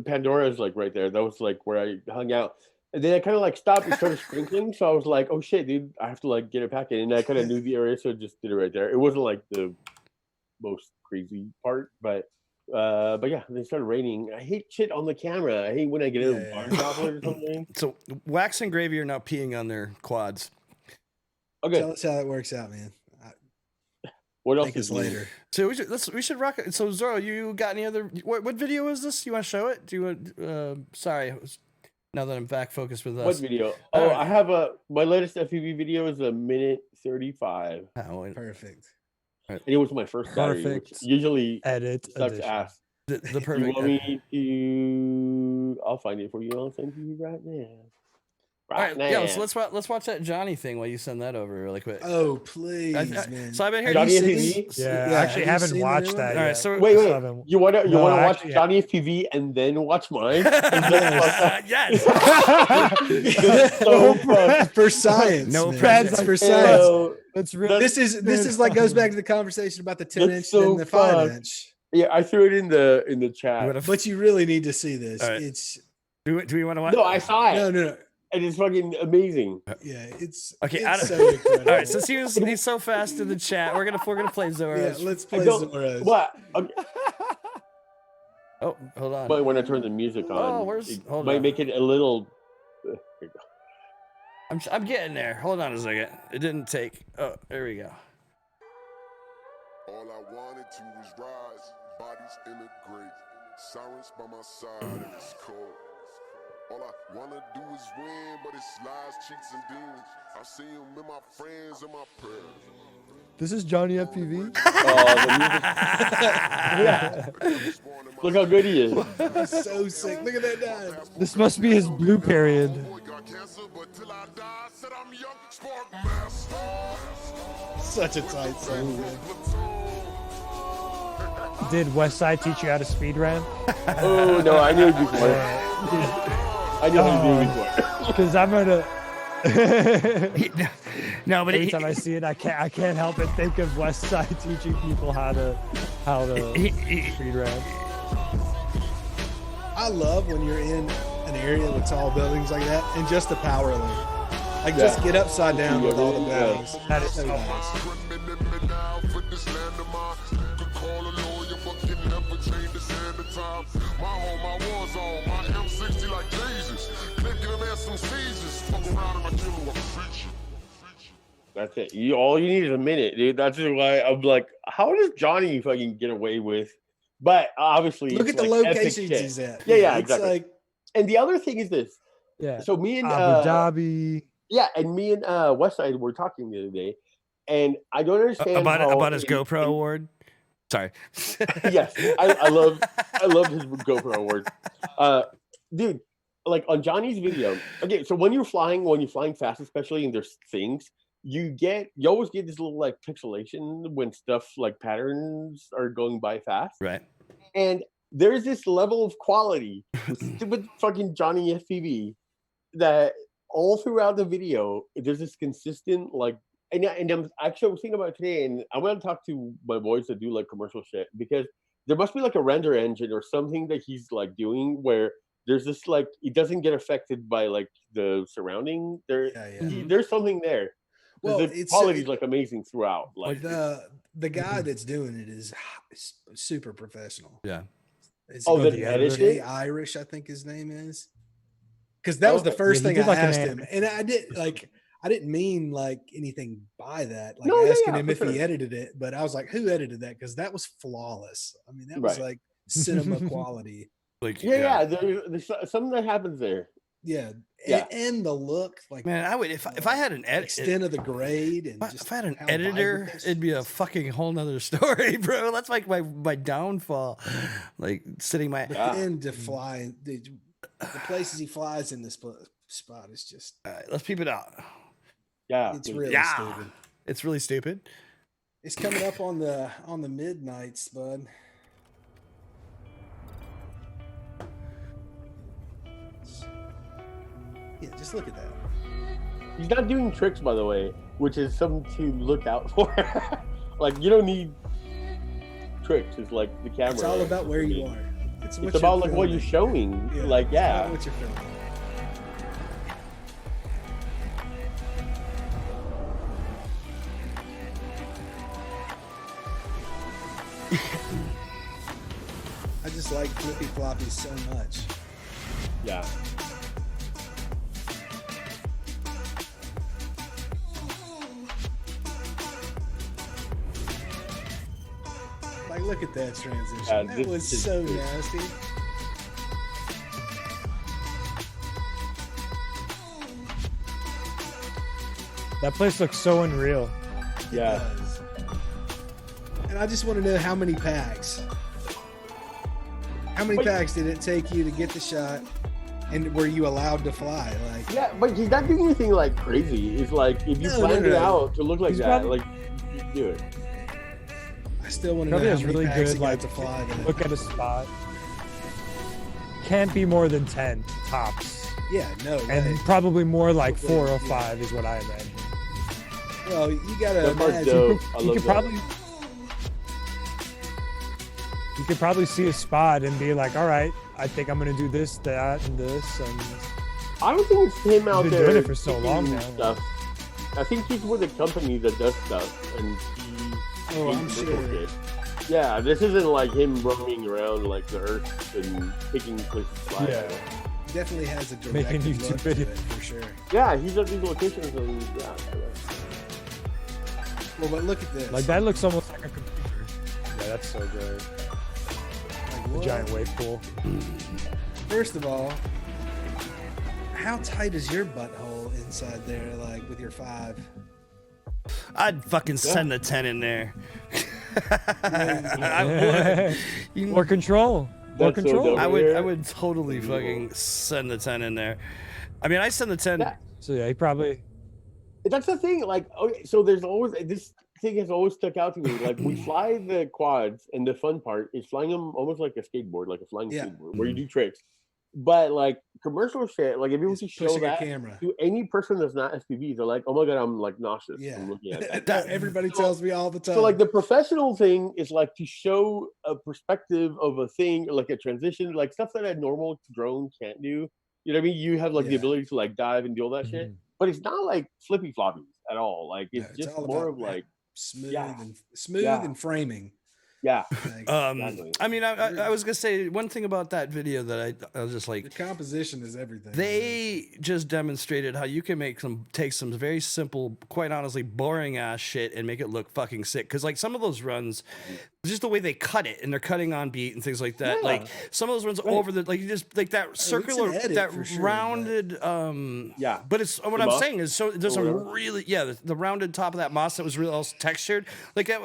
Pandora's like right there. That was like where I hung out. And then I kind of like stopped and started sprinkling. So I was like, oh shit, dude, I have to like get a packet. And I kind of knew the area, so I just did it right there. It wasn't like the most crazy part, but yeah, they started raining. I hate shit on the camera. I hate when I get a bar droplet or something. So Wax and Gravy are now peeing on their quads. Okay, Tell us how that works out, man. what else Take us is new? later. So we should rock it. So Zoro, you got any other? What video is this? You want to show it? Do you want? Sorry, now that I'm back focused with us. What video? Oh, I have my latest FPV video is 1:35. Oh, Perfect. And it was my first battery, which Perfect. usually Edit. sucks edition. ass. the You perfect. want me to? I'll find it for you. I'll send you right now. All right, yeah. So let's watch that Johnny thing while you send that over really quick. Oh, please, I- man. so I've been here. Johnny Have you FPV? seen- Yeah, Yeah, I have actually you haven't seen the watched new that one? yet. All right, so Wait, I wait. haven't- You wanna No, I watch actually- Johnny FPV and then watch mine? yes. It's so fun. for science. No man. pressure. It's for science. So, That's really. This is like goes back to the conversation about the 10 That's inch so and the fun. 5 inch. yeah, I threw it in the chat. But you really need to see this. All right. It's Do we want to watch? No, I saw it, no. and it's fucking amazing. Yeah, it's Okay, It's out of- so incredible. All right, since he's so fast in the chat, we're gonna play yeah, Zoro's. let's I play don't- Zoros. What? Okay, Oh, hold on. but when I turn the music on, Oh, where's- it hold might on. make it a little. Here you go. I'm getting there. Hold on a second. It didn't take. Oh, there we go. All I wanted to was rise, bodies in the grave, sirens by my side and it's cold. All I wanna do is win, but it's lies, cheats, and demons. I see them in my friends and my prayers. This is Johnny FPV. Oh, the music. Yeah. Look how good he is. It's so sick. Look at that dive. This must be his blue period. Boy got cancer, but till I die, said I'm young, spark master. Such a tight song. Man. Did Westside teach you how to speed ram? Oh no, I knew it before. I knew how to do it before. Because I'm gonna. No, but Every time I see it, I can't help but think of Westside teaching people how to speed ram. I love when you're in an area with tall buildings like that and just the power lane. Like just get upside down with all the buildings. That is so nice. That's it. All you need is a minute, dude. That's just why I'm like, how does Johnny fucking get away with? But obviously, Look it's at the like epic locations shit. he's at. Yeah, It's exactly. like And the other thing is this. Yeah. So me and Abu Dhabi. yeah, and me and Westside were talking the other day, and I don't understand about his in- GoPro award. Sorry. Yes, I love his GoPro award, dude. Like on Johnny's video. Okay, so when you're flying fast, especially, and there's things you always get this little like pixelation when stuff like patterns are going by fast, Right. and there's this level of quality with stupid fucking Johnny FPV that all throughout the video there's this consistent like. And I'm actually I was thinking about it today, and I want to talk to my boys that do like commercial shit because there must be like a render engine or something that he's like doing where there's this like it doesn't get affected by like the surrounding. There's something there. Well, The it's quality's like amazing throughout. Like the guy that's doing it is super professional. Yeah. Is Oh, it the the editor? editor? Jay Irish, I think his name is. Because that was the Okay. first Yeah, he thing did, I like, an asked him, and I didn't mean like anything by that, like No, yeah, asking yeah, him for if he sure. edited it. But I was like, who edited that? Because that was flawless. I mean, that was Right. like cinema quality. Like, Yeah. There's something that happens there. Yeah, Yeah. and the look, like man, I would if I had an edit. extent of the grade, and just If I had an how vibrant editor, this it'd be a is. fucking whole nother story, bro. That's like my downfall. Like sitting my. But then to fly, the places he flies in this spot is just All right, let's peep it out. Yeah. it's really Yeah. stupid. It's really stupid. It's coming up on the midnights, bud. Yeah, just look at that. He's not doing tricks, by the way, which is something to look out for. Like, you don't need tricks. It's like the camera. It's all about where you are. It's It's about like what you're showing. Like, it's yeah. about what you're filming. I just like flippy floppies so much. Yeah. Like, look at that transition. Yeah, That this was is so good. nasty. That place looks so unreal. It Yeah. does. And I just want to know how many packs. How many But- packs did it take you to get the shot? And were you allowed to fly? Like, Yeah, but he's not doing anything like crazy. It's like if you No, planned no, it no. out to look like He's that, probably- like you do it. I still want to know Probably how has many really packs good he got like to fly. That. look at a spot. Can't be more than 10 tops, Yeah, no. and way. probably more like 4 or 5 is what I imagine. Well, you gotta That part's imagine. dope. I You love could that. probably you could probably see a spot and be like, all right, I think I'm gonna do this, that, and this, and I don't think it's him out been there doing it for so picking long now. Stuff. I think he's with a company that does stuff, and he. Oh, I'm he's sure. looking at it. Yeah, this isn't like him roaming around like the earth and picking places to fly. Yeah. at. Definitely has a Making directed YouTube look to videos. it, for sure. Yeah, he's at these locations and yeah. Well, but look at this. like that looks almost like a computer. Yeah, that's so good. Like, The what? giant wave pool. First of all, how tight is your butthole inside there? Like with your 5? I'd fucking send a 10 in there. I would. You- More control. More That's so control. dope. I Yeah. would totally fucking send the 10 in there. I mean, I send the 10. Yeah. So yeah, he probably That's the thing. Like, okay, so there's always this thing has always stuck out to me. Like, we fly the quads, and the fun part is flying them almost like a skateboard, like a flying Yeah. skateboard, where you do tricks. But like commercial shit, like if you were It's to show pushing a that camera. to any person that's not SPV, they're like, "Oh my god, I'm like nauseous Yeah. from looking at that." Everybody tells me all the time. So like the professional thing is like to show a perspective of a thing, like a transition, like stuff that a normal drone can't do. You know what I mean? You have like the Yeah. ability to like dive and do all that shit, Mhm. but it's not like flippy floppies at all. Like No, it's it's just all more about of like, smooth yeah. and and framing. yeah, Like, exactly. I mean, I was gonna say one thing about that video that I was just your like, composition is everything. they just demonstrated how you can take some very simple, quite honestly, boring ass shit and make it look fucking sick. Because like some of those runs, just the way they cut it and they're cutting on beat and things like that. Yeah. Like some of those runs over the like you just like that circular, edit that for sure, rounded. Yeah. But it's what The I'm moss saying is so there's or a whatever. really the rounded top of that moss that was really all textured. Like that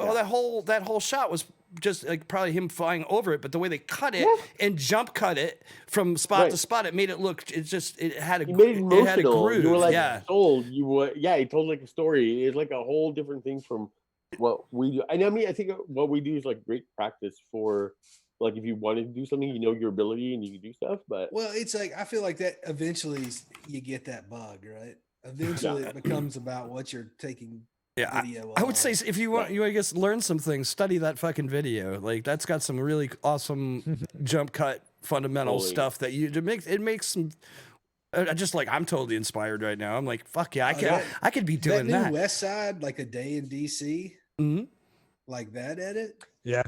that whole shot was just like probably him flying over it, but the way they cut it and jump cut it from spot to Right. spot, it made it look. It had a You made it it had a emotional. groove. You were like yeah. sold. You were he told like a story. It's like a whole different thing from what we do. And I mean, I think what we do is like great practice for like if you wanted to do something, you know your ability and you can do stuff. But Well, it's like I feel like that eventually you get that bug, right? Eventually it becomes about what you're taking Yeah, video I would of. say if you want, I guess learn some things, study that fucking video. Like that's got some really awesome jump cut fundamental Totally. stuff that it makes some. Just like I'm totally inspired right now. I'm like, fuck yeah, that- I could be that doing new that. West Side, like a day in DC, Mhm. like that edit. yeah.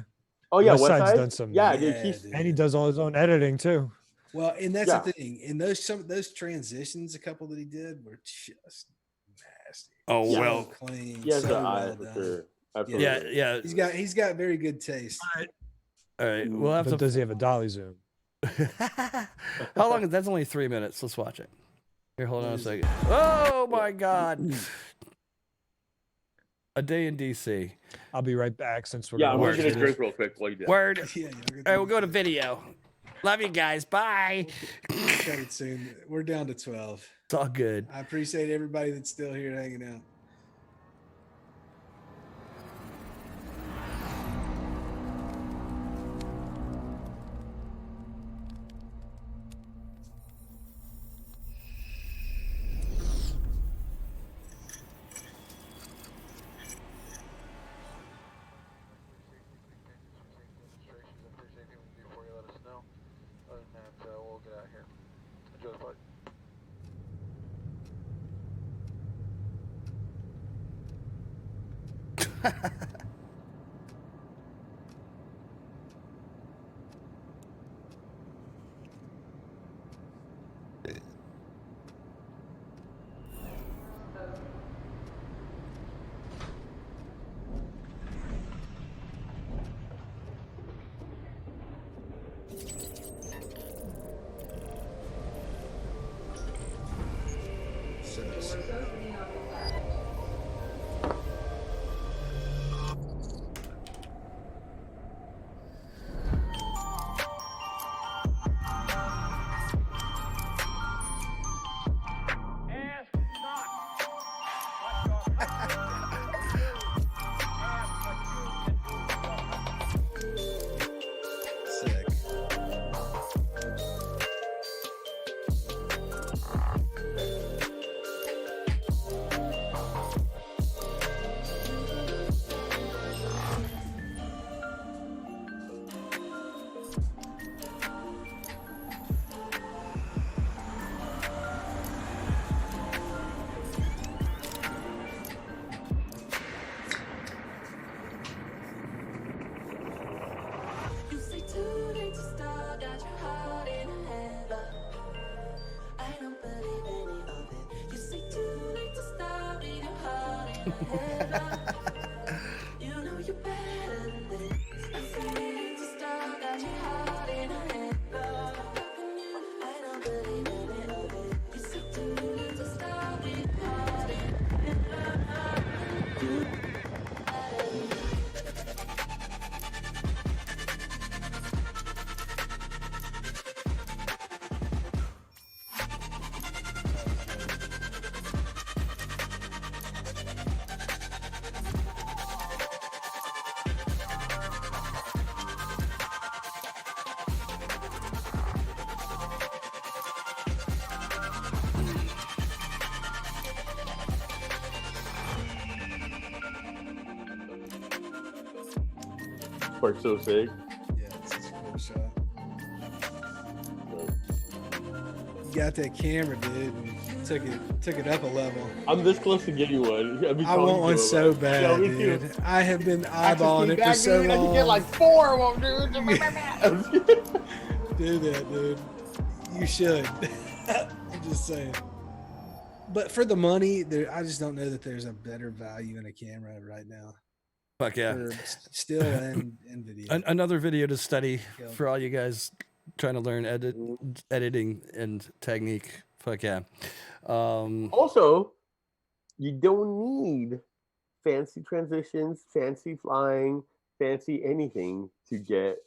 Oh yeah, West West Side's Side. done some. Yeah, Yeah, dude. He's dude. And he does all his own editing too. Well, and that's Yeah. the thing. And those transitions, a couple that he did were just nasty. Oh, So well. clean. he has so the well eye for done. sure. Absolutely. Yeah, yeah. He's got very good taste. All right, we'll have But to. does he have a dolly zoom? How long is that's only 3 minutes? Let's watch it. Here, hold on a What is second. Oh my God. A day in DC. I'll be right back since we're Yeah, I'm gonna Word. watch gonna video. drink real quick while you do that. Word. Yeah, All right, we'll go to video. Love you guys. Bye. cut it soon. We're down to 12. It's all good. I appreciate everybody that's still here hanging out. Sick. You say too late to start, got your heart in a headlock. I don't believe any of it. You say too late to start, leave your heart in a headlock. You know you're better than this. You say too late to start, got your heart in a headlock. I don't believe any of it. You say too late to start, leave your heart in a headlock. Part's so sick. Yeah, it's a cool shot. You got that camera, dude. And took it up a level. I'm this close to getting one. I've been I calling want you one about so it. bad, Yeah, me too. dude. I have been Access eyeballing key it for back, so dude. long. I can get like 4 of them, dude. Do that, dude. You should. I'm just saying. But for the money, I just don't know that there's a better value in a camera right now. Fuck yeah. For still and video. Another video to study Yeah. for all you guys trying to learn editing and technique. Fuck yeah. Also, you don't need fancy transitions, fancy flying, fancy anything to get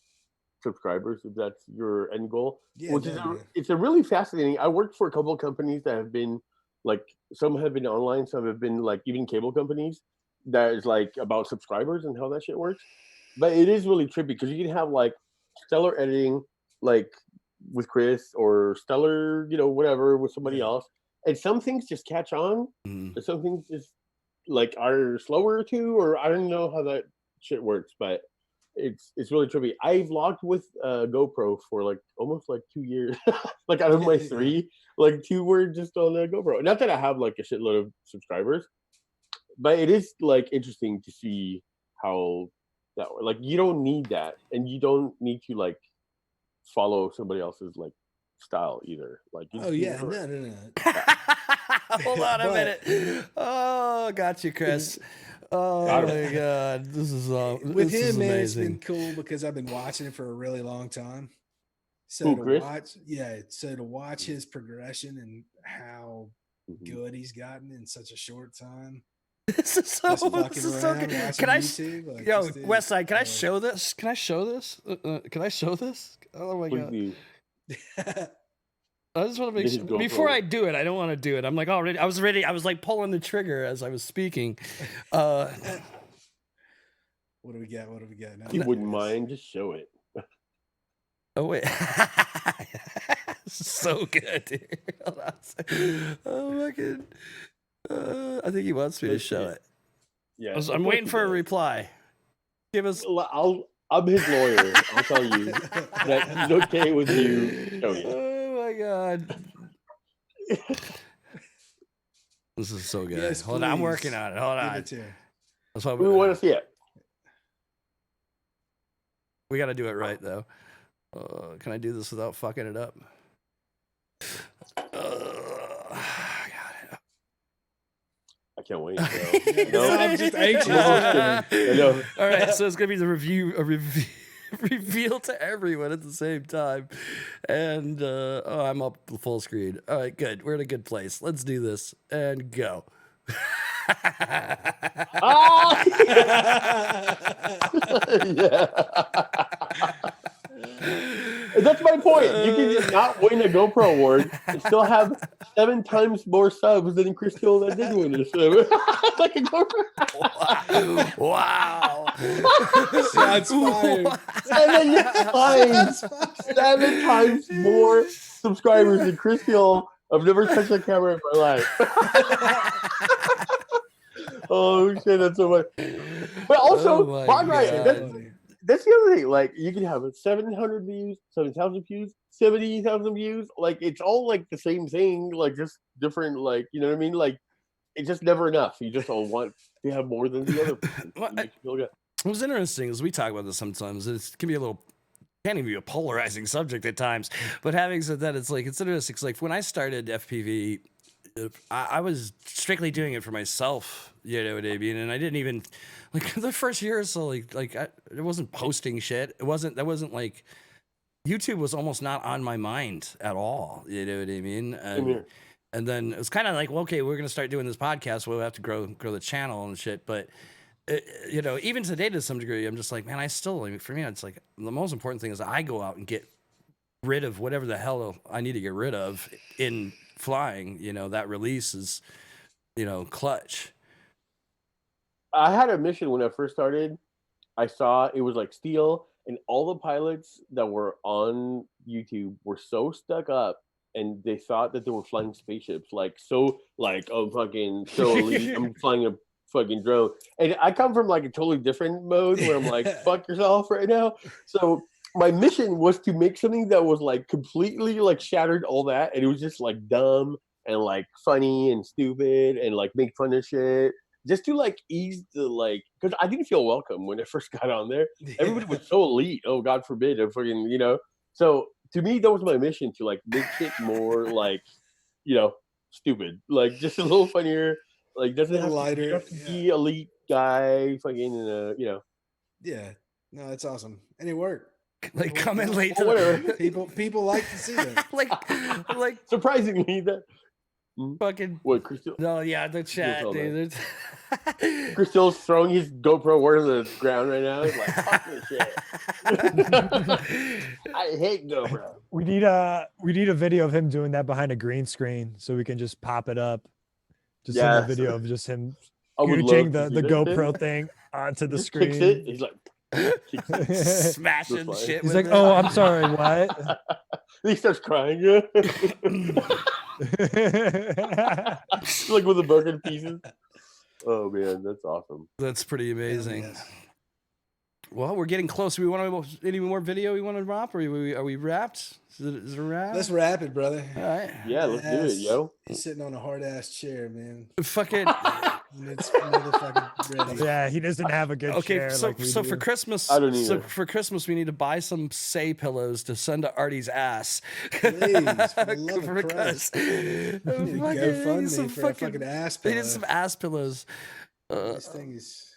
subscribers if that's your end goal. Yeah, which no, is man. it's a really fascinating. I worked for a couple of companies that have been like, some have been online, some have been like even cable companies that is like about subscribers and how that shit works. But it is really trippy because you can have like stellar editing like with Chris or stellar, whatever with somebody Yeah. else. And some things just catch on. Mhm. And some things just like are slower too, or I don't know how that shit works, but it's really trippy. I vlogged with GoPro for like almost like 2 years. Like out of my 3, like 2 were just on the GoPro. Not that I have like a shitload of subscribers, but it is like interesting to see how that way. Like you don't need that, and you don't need to like follow somebody else's like style either. Like Oh yeah, no. Hold on a But- minute. Oh, got you, Chris. Oh Got my god, this is With this is him, man, it's been amazing. cool because I've been watching him for a really long time. So Who, to Chris? watch his progression and how Mhm. good he's gotten in such a short time. This is so, Just fucking this is so around, good. watching Can I, YouTube, like, yo, this dude, Westside? Can I uh, show this? Can I show this? Can I show this? Oh my Please god! do. I just want to make This is sure. GoPro. Before I do it, I don't want to do it. I'm like already. I was ready. I was like pulling the trigger as I was speaking. What do we got? What do we got? Now, If you wouldn't mind, just show it. Oh wait, this is so good, dude. Hold on a second. Oh my god. I think he wants me to Let's see show it. it. Yeah, I'm of course waiting he for a does. reply. Give us. I'm his lawyer. I'll tell you that he's okay with you showing it. Oh my god. This is so good. Yes, Hold on, I'm please. working on it. Hold Give on. it to him. That's what We want to see it. we got to do it right though. Can I do this without fucking it up? Got it. I can't wait. No, I'm just anxious. I know. All right, so it's gonna be the reveal to everyone at the same time, and I'm up full screen. All right, good. We're in a good place. Let's do this and go. Ah! Yeah. That's my point. You can just not win a GoPro award and still have 7 times more subs than Chris Hill that did win this. Like a GoPro. Wow. Shots fired. 7 times more subscribers than Chris Hill. I've never touched a camera in my life. Oh shit, that's so much. But also, Oh my Mark, right, God. that's the other thing. Like, you can have 700 views, 7,000 views, 70,000 views. Like, it's all like the same thing, like just different. Like, you know what I mean? Like, it's just never enough. You just all want to have more than the other person. Well, It makes you feel good. What's interesting is we talk about this sometimes. It can be a little, can't even be a polarizing subject at times. But having said that, it's interesting. It's like when I started FPV, I was strictly doing it for myself. You know what I mean? And I didn't even like the first year or so. It wasn't posting shit. That wasn't like YouTube was almost not on my mind at all. You know what I mean? And then it was kind of like, well, okay, we're gonna start doing this podcast. We'll have to grow the channel and shit. But you know, even today to some degree, I'm just like, man, for me, it's like the most important thing is I go out and get rid of whatever the hell I need to get rid of in flying. You know, that release is, you know, clutch. I had a mission when I first started. I saw it was like steel, and all the pilots that were on YouTube were so stuck up, and they thought that they were flying spaceships. Like, so, like, oh, fucking, so elite. I'm flying a fucking drone. And I come from like a totally different mode where I'm like, fuck yourself right now. So my mission was to make something that was like completely like shattered all that, and it was just like dumb and like funny and stupid and like make fun of shit. Just to like ease the like, because I didn't feel welcome when I first got on there. Everybody was so elite. Oh, God forbid, I fucking, you know. So to me, that was my mission, to like make shit more like, you know, stupid, like just a little funnier. Like doesn't have lighter, to be elite guy, fucking, you know. Yeah, no, it's awesome, and it worked. Like coming late Well, to whatever. People like to see that. like Surprisingly, that fucking. what Crystal. No, yeah, the chat, all dude. Crystal's throwing his GoPro word on the ground right now. He's like, fuck this shit. I hate GoPro. We need a video of him doing that behind a green screen so we can just pop it up. Just in Yes. the video of just him I would scooching love to the see that. GoPro thing onto the Just screen. kicks it. He's like, kicks it. Smashing Just shit. He's with like, it. "Oh, I'm sorry, what?" He starts crying. Like with the broken pieces. Oh man, that's awesome. That's pretty amazing. Yes. Well, we're getting close. We want any more video we want to drop, or are we wrapped? Is it a wrap? Let's wrap it, brother. All right. Yeah, let's do it, yo. He's sitting on a hard ass chair, man. Fucking and it's motherfucking ready. Yeah, he doesn't have a good Okay, chair. so like we so do. for Christmas, I don't so either. for Christmas we need to buy some Say pillows to send to Artie's ass. Please, for the love For of Christ. fucking- GoFundMe some for a fucking ass They pillow. need some ass pillows. This thing is.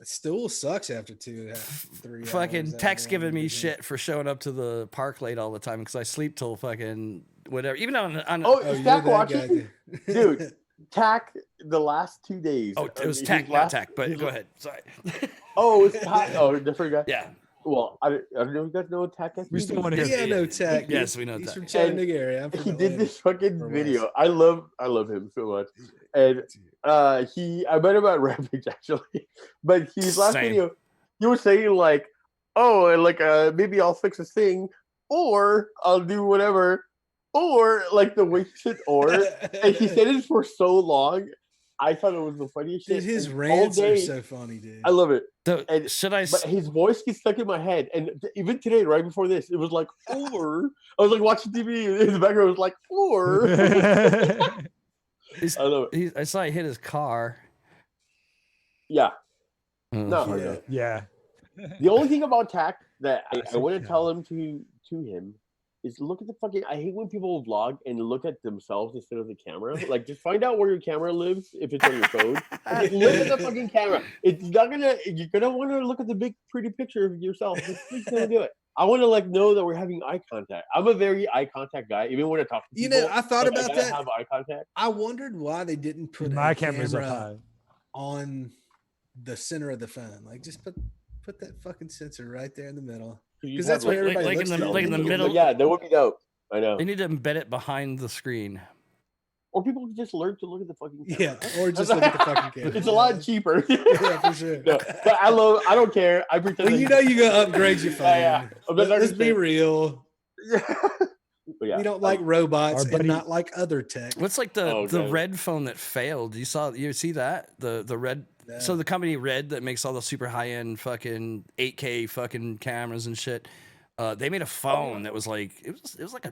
It still sucks after 3 hours. Fucking Tech's after giving me I'm shit for showing up to the park late all the time because I sleep till fucking whatever. Even on Oh, Oh, is you're Tack that watching? guy. Dude, Tack the last 2 days. oh, it was his Tech, not last- Tech. But his- go ahead. Sorry. Oh, it's Tack. Oh, different guy. Yeah. Well, I don't know if you guys know Tack. We still want to hear. Yeah, no Tech. Yes, we know He's Tech. from Chattanooga area. I'm from He did Atlanta. this fucking or video. West. I love him so much. And I met him at Rampage actually. But his last Same. video, he was saying like, oh, and like maybe I'll fix this thing, or I'll do whatever, or like the way he said or, and he said it for so long. I thought it was the funniest Dude, shit. his and rants all are day, so funny, dude. I love it. The, should I? But his voice gets stuck in my head, and even today, right before this, it was like or. I was like watching TV in the background. It was like or. I love it. I saw he hit his car. Yeah. Oh, No. Yeah. Yeah. The only thing about Tack that I Classic want to guy. tell him to him is look at the fucking. I hate when people vlog and look at themselves instead of the camera. Like, just find out where your camera lives if it's on your phone. Just look at the fucking camera. It's not gonna. You're gonna want to look at the big pretty picture of yourself. Just gonna do it. I want to like know that we're having eye contact. I'm a very eye contact guy, even when I talk to You people. know, I thought like, I about gotta that. Have eye contact. I wondered why they didn't put My a camera's up camera high. on the center of the phone. Like, just put that fucking sensor right there in the middle. You Because have, that's where everybody like looks in the- to. like in the middle. Yeah, that would be dope. I know. They need to embed it behind the screen. Or people can just learn to look at the fucking Yeah, camera. or just look at the fucking camera. It's a lot cheaper. Yeah, for sure. No, but I don't care. I pretend. Well, you know you gotta upgrade your phone. Yeah. Let's be real. But yeah. We don't like robots Our buddy- and not like other tech. What's like the Okay. red phone that failed? You see that the red. No. So the company Red that makes all the super high end fucking 8K fucking cameras and shit. They made a phone that was like it was like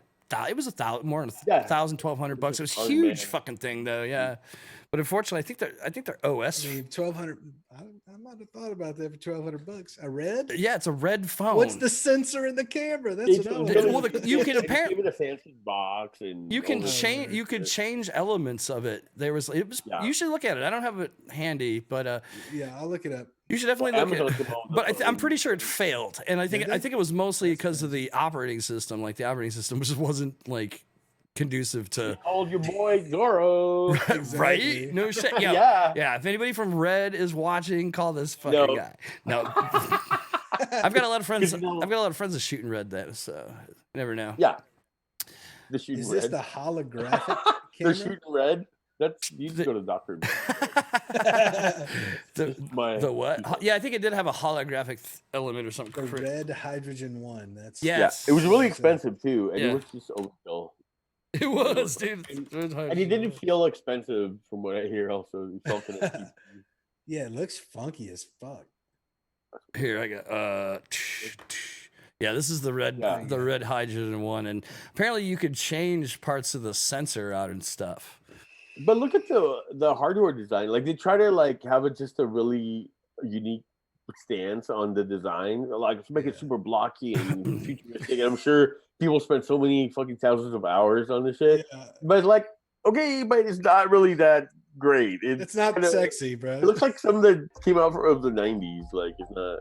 more than Yeah. $1,200. It was a Oh, huge man. fucking thing though. Yeah, but unfortunately, I think their OS. I mean, 1,200. I might have thought about that for $1,200. A red? Yeah, it's a red phone. What's the sensor in the camera? That's It's- what I Well, want. you can Give apparently it a fancy box and you can all that change other you could shit. change elements of it. It was Yeah. you should look at it. I don't have it handy, but Yeah, I'll look it up. you should definitely Well, look at Amazon it. came out with But a I'm phone. pretty sure it failed, and I think Did it? it was mostly because of the operating system. Like the operating system just wasn't like conducive to Called your boy Zoro. right. Exactly. No shit. Yeah. Yeah. Yeah. If anybody from Red is watching, call this fucking No. guy. No. I've got a lot of friends. No. I've got a lot of friends that shooting Red though, so you never know. Yeah. The shooting Is red. this the holographic They're camera? shooting red. That's you need to go to the doctor. The what? Yeah, I think it did have a holographic element or something. The red hydrogen one. That's Yes. Yeah, it was really That's expensive too, and Yeah. it was just overkill. It was, dude. And he didn't feel expensive from what I hear. Also, he felt in it. Yeah, it looks funky as fuck. Here I got. Yeah, this is the red, Yeah. the red hydrogen one, and apparently you could change parts of the sensor out and stuff. But look at the hardware design. Like they try to like have it just a really unique stance on the design, like to make it super blocky and futuristic. And I'm sure people spend so many fucking thousands of hours on this shit. Yeah, But like, okay, but it's not really that great. it's not kinda- sexy, bro. It looks like some that came out of the '90s. Like it's not.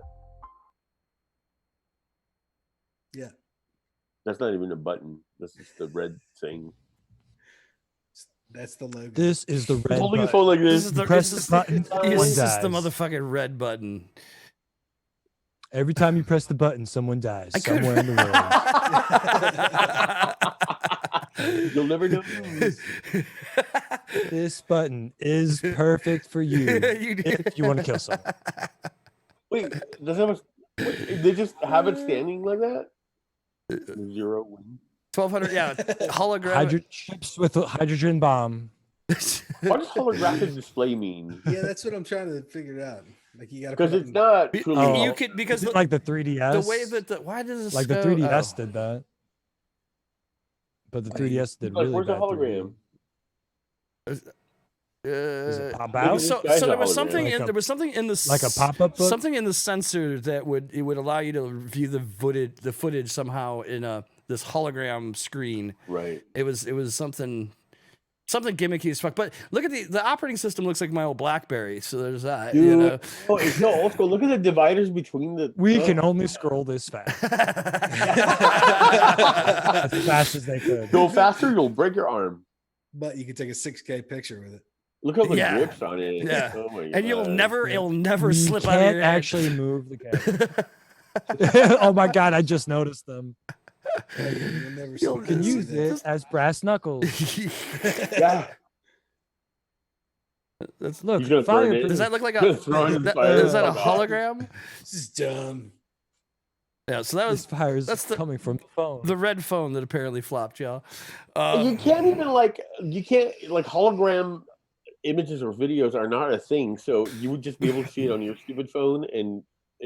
Yeah. That's not even a button. That's just the red thing. That's the logo. This is the red Holding his button. phone like This this. is the press this the is- button, This one is the dies. motherfucking red button. Every time you press the button, someone dies I could- somewhere in the world. You'll never know. This button is perfect for you You did. if you want to kill someone. Wait, does it have they just have it standing like that? 0 win. 1200, yeah, holographic. Hydro chips with a hydrogen bomb. What does holographic display mean? Yeah, that's what I'm trying to figure out. Like you got to Because it's not truly. Oh. You could because Is it the, like the 3DS? the way that why does this like the go- 3DS oh. did that. But the Like, 3DS did like, really where's the bad. hologram? Does it pop Look at out? this So guy's there a was hologram. something Like in a- there was something in the like a pop-up book? something in the sensor that would allow you to view the footage somehow in this hologram screen. Right. It was something gimmicky as fuck. But look at the operating system looks like my old BlackBerry. So there's that. Dude, You know. oh, it's so old school. Look at the dividers between the. We oh. can only scroll this fast. As fast as they could. Go faster, you'll break your arm. But you could take a 6K picture with it. Look at the Yeah. grips on it. Yeah. Oh my And it'll God. never You slip out of can't your hand. actually move the camera. Oh my god, I just noticed them. You'll never You see can You can that. use it as brass knuckles. Yeah. That's, Look, He's gonna throw it fire in. does that proof. look like Gonna throw it in the fire. is that a Oh, God. hologram? This is dumb. Yeah. So that This was fire is that's the- coming from the phone. the red phone that apparently flopped, y'all. You can't even like hologram images or videos are not a thing. So you would just be able to see it on your stupid phone and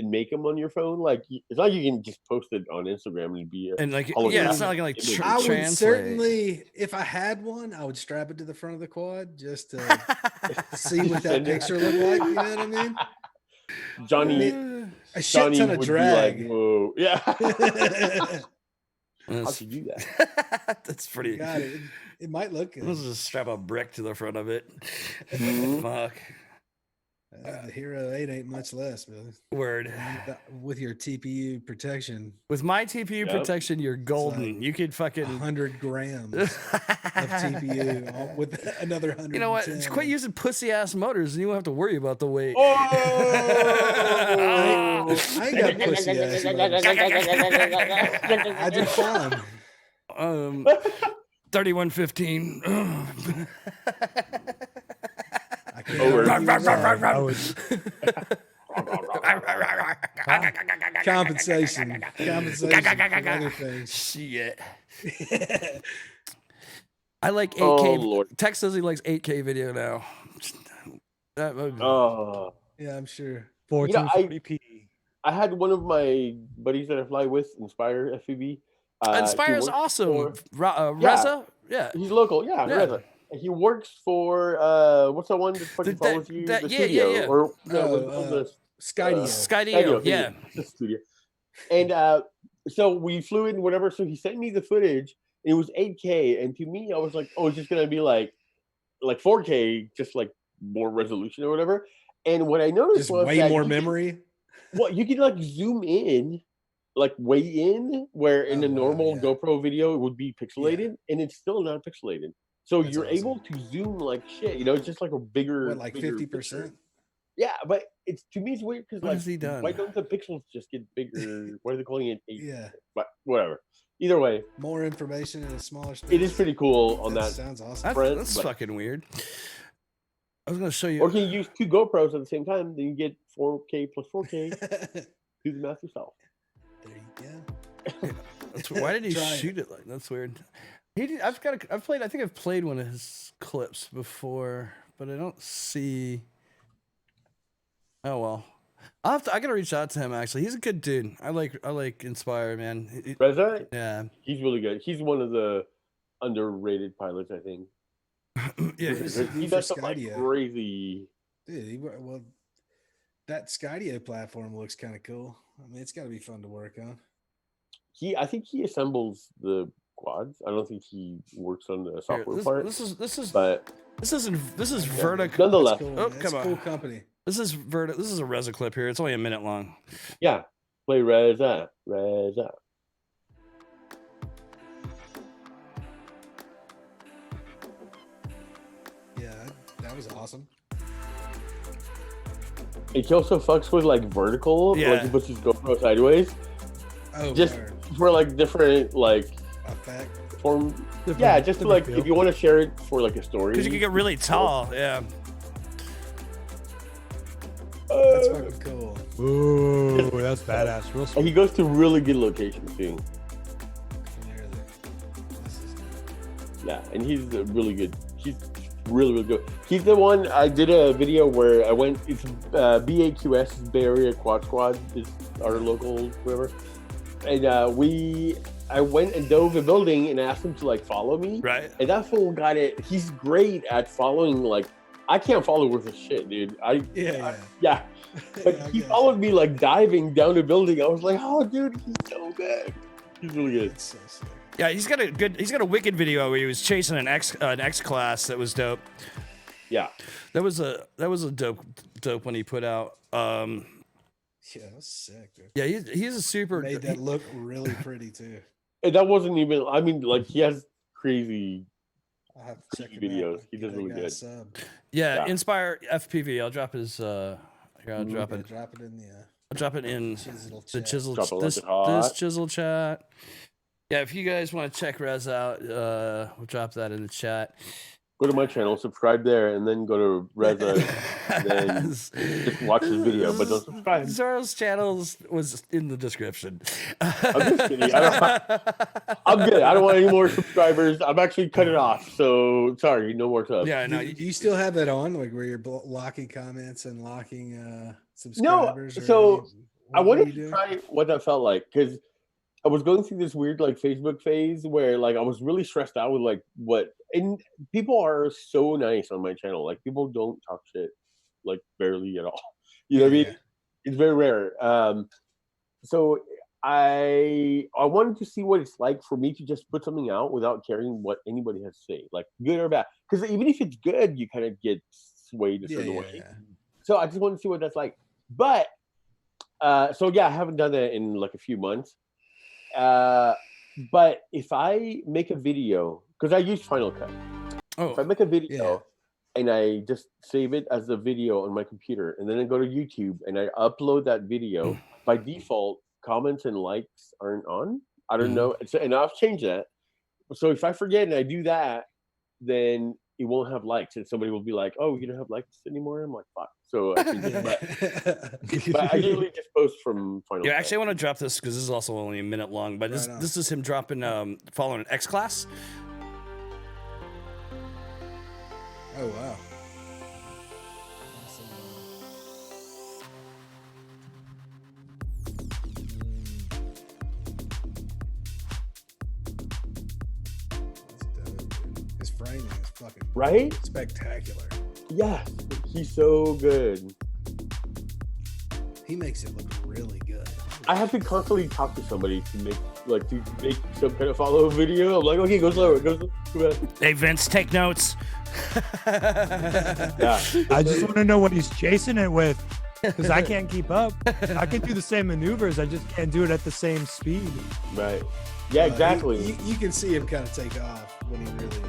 make them on your phone. Like it's not like you can just post it on Instagram and it'd be. And like, hologram yeah, it's not like image. I would translate. certainly, if I had one, I would strap it to the front of the quad just to see what that Send it. picture looked like. You know what I mean? Johnny. A shit Johnny ton would of be drag. like, whoa, yeah. How That's, could you do that? that's pretty. God, it might look good. Let's just strap a brick to the front of it. Mhm. Fuck. The Hero 8 ain't much less, brother. Word. With your TPU protection, With my TPU Yep. protection, you're golden. like you could fucking. 100 grams of TPU with another 100. You know what? Just quit using pussy ass motors, and you won't have to worry about the weight. Oh! I ain't got pussy ass. I just climb. 3115. I can't Over. argue with that. I would, Compensation for other things. Shit. I like 8K. Oh, Lord. Tex says he likes 8K video now. That would be- Oh. Yeah, I'm sure. 1440p. I had one of my buddies that I fly with, Inspire FPV. Inspire is works awesome. for- Reza? Yeah. He's local, yeah. Yeah. Reza. And he works for what's that one that fucking That- follows you? that- the yeah, studio, yeah, yeah. or no, Oh, the Skydio. Skydio, yeah. the studio. And so we flew in, whatever. So he sent me the footage. It was 8K, and to me, I was like, "Oh, it's just gonna be like 4K, just like more resolution or whatever." And what I noticed Just was way that more you could- memory. well, you could like zoom in, like way in, where in Oh, a wow, normal yeah. GoPro video it would be pixelated, and it's still not pixelated. So That's you're awesome. able to zoom like shit. You know, it's just like a bigger, What, like bigger 50%? picture. Yeah, but it's to me it's weird because What like has he done? why don't the pixels just get bigger? What are they calling it? Yeah. But whatever. Either way, More information in a smaller space. it is pretty cool on that. Sounds awesome. That's, Brent, that's but- fucking weird. I was going to show you. Or can you use 2 GoPros at the same time? Then you get 4K plus 4K. there Do the math yourself. you go. Why did he Try it. shoot it like that's weird. He did, I think I've played one of his clips before, but I don't see. Oh well, I gotta reach out to him. Actually, he's a good dude. I like Inspire, man. Reza, Yeah, he's really good. He's one of the underrated pilots, I think. yeah. What does he's- he do He for does some like Skydio? crazy. Dude, well, that Skydio platform looks kind of cool. I mean, it's got to be fun to work on. I think he assembles the quads. I don't think he works on the Here, software part. this is But Vertic. nonetheless, Cool, Oh, man. come It's a on. cool company. This is a Reza clip here. It's only a minute long. yeah, play Reza. Yeah, that was awesome. And he also fucks with like vertical. Yeah. Like he puts his GoPro sideways, Oh, just word. for like different like Effect. form. Different- Yeah, just to, different like feel. if you want to share it for like a story. Because you can get really tall. Yeah. That's fucking cool. Ooh, that's badass. Real And sweet. he goes to really good locations too. Clearly. This is Yeah, and he's really good. He's really good. He's the one I did a video where I went. It's BAQS, Bay Area Quad Squad, is our local whatever. And I went and dove a building and asked him to like follow me. Right. And that fool got it. He's great at following like I can't follow with a shit, dude. Yeah. Yeah. But I he guess. followed me like diving down a building. I was like, oh, dude, he's so good. He's really good. It's so sick. Yeah, he's got a wicked video where he was chasing an X class that was dope. Yeah. That was a dope one he put out. Yeah, that was sick, dude. Yeah, he's a super. Made that look really pretty too. And that wasn't even, I mean, like, he has crazy I'll have to check him videos. out. He Give does that really guy a good. sub. Yeah, Yeah. Inspire FPV. I'll drop his. I'll drop Yeah, it. drop it in the I'll drop it in chisel the chat. chisel. Drop it like This it's hot. chisel chat. Yeah, if you guys want to check Rez out, we'll drop that in the chat. Go to my channel, subscribe there, and then go to Reza, and then just watch his video, but don't subscribe. Zoro's channel was in the description. I'm just kidding. I'm good. I don't want any more subscribers. I'm actually cut it off. So sorry, no more subs. Yeah, no. Do you still have that on, like where you're locking comments and locking subscribers? or so what I are wanted you to doing? try what that felt like because I was going through this weird like Facebook phase where like I was really stressed out with like what, and people are so nice on my channel. Like people don't talk shit like barely at all. You know what I mean? Yeah. It's very rare. So I wanted to see what it's like for me to just put something out without caring what anybody has to say, like good or bad. Because even if it's good, you kind of get swayed a certain way. So I just want to see what that's like. But so yeah, I haven't done that in like a few months. But if I make a video, because I use Final Cut, if I make a video and I just save it as a video on my computer, and then I go to YouTube and I upload that video, by default, comments and likes aren't on. I don't know, and I've changed that. So if I forget and I do that, then it won't have likes, and somebody will be like, "Oh, you don't have likes anymore." I'm like, "Fuck." So I can just, but I usually just post from Final Yeah, Cut. actually, I want to drop this because this is also only a minute long. But Right on. this is him dropping, following an X class. Oh wow. His framing is fucking Right? spectacular. Yeah, he's so good. He makes it look really good. I have to constantly talk to somebody to make some kind of follow video. I'm like, okay, go slower, go ahead. Hey, Vince, take notes. Yeah, I just want to know what he's chasing it with, because I can't keep up. I can do the same maneuvers, I just can't do it at the same speed. right. Yeah, exactly. You can see him kind of take off when he really.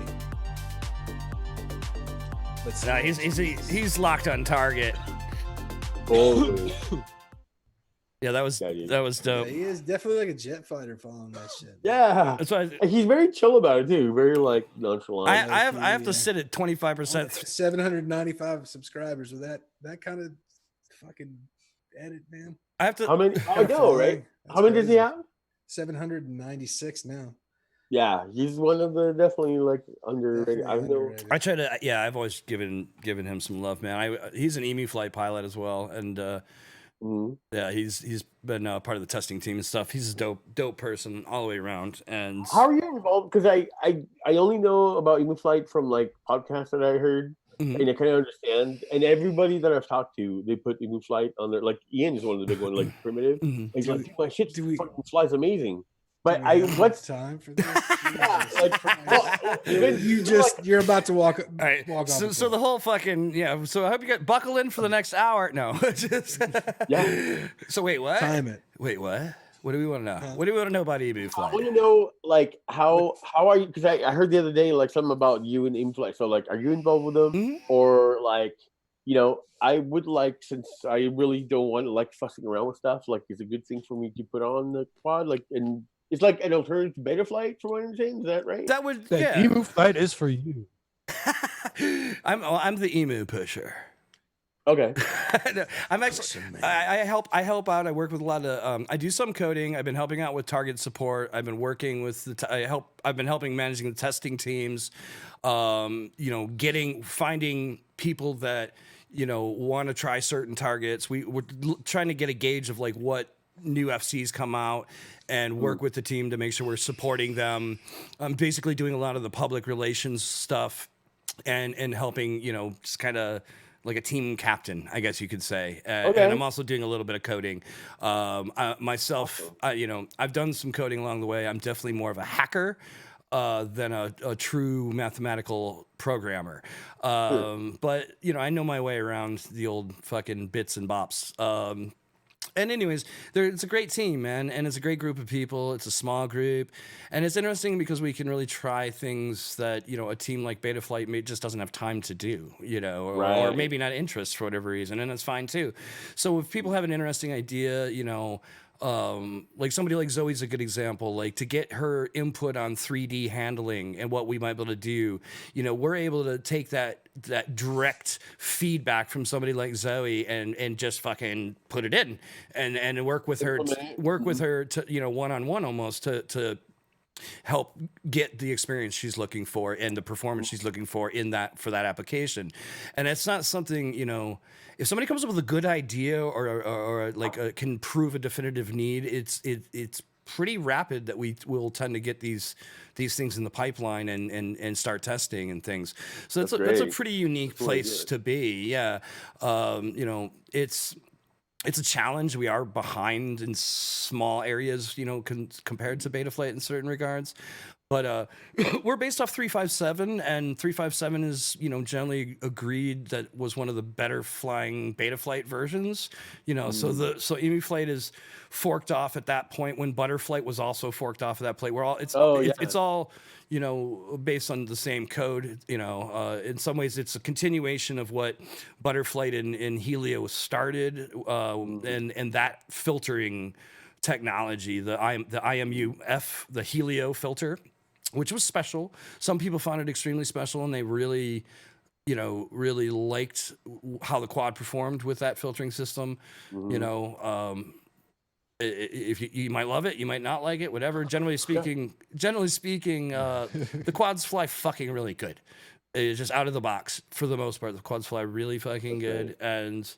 But No, he's locked on target. Oh, Yeah, that was dope. he is definitely like a jet fighter following that shit. yeah. That's why And he's very chill about it too. Very like nonchalant. I have to sit at 25%. 795 subscribers with that kind of fucking edit, man. I have to. How many? I know, right? That's How many does he crazy. have? 796 now. Yeah, he's one of the definitely like underrated. I don't know. Underrated. I try to. Yeah, I've always given him some love, man. He's an EMU flight pilot as well, and Mhm. yeah, he's been part of the testing team and stuff. He's a dope person all the way around. And How are you involved? Because I only know about Emu Flight from like podcasts that I heard, Mhm. and I kind of understand. And everybody that I've talked to, they put Emu Flight on their, like Ian is one of the big ones, like Primitive. Mhm. He's like, dude, my shit do we- fucking flies amazing. But Do we have what's time for this? yeah, Jesus like, Christ. well, even You're about to walk. all right, Walk off so the whole fucking So I hope you get buckle in for the next hour. No, just Yeah. So wait, what? time it. Wait, what? What do we want to know? Huh? What do we want to know about EMU I flight? want to know like how are you? Because I heard the other day like something about you and Emu Flight. So like, are you involved with them, Mhm. or like, you know, I would like, since I really don't want to like fussing around with stuff, like it's a good thing for me to put on the quad, like, and it's like an alternative to Beta Flight, from what I'm saying. Is that right? That would The yeah. Emu Flight is for you. I'm the emu pusher. Okay. No, I'm actually I help out. I work with a lot of I do some coding. I've been helping out with target support. I've been working with I've been helping managing the testing teams. Finding people that want to try certain targets. We're trying to get a gauge of like what new FCs come out and work with the team to make sure we're supporting them. I'm basically doing a lot of the public relations stuff. and helping, just kind of like a team captain, I guess you could say. And Okay. I'm also doing a little bit of coding. Myself, I've done some coding along the way. I'm definitely more of a hacker than a true mathematical programmer. But, I know my way around the old fucking bits and bops. And anyways, it's a great team, man, and it's a great group of people. It's a small group, and it's interesting because we can really try things that a team like Betaflight just doesn't have time to do, or Right. maybe not interest for whatever reason, and it's fine too. So if people have an interesting idea, like somebody like Zoe's a good example, like to get her input on 3D handling and what we might be able to do, we're able to take that direct feedback from somebody like Zoe and just fucking put it in and work with her, to, one-on-one almost to help get the experience she's looking for and the performance she's looking for for that application. And it's not something, if somebody comes up with a good idea or like can prove a definitive need, it's pretty rapid that we will tend to get these things in the pipeline and start testing and things. So that's a pretty unique place to be. Yeah. It's a challenge. We are behind in small areas, compared to Betaflight in certain regards. But we're based off 357, and 357 is, generally agreed that was one of the better flying Betaflight versions. So Emu Flight is forked off at that point when Butterflight was also forked off at that point. It's all based on the same code. In some ways, it's a continuation of what Butterflight and Helio started, and that filtering technology, the IMU-F, the Helio filter, which was special. Some people found it extremely special, and they really liked how the quad performed with that filtering system. If you might love it, you might not like it, whatever. Generally speaking, the quads fly fucking really good. It's just out of the box for the most part. The quads fly really fucking good, and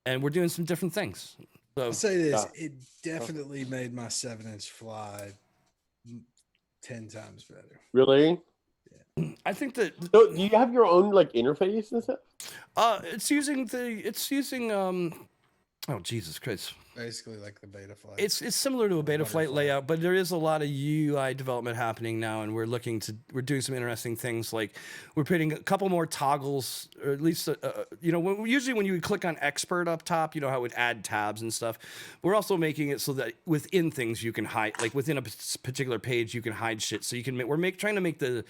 we're doing some different things. So I'll say this: it definitely made my 7-inch fly 10 times better. Really? I think that. So do you have your own like interface and stuff? It's using oh Jesus Christ. Basically like the Betaflight. It's similar to a Betaflight layout, but there is a lot of UI development happening now, and we're doing some interesting things. Like we're putting a couple more toggles, or at least usually when you would click on expert up top, how it would add tabs and stuff. We're also making it so that within things you can hide, like within a particular page you can hide shit. So you can trying to make the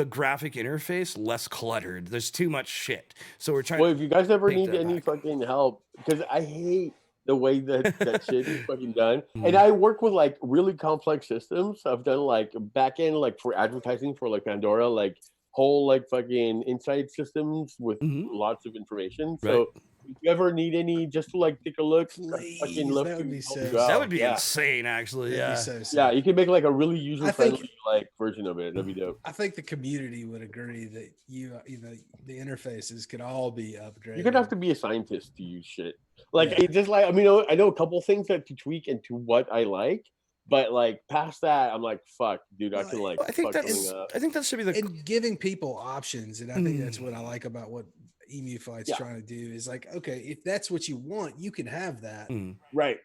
graphic interface less cluttered. There's too much shit, so we're trying. Well, if you guys ever need that any back. fucking help, because I hate the way that shit is fucking done. And I work with like really complex systems. I've done like back end, like for advertising for like Pandora, like whole like fucking insight systems with lots of information. So if you ever need any, just to like take a look, fucking love that would to be help so you out. That would be Yeah. insane, actually. That'd Yeah. be so sick. Yeah, you can make like a really user friendly think- like version of it. That'd be dope. I think the community would agree that the interfaces could all be upgraded. You're gonna have to be a scientist to use shit. Like it's just like I know a couple things that to tweak and to what I like, but like past that, I'm like, fuck, dude, I can like. I think fuck something up. I think that should be the. and giving people options, and I think that's what I like about what Emu Flight's trying to do is like, okay, if that's what you want, you can have that. Right,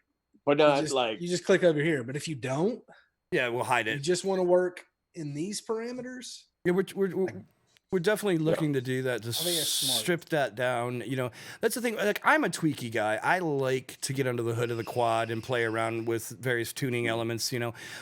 but You not just, like you just click over here. But if you don't, Yeah, we'll hide you it. just want to work in these parameters. Yeah, we're definitely looking to do that, to think that's smart. strip that down. That's the thing. Like, I'm a tweaky guy. I like to get under the hood of the quad and play around with various tuning elements.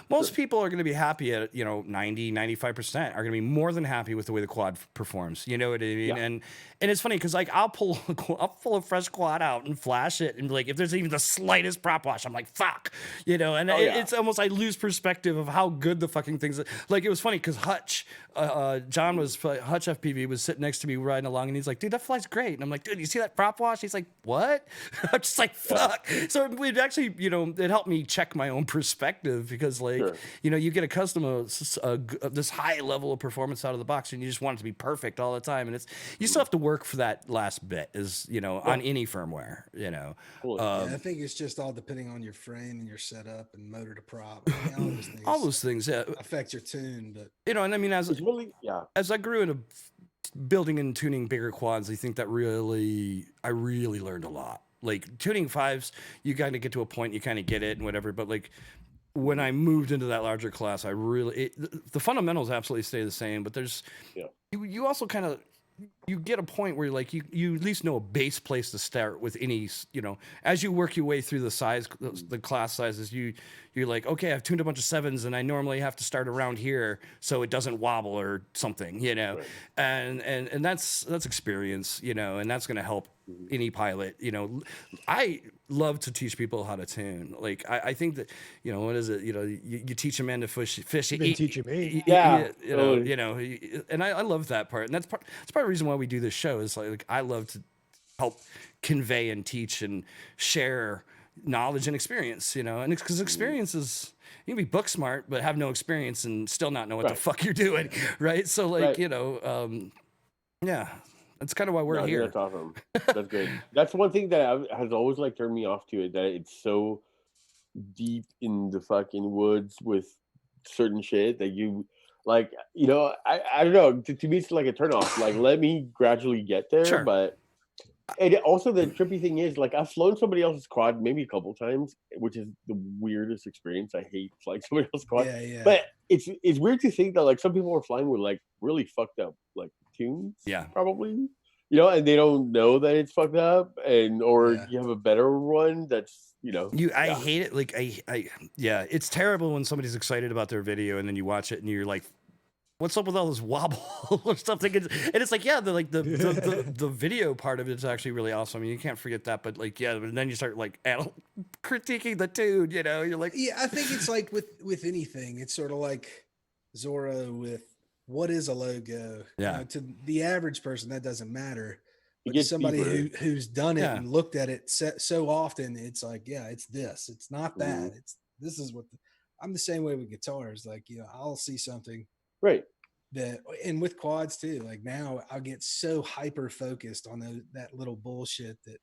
Most people are going to be happy at 90, 95% are going to be more than happy with the way the quad performs. You know what I mean? Yeah. And it's funny because like I'll pull a fresh quad out and flash it, and like if there's even the slightest prop wash, I'm like fuck, and it's almost I lose perspective of how good the fucking things. Like it was funny because Hutch FPV was sitting next to me riding along, and he's like, dude, that flies great. And I'm like, dude, you see that prop wash? He's like, what? I'm just like, fuck. So it actually, it helped me check my own perspective because like, you get accustomed to this high level of performance out of the box, and you just want it to be perfect all the time. And you still have to work for that last bit on any firmware, I think it's just all depending on your frame and your setup and motor to prop. I mean, all those things, yeah, affect your tune, but and I mean, as it's really as I grew into building and tuning bigger quads, I think that I really learned a lot. Like tuning fives, you kind of get to a point, you kind of get it and whatever. But like when I moved into that larger class, I really the fundamentals absolutely stay the same. But there's you also kind of you get a point where like you at least know a base place to start with any, you know, as you work your way through the class sizes, you're like, okay, I've tuned a bunch of sevens and I normally have to start around here so it doesn't wobble or something, you know. Right. And that's experience, you know, and that's going to help any pilot, you know. I love to teach people how to tune. Like I think that, you know, what is it, you know, you teach a man to fish. You've been teaching me. You know, and I love that part. And that's part of the reason why we do this show is like I love to help convey and teach and share knowledge and experience, you know. And it's because experience is, you can be book smart but have no experience and still not know what the fuck you're doing, right? So like, you know, yeah, that's kind of why we're here. That's awesome. That's good. That's one thing that has always like turned me off to it, that it's so deep in the fucking woods with certain shit that you like, you know, I don't know, to me it's like a turnoff. Like let me gradually get there. Sure. But and also the trippy thing is like I've flown somebody else's quad maybe a couple times, which is the weirdest experience. I hate flying somebody else's quad. But it's weird to think that like some people are flying with like really fucked up like tunes, probably, you know, and they don't know that it's fucked up, and or you have a better one that's, you know, I hate it. Like it's terrible when somebody's excited about their video and then you watch it and you're like, what's up with all this wobble or something? And it's like, the video part of it is actually really awesome. I mean, you can't forget that, but like, but then you start like critiquing the tune, you know, you're like, I think it's like with anything, it's sort of like ZOROE with what is a logo. You know, to the average person, that doesn't matter. But to somebody who's done it and looked at it so often, it's like, it's this, it's not that. This is what I'm the same way with guitars. Like, you know, I'll see something. Right. That, and with quads too, like now I'll get so hyper focused on that little bullshit that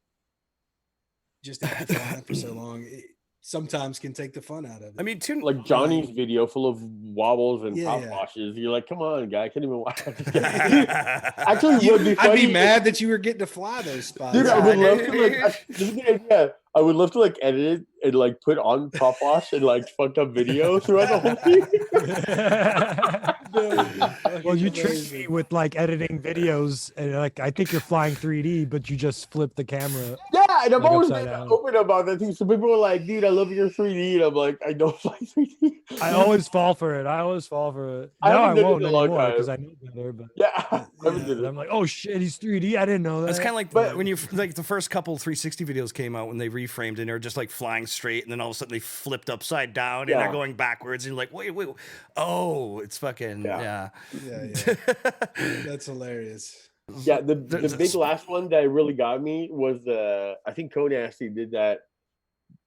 just after flying for so long, it sometimes can take the fun out of it. I mean, like Johnny's video full of wobbles and pop washes. You're like, come on, guy, I can't even watch. Actually, I'd be mad that you were getting to fly those spots. Dude, I would love to I would love to like edit it and like put on pop wash and like fucked up video throughout the whole thing. Well, you tricked me with like editing videos, and like I think you're flying 3D, but you just flip the camera. Yeah, and I'm like always open about that thing. So people are like, "Dude, I love your 3D," and I'm like, "I don't fly 3D." I always fall for it. Now I won't anymore because I know better. But I'm like, oh shit, he's 3D. I didn't know that. It's kind of like when you like the first couple 360 videos came out when they reframed and they're just like flying straight, and then all of a sudden they flipped upside down and they're going backwards, and you're like, wait, oh, it's fucking That's hilarious. Yeah, the big last one that really got me was I think Konasty did that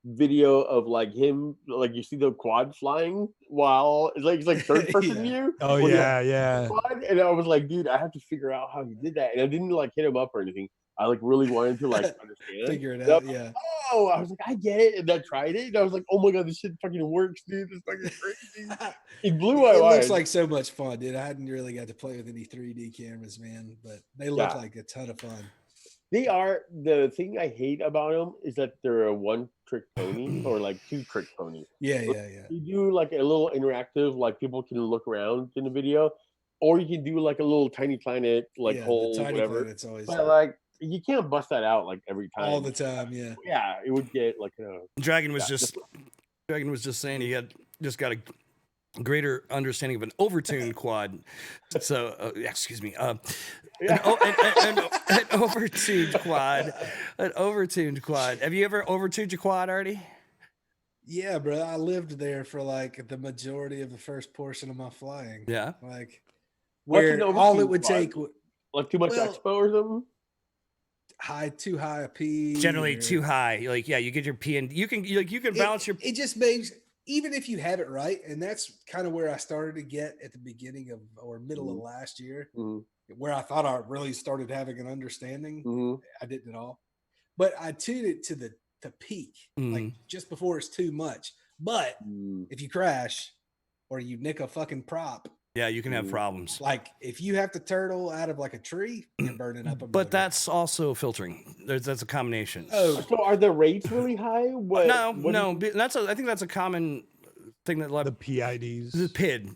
video of like him, like you see the quad flying while it's like third person view. Oh yeah. Quad, and I was like, dude, I have to figure out how he did that, and I didn't like hit him up or anything. I like really wanted to like understand, figure it out. Oh, I was like, I get it, and I tried it, and I was like, oh my god, this shit fucking works, dude. This fucking crazy. It blew my mind. It looks like so much fun, dude. I hadn't really got to play with any 3D cameras, man, but they look like a ton of fun. They are. The thing I hate about them is that they're a one-trick pony or like two-trick pony. Yeah. You do like a little interactive, like people can look around in the video, or you can do like a little Tiny Planet, like whole whatever. It's always like you can't bust that out like every time. All the time, Yeah, it would get like Dragon was just saying he had just got a greater understanding of an overtuned quad. So excuse me. An overtuned quad. An overtuned quad. Have you ever overtuned your quad, Artie? Yeah, bro. I lived there for like the majority of the first portion of my flying. Yeah. Like where all it would take like too much expo or something. Too high a P. Generally too high. Like you get your P and you can balance your. It just makes, even if you have it right, and that's kind of where I started to get at the beginning of or middle of last year, where I thought I really started having an understanding. I didn't at all, but I tuned it to the peak, like just before it's too much. But if you crash or you nick a fucking prop, Yeah, you can have problems. Like if you have to turtle out of like a tree, you're burning up a motor. But that's also filtering. That's a combination. Oh, So are the rates really high? What? No. I think that's a common thing that The PIDs.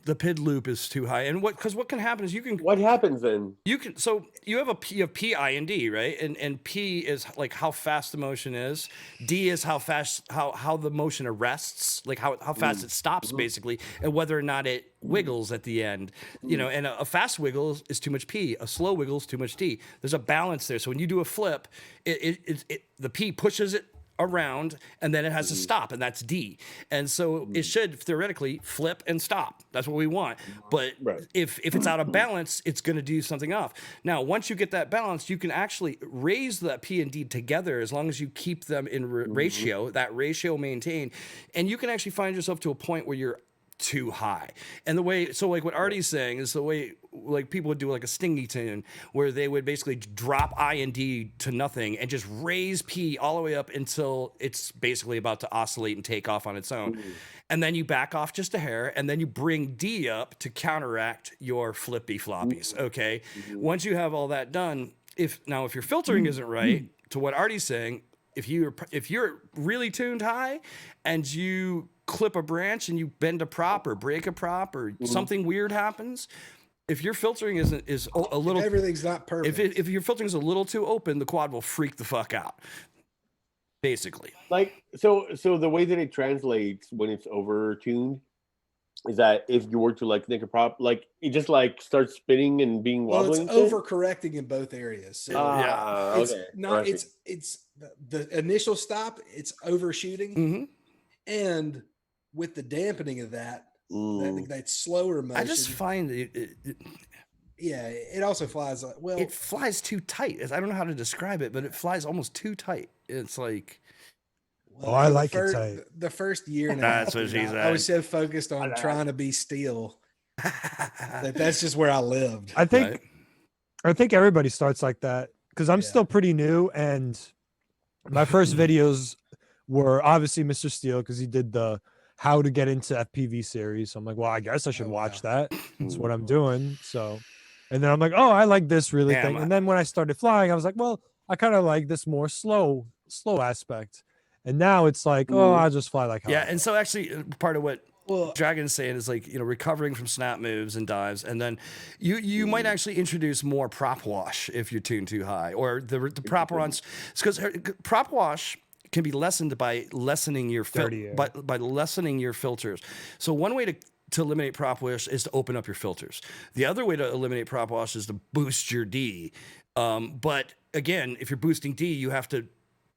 the PID loop is too high. And what can happen is What happens then? so you have P, I, and D, right? And P is like how fast the motion is. D is how fast how the motion arrests, like how fast it stops basically, and whether or not it wiggles at the end. You know, and a fast wiggle is too much P, a slow wiggle is too much D. There's a balance there. So when you do a flip, the P pushes it around and then it has to stop, and that's D. And so it should theoretically flip and stop. That's what we want. But if it's out of balance, it's going to do something off. Now, once you get that balance, you can actually raise the P and D together as long as you keep them in ratio, that ratio maintained, and you can actually find yourself to a point where you're too high. And the way, so like what Artie's saying is the way like people would do like a stingy tune where they would basically drop I and D to nothing and just raise P all the way up until it's basically about to oscillate and take off on its own. And then you back off just a hair and then you bring D up to counteract your flippy floppies. Okay. Once you have all that done, if your filtering isn't right, to what Artie's saying, if you're really tuned high and you clip a branch and you bend a prop or break a prop or something weird happens, if your filtering is a little, everything's not perfect. if your filtering is a little too open, the quad will freak the fuck out. Basically, Like so the way that it translates when it's over tuned is that if you were to like nick a prop, like it just like starts spinning and being well, wobbly. it's overcorrecting in both areas. So it's okay. not. It's the initial stop. It's overshooting, and with the dampening of that slower motion. I just find it also flies well. It flies too tight. I don't know how to describe it, but it flies almost too tight. It's like, Oh, I like it tight. The first year and a That's half, what she I said. was so focused on trying to be steel that's just where I lived. I think everybody starts like that because I'm still pretty new, and my first videos were obviously Mr. Steele because he did the how to get into FPV series. So I'm like, well, I guess I should watch that. That's what I'm doing. So, and then I'm like, oh, I like this really thing. And then when I started flying, I was like, well, I kind of like this more slow aspect. And now it's like, oh, I just fly like yeah. And so actually, part of what Well, Dragon's saying is like, recovering from snap moves and dives, and then you might actually introduce more prop wash if you're tuned too high, or the prop runs. It's because prop wash can be lessened by lessening your by lessening your filters. So one way to eliminate prop wash is to open up your filters. The other way to eliminate prop wash is to boost your D. But again, if you're boosting D, you have to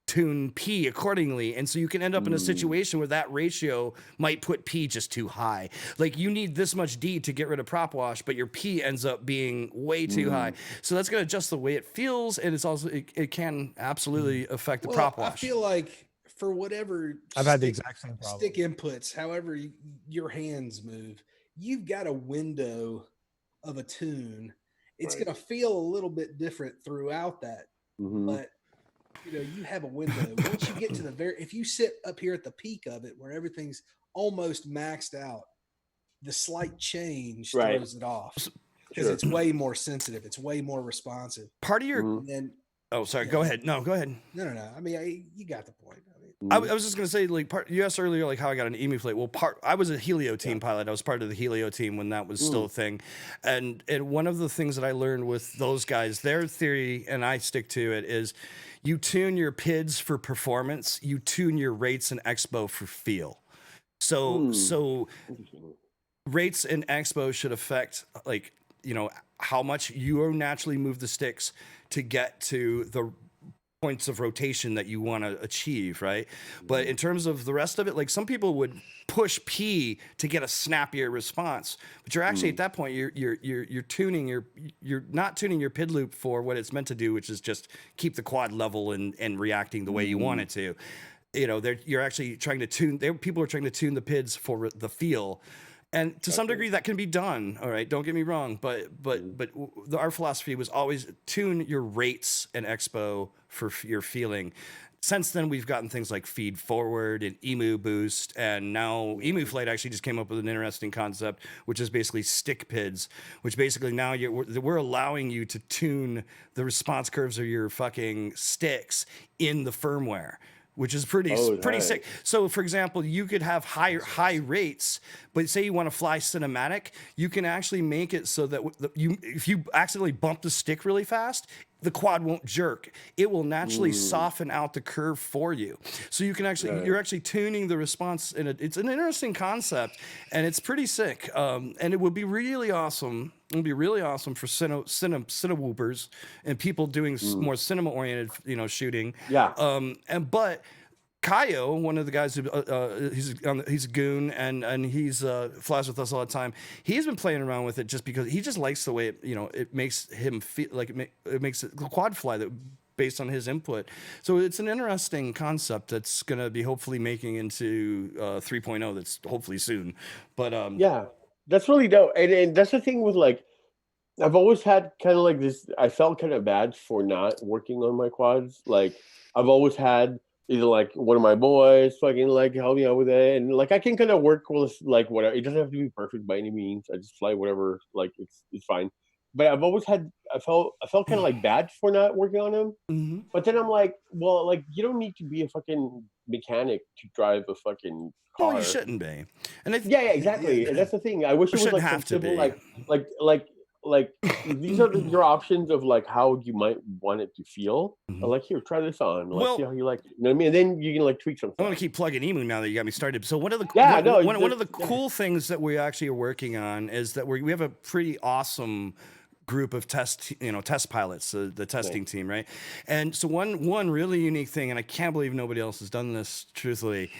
tune P accordingly, and so you can end up in a situation where that ratio might put P just too high. Like you need this much D to get rid of prop wash, but your P ends up being way too high. So that's going to adjust the way it feels, and it's also it can absolutely affect the prop wash. I feel like for whatever I've had the exact same problem. Stick inputs, however your hands move, you've got a window of a tune. It's going to feel a little bit different throughout that, but you have a window. Once you get to if you sit up here at the peak of it where everything's almost maxed out, the slight change throws it off because it's way more sensitive. It's way more responsive. Part of your oh, sorry. Go ahead. No, go ahead. No. I mean, you got the point. I was just gonna say, like, you asked earlier, like, how I got an EMU plate. Well, I was a Helio team pilot. I was part of the Helio team when that was still a thing, and one of the things that I learned with those guys, their theory, and I stick to it, is you tune your PIDs for performance, you tune your rates and expo for feel. So rates and expo should affect, like, how much you naturally move the sticks to get to the points of rotation that you want to achieve, right? But in terms of the rest of it, like some people would push P to get a snappier response, but you're actually at that point you're tuning you're not tuning your PID loop for what it's meant to do, which is just keep the quad level and reacting the way you want it to. You're actually trying to tune. People are trying to tune the PIDs for the feel. And to some degree, that can be done. All right, don't get me wrong, but our philosophy was always tune your rates and expo for your feeling. since then, we've gotten things like Feed Forward and Emu Boost, and now Emu Flight actually just came up with an interesting concept, which is basically stick PIDs, which basically now we're allowing you to tune the response curves of your fucking sticks in the firmware, which is pretty sick. So, for example, you could have high rates, but say you want to fly cinematic, you can actually make it so that if you accidentally bump the stick really fast, the quad won't jerk. It will naturally soften out the curve for you. So you can you're actually tuning the response, and it's an interesting concept, and it's pretty sick. And it would be really awesome. It would be really awesome for cine-whoopers and people doing more cinema-oriented, shooting. Yeah. But Kaio, one of the guys who he's a goon and he's flies with us all the time. He's been playing around with it just because he just likes the way it makes him feel like it makes it quad fly that based on his input. So it's an interesting concept that's going to be hopefully making into 3.0. That's hopefully soon. But yeah, that's really dope. And that's the thing with like, I've always had kind of like this. I felt kind of bad for not working on my quads. Like I've always had either like one of my boys fucking like help me out with it, and like I can kind of work with like whatever. It doesn't have to be perfect by any means. I just fly whatever, like it's fine. But I've always had I felt kind of like bad for not working on them. Mm-hmm. But then I'm like, well, like you don't need to be a fucking mechanic to drive a fucking car. No, you shouldn't be. And yeah, exactly. And that's the thing. I wish it was like have to simple, be. like these are your options of like how you might want it to feel. Mm-hmm. Like here, try this on. Like Well, see how you like it. You know what I mean? And then you can like tweak something. I want to keep plugging Emu now that you got me started. So one of the one of the cool things that we actually are working on is that we have a pretty awesome group of test pilots, the testing team, right? And so one really unique thing, and I can't believe nobody else has done this, truthfully,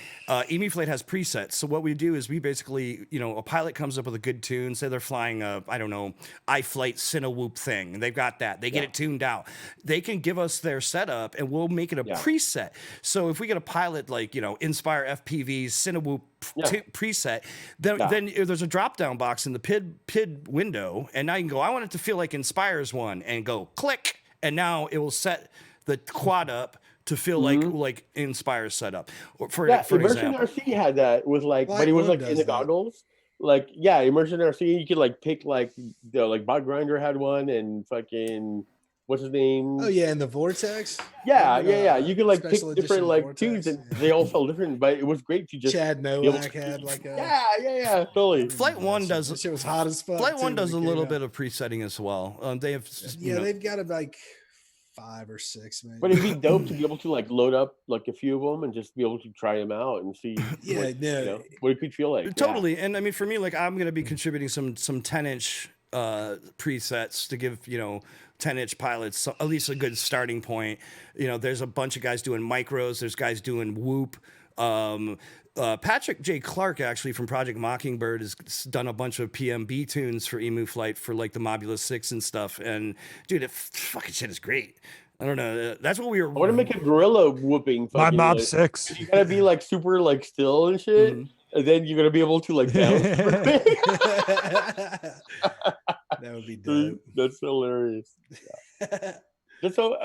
Emu Flight has presets. So what we do is we basically, a pilot comes up with a good tune, say they're flying a, I don't know, iFlight Cinewhoop thing, and they've got that. They get it tuned out. They can give us their setup, and we'll make it a preset. So if we get a pilot like, Inspire FPV's Cinewhoop preset, then there's a drop-down box in the PID window, and now you can go, I want it to feel like Inspire's one, and go click, and now it will set the quad up to feel like Inspire's setup. For Immersion example, RC had that with like, but it was like in the goggles. Like Immersion RC, you could like pick like Bot Grinder had one, and fucking what's his name? Oh yeah, and the Vortex. Yeah. You could like pick Special different edition like Vortex. tunes, and they all felt different. But it was great to just Chad Nowak had like a totally. Flight One does. That shit was hot as fuck. Flight One too, does a when it little came bit out. of presetting as well. They have, They've got it like 5 or 6, maybe. But it'd be dope to be able to like load up like a few of them and just be able to try them out and see what it could feel like. Totally. And I mean, for me, like I'm going to be contributing some 10-inch presets to give 10-inch pilots at least a good starting point. There's a bunch of guys doing micros. There's guys doing whoop. Patrick J. Clark, actually, from Project Mockingbird, has done a bunch of PMB tunes for Emu Flight for like the Mobula 6 and stuff. And dude, fucking shit is great. I don't know. That's what we were. I want to make a gorilla whooping. My Mob like, 6. You gotta be like super like still and shit, and then you're gonna be able to like bounce. That would be dope. That's hilarious. Yeah. So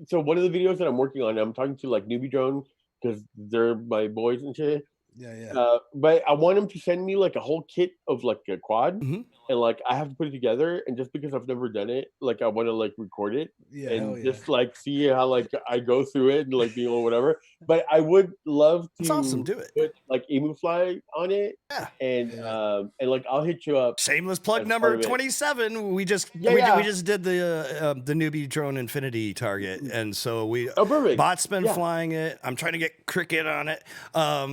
so one of the videos that I'm working on, I'm talking to like Newbie Drone because they're my boys and shit. Yeah. But I want them to send me like a whole kit of like a quad, and like I have to put it together. And just because I've never done it, like I want to like record it and just like see how like I go through it and like be or whatever. But I would love to That's awesome. Do it. put like Emu Fly on it, and like I'll hit you up. Shameless plug number 27. We just did the Newbie Drone Infinity target, and so Bot's been flying it. I'm trying to get Cricket on it.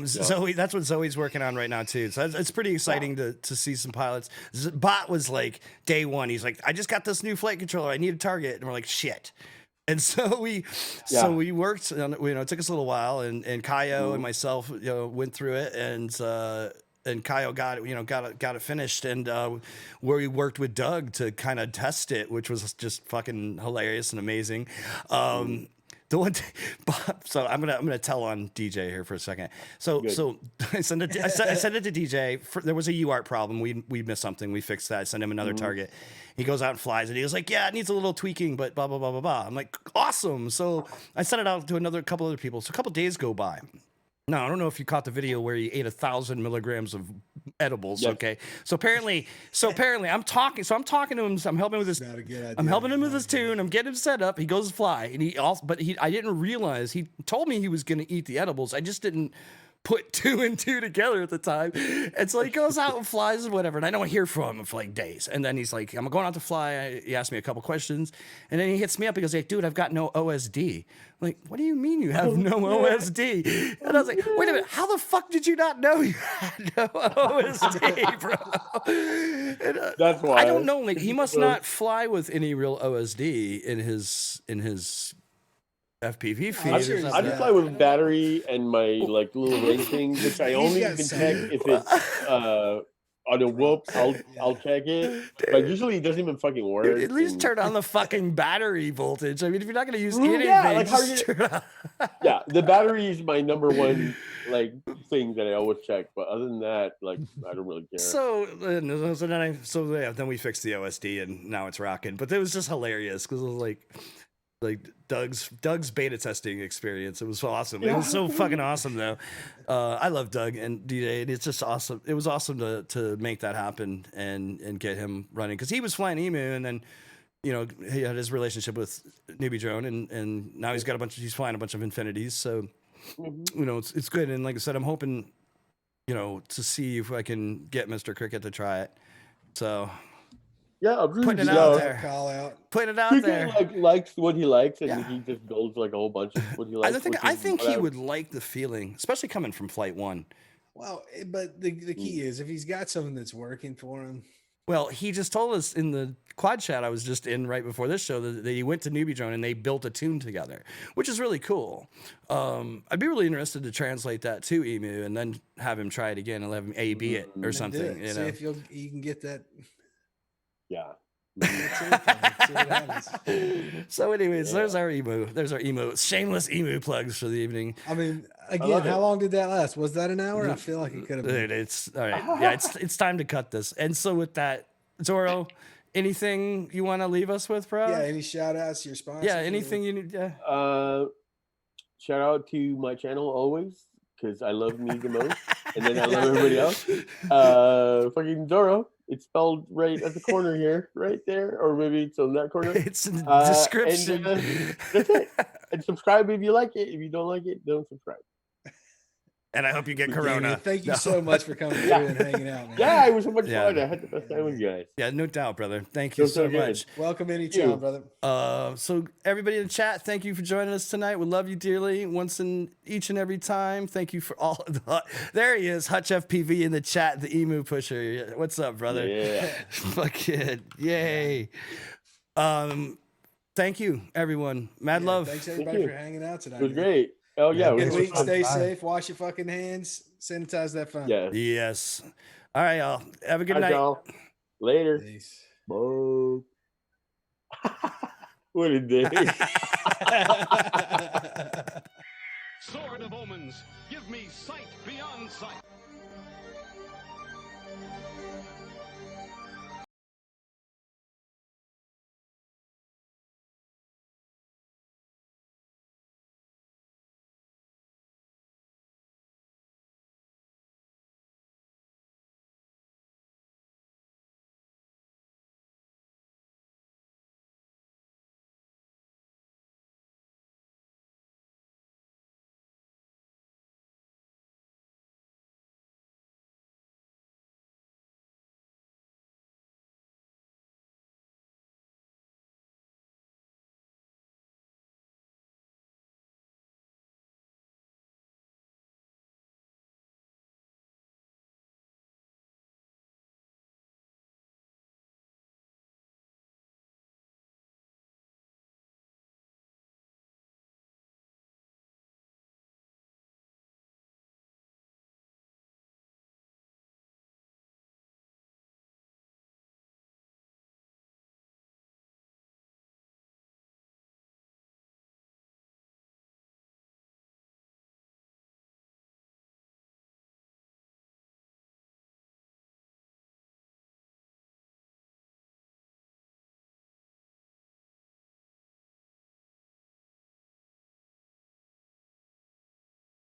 Zoe, that's what Zoe's working on right now too. So it's pretty exciting to see some pilots. Bot was like day one. He's like, I just got this new flight controller. I need a target, and we're like, shit. And so we worked on it. It took us a little while, and Kaio and myself went through it, and Kaio got it finished, and where we worked with Doug to kind of test it, which was just fucking hilarious and amazing. The one, so I'm gonna tell on DJ here for a second. So Good. so I sent it to DJ. There was a UART problem. We missed something. We fixed that. I sent him another target. He goes out and flies it. He was like, yeah, it needs a little tweaking, but blah blah blah blah blah. I'm like, awesome. So I sent it out to couple other people. So a couple days go by. Now I don't know if you caught the video where he ate 1,000 milligrams of edibles. Yes. Okay, so apparently I'm talking to him. So I'm helping with his. Not a good idea. I'm helping him with his tune. I'm getting him set up. He goes to fly, and I didn't realize he told me he was going to eat the edibles. I just didn't put 2 and 2 together at the time. And so he goes out and flies and whatever. And I don't hear from him for like days. And then he's like, I'm going out to fly. He asked me a couple questions. And then he hits me up. He goes, hey, dude, I've got no OSD. I'm like, what do you mean you have no OSD? And I was like, wait a minute. How the fuck did you not know you had no OSD, bro? And, That's why. I don't know. Like, he must not fly with any real OSD in his FPV feed. I'm sure he's I just fly with battery and my like little ring thing, which I only got can some. check if it's on a whoop. I'll check it, but usually it doesn't even fucking work. Dude, at least and- turn on the fucking battery voltage. I mean, if you're not going to use anything, yeah, like, how just you- turn on. Yeah, the battery is my number one like thing that I always check. But other than that, like I don't really care. Then we fixed the OSD and now it's rocking. But it was just hilarious because it was like Doug's beta testing experience. It was awesome. It was so fucking awesome though. I love Doug and DJ, and it's just awesome. It was awesome to make that happen and get him running because he was flying Emu, and then he had his relationship with Newbie Drone, and now he's got he's flying a bunch of Infinities. So it's good. And like I said, I'm hoping to see if I can get Mr. Cricket to try it. So yeah, I'm really putting it just- out there. Call out. Putting it out Cricket, there. like likes what he likes, and Yeah. he just builds like a whole bunch of what he likes. I think he would like the feeling, especially coming from Flight 1. Well, but the key is if he's got something that's working for him. Well, he just told us in the quad chat I was just in right before this show that he went to Newbie Drone and they built a tune together, which is really cool. I'd be really interested to translate that to Emu and then have him try it again and have him A/B it or and do something. it. See if you can get that. Yeah. See what happens. So, anyways, there's our Emu. There's our Emu. Shameless Emu plugs for the evening. I mean, again, love how it. long did that last? Was that an hour? I feel like it could have been. Dude, it's all right. Yeah, it's time to cut this. And so with that, Zoro, anything you want to leave us with, bro? Yeah, any shout outs to your sponsors? Yeah, anything you need. Yeah. Shout out to my channel always because I love me the most, and then I love everybody else. Fucking Zoro. It's spelled right at the corner here, right there, or maybe it's on that corner. It's in the description. And, that's it. And subscribe if you like it. If you don't like it, don't subscribe. And I hope you get Damien, Corona. thank you No. so much for coming through and hanging out, man. Yeah, it was so much Yeah. fun. I had the best time with you guys. Yeah, no doubt, brother. Thank you Feels so so good. much. Welcome anytime, You. brother. So everybody in the chat, thank you for joining us tonight. We love you dearly, once and each and every time. Thank you for all of the. There he is, Hutch FPV in the chat, the Emu pusher. What's up, brother? Yeah. Fucking yay. Thank you, everyone. Mad Yeah, love. Thanks everybody you. for hanging out tonight. It was man. great. Oh, yeah. It Good was week. fun. Stay Bye. safe. Wash your fucking hands. Sanitize that phone. Yeah. Yes. All right, y'all. Have a good All right, night. y'all. Later. Peace. Bye. What a day. Sword of Omens, give me sight beyond sight.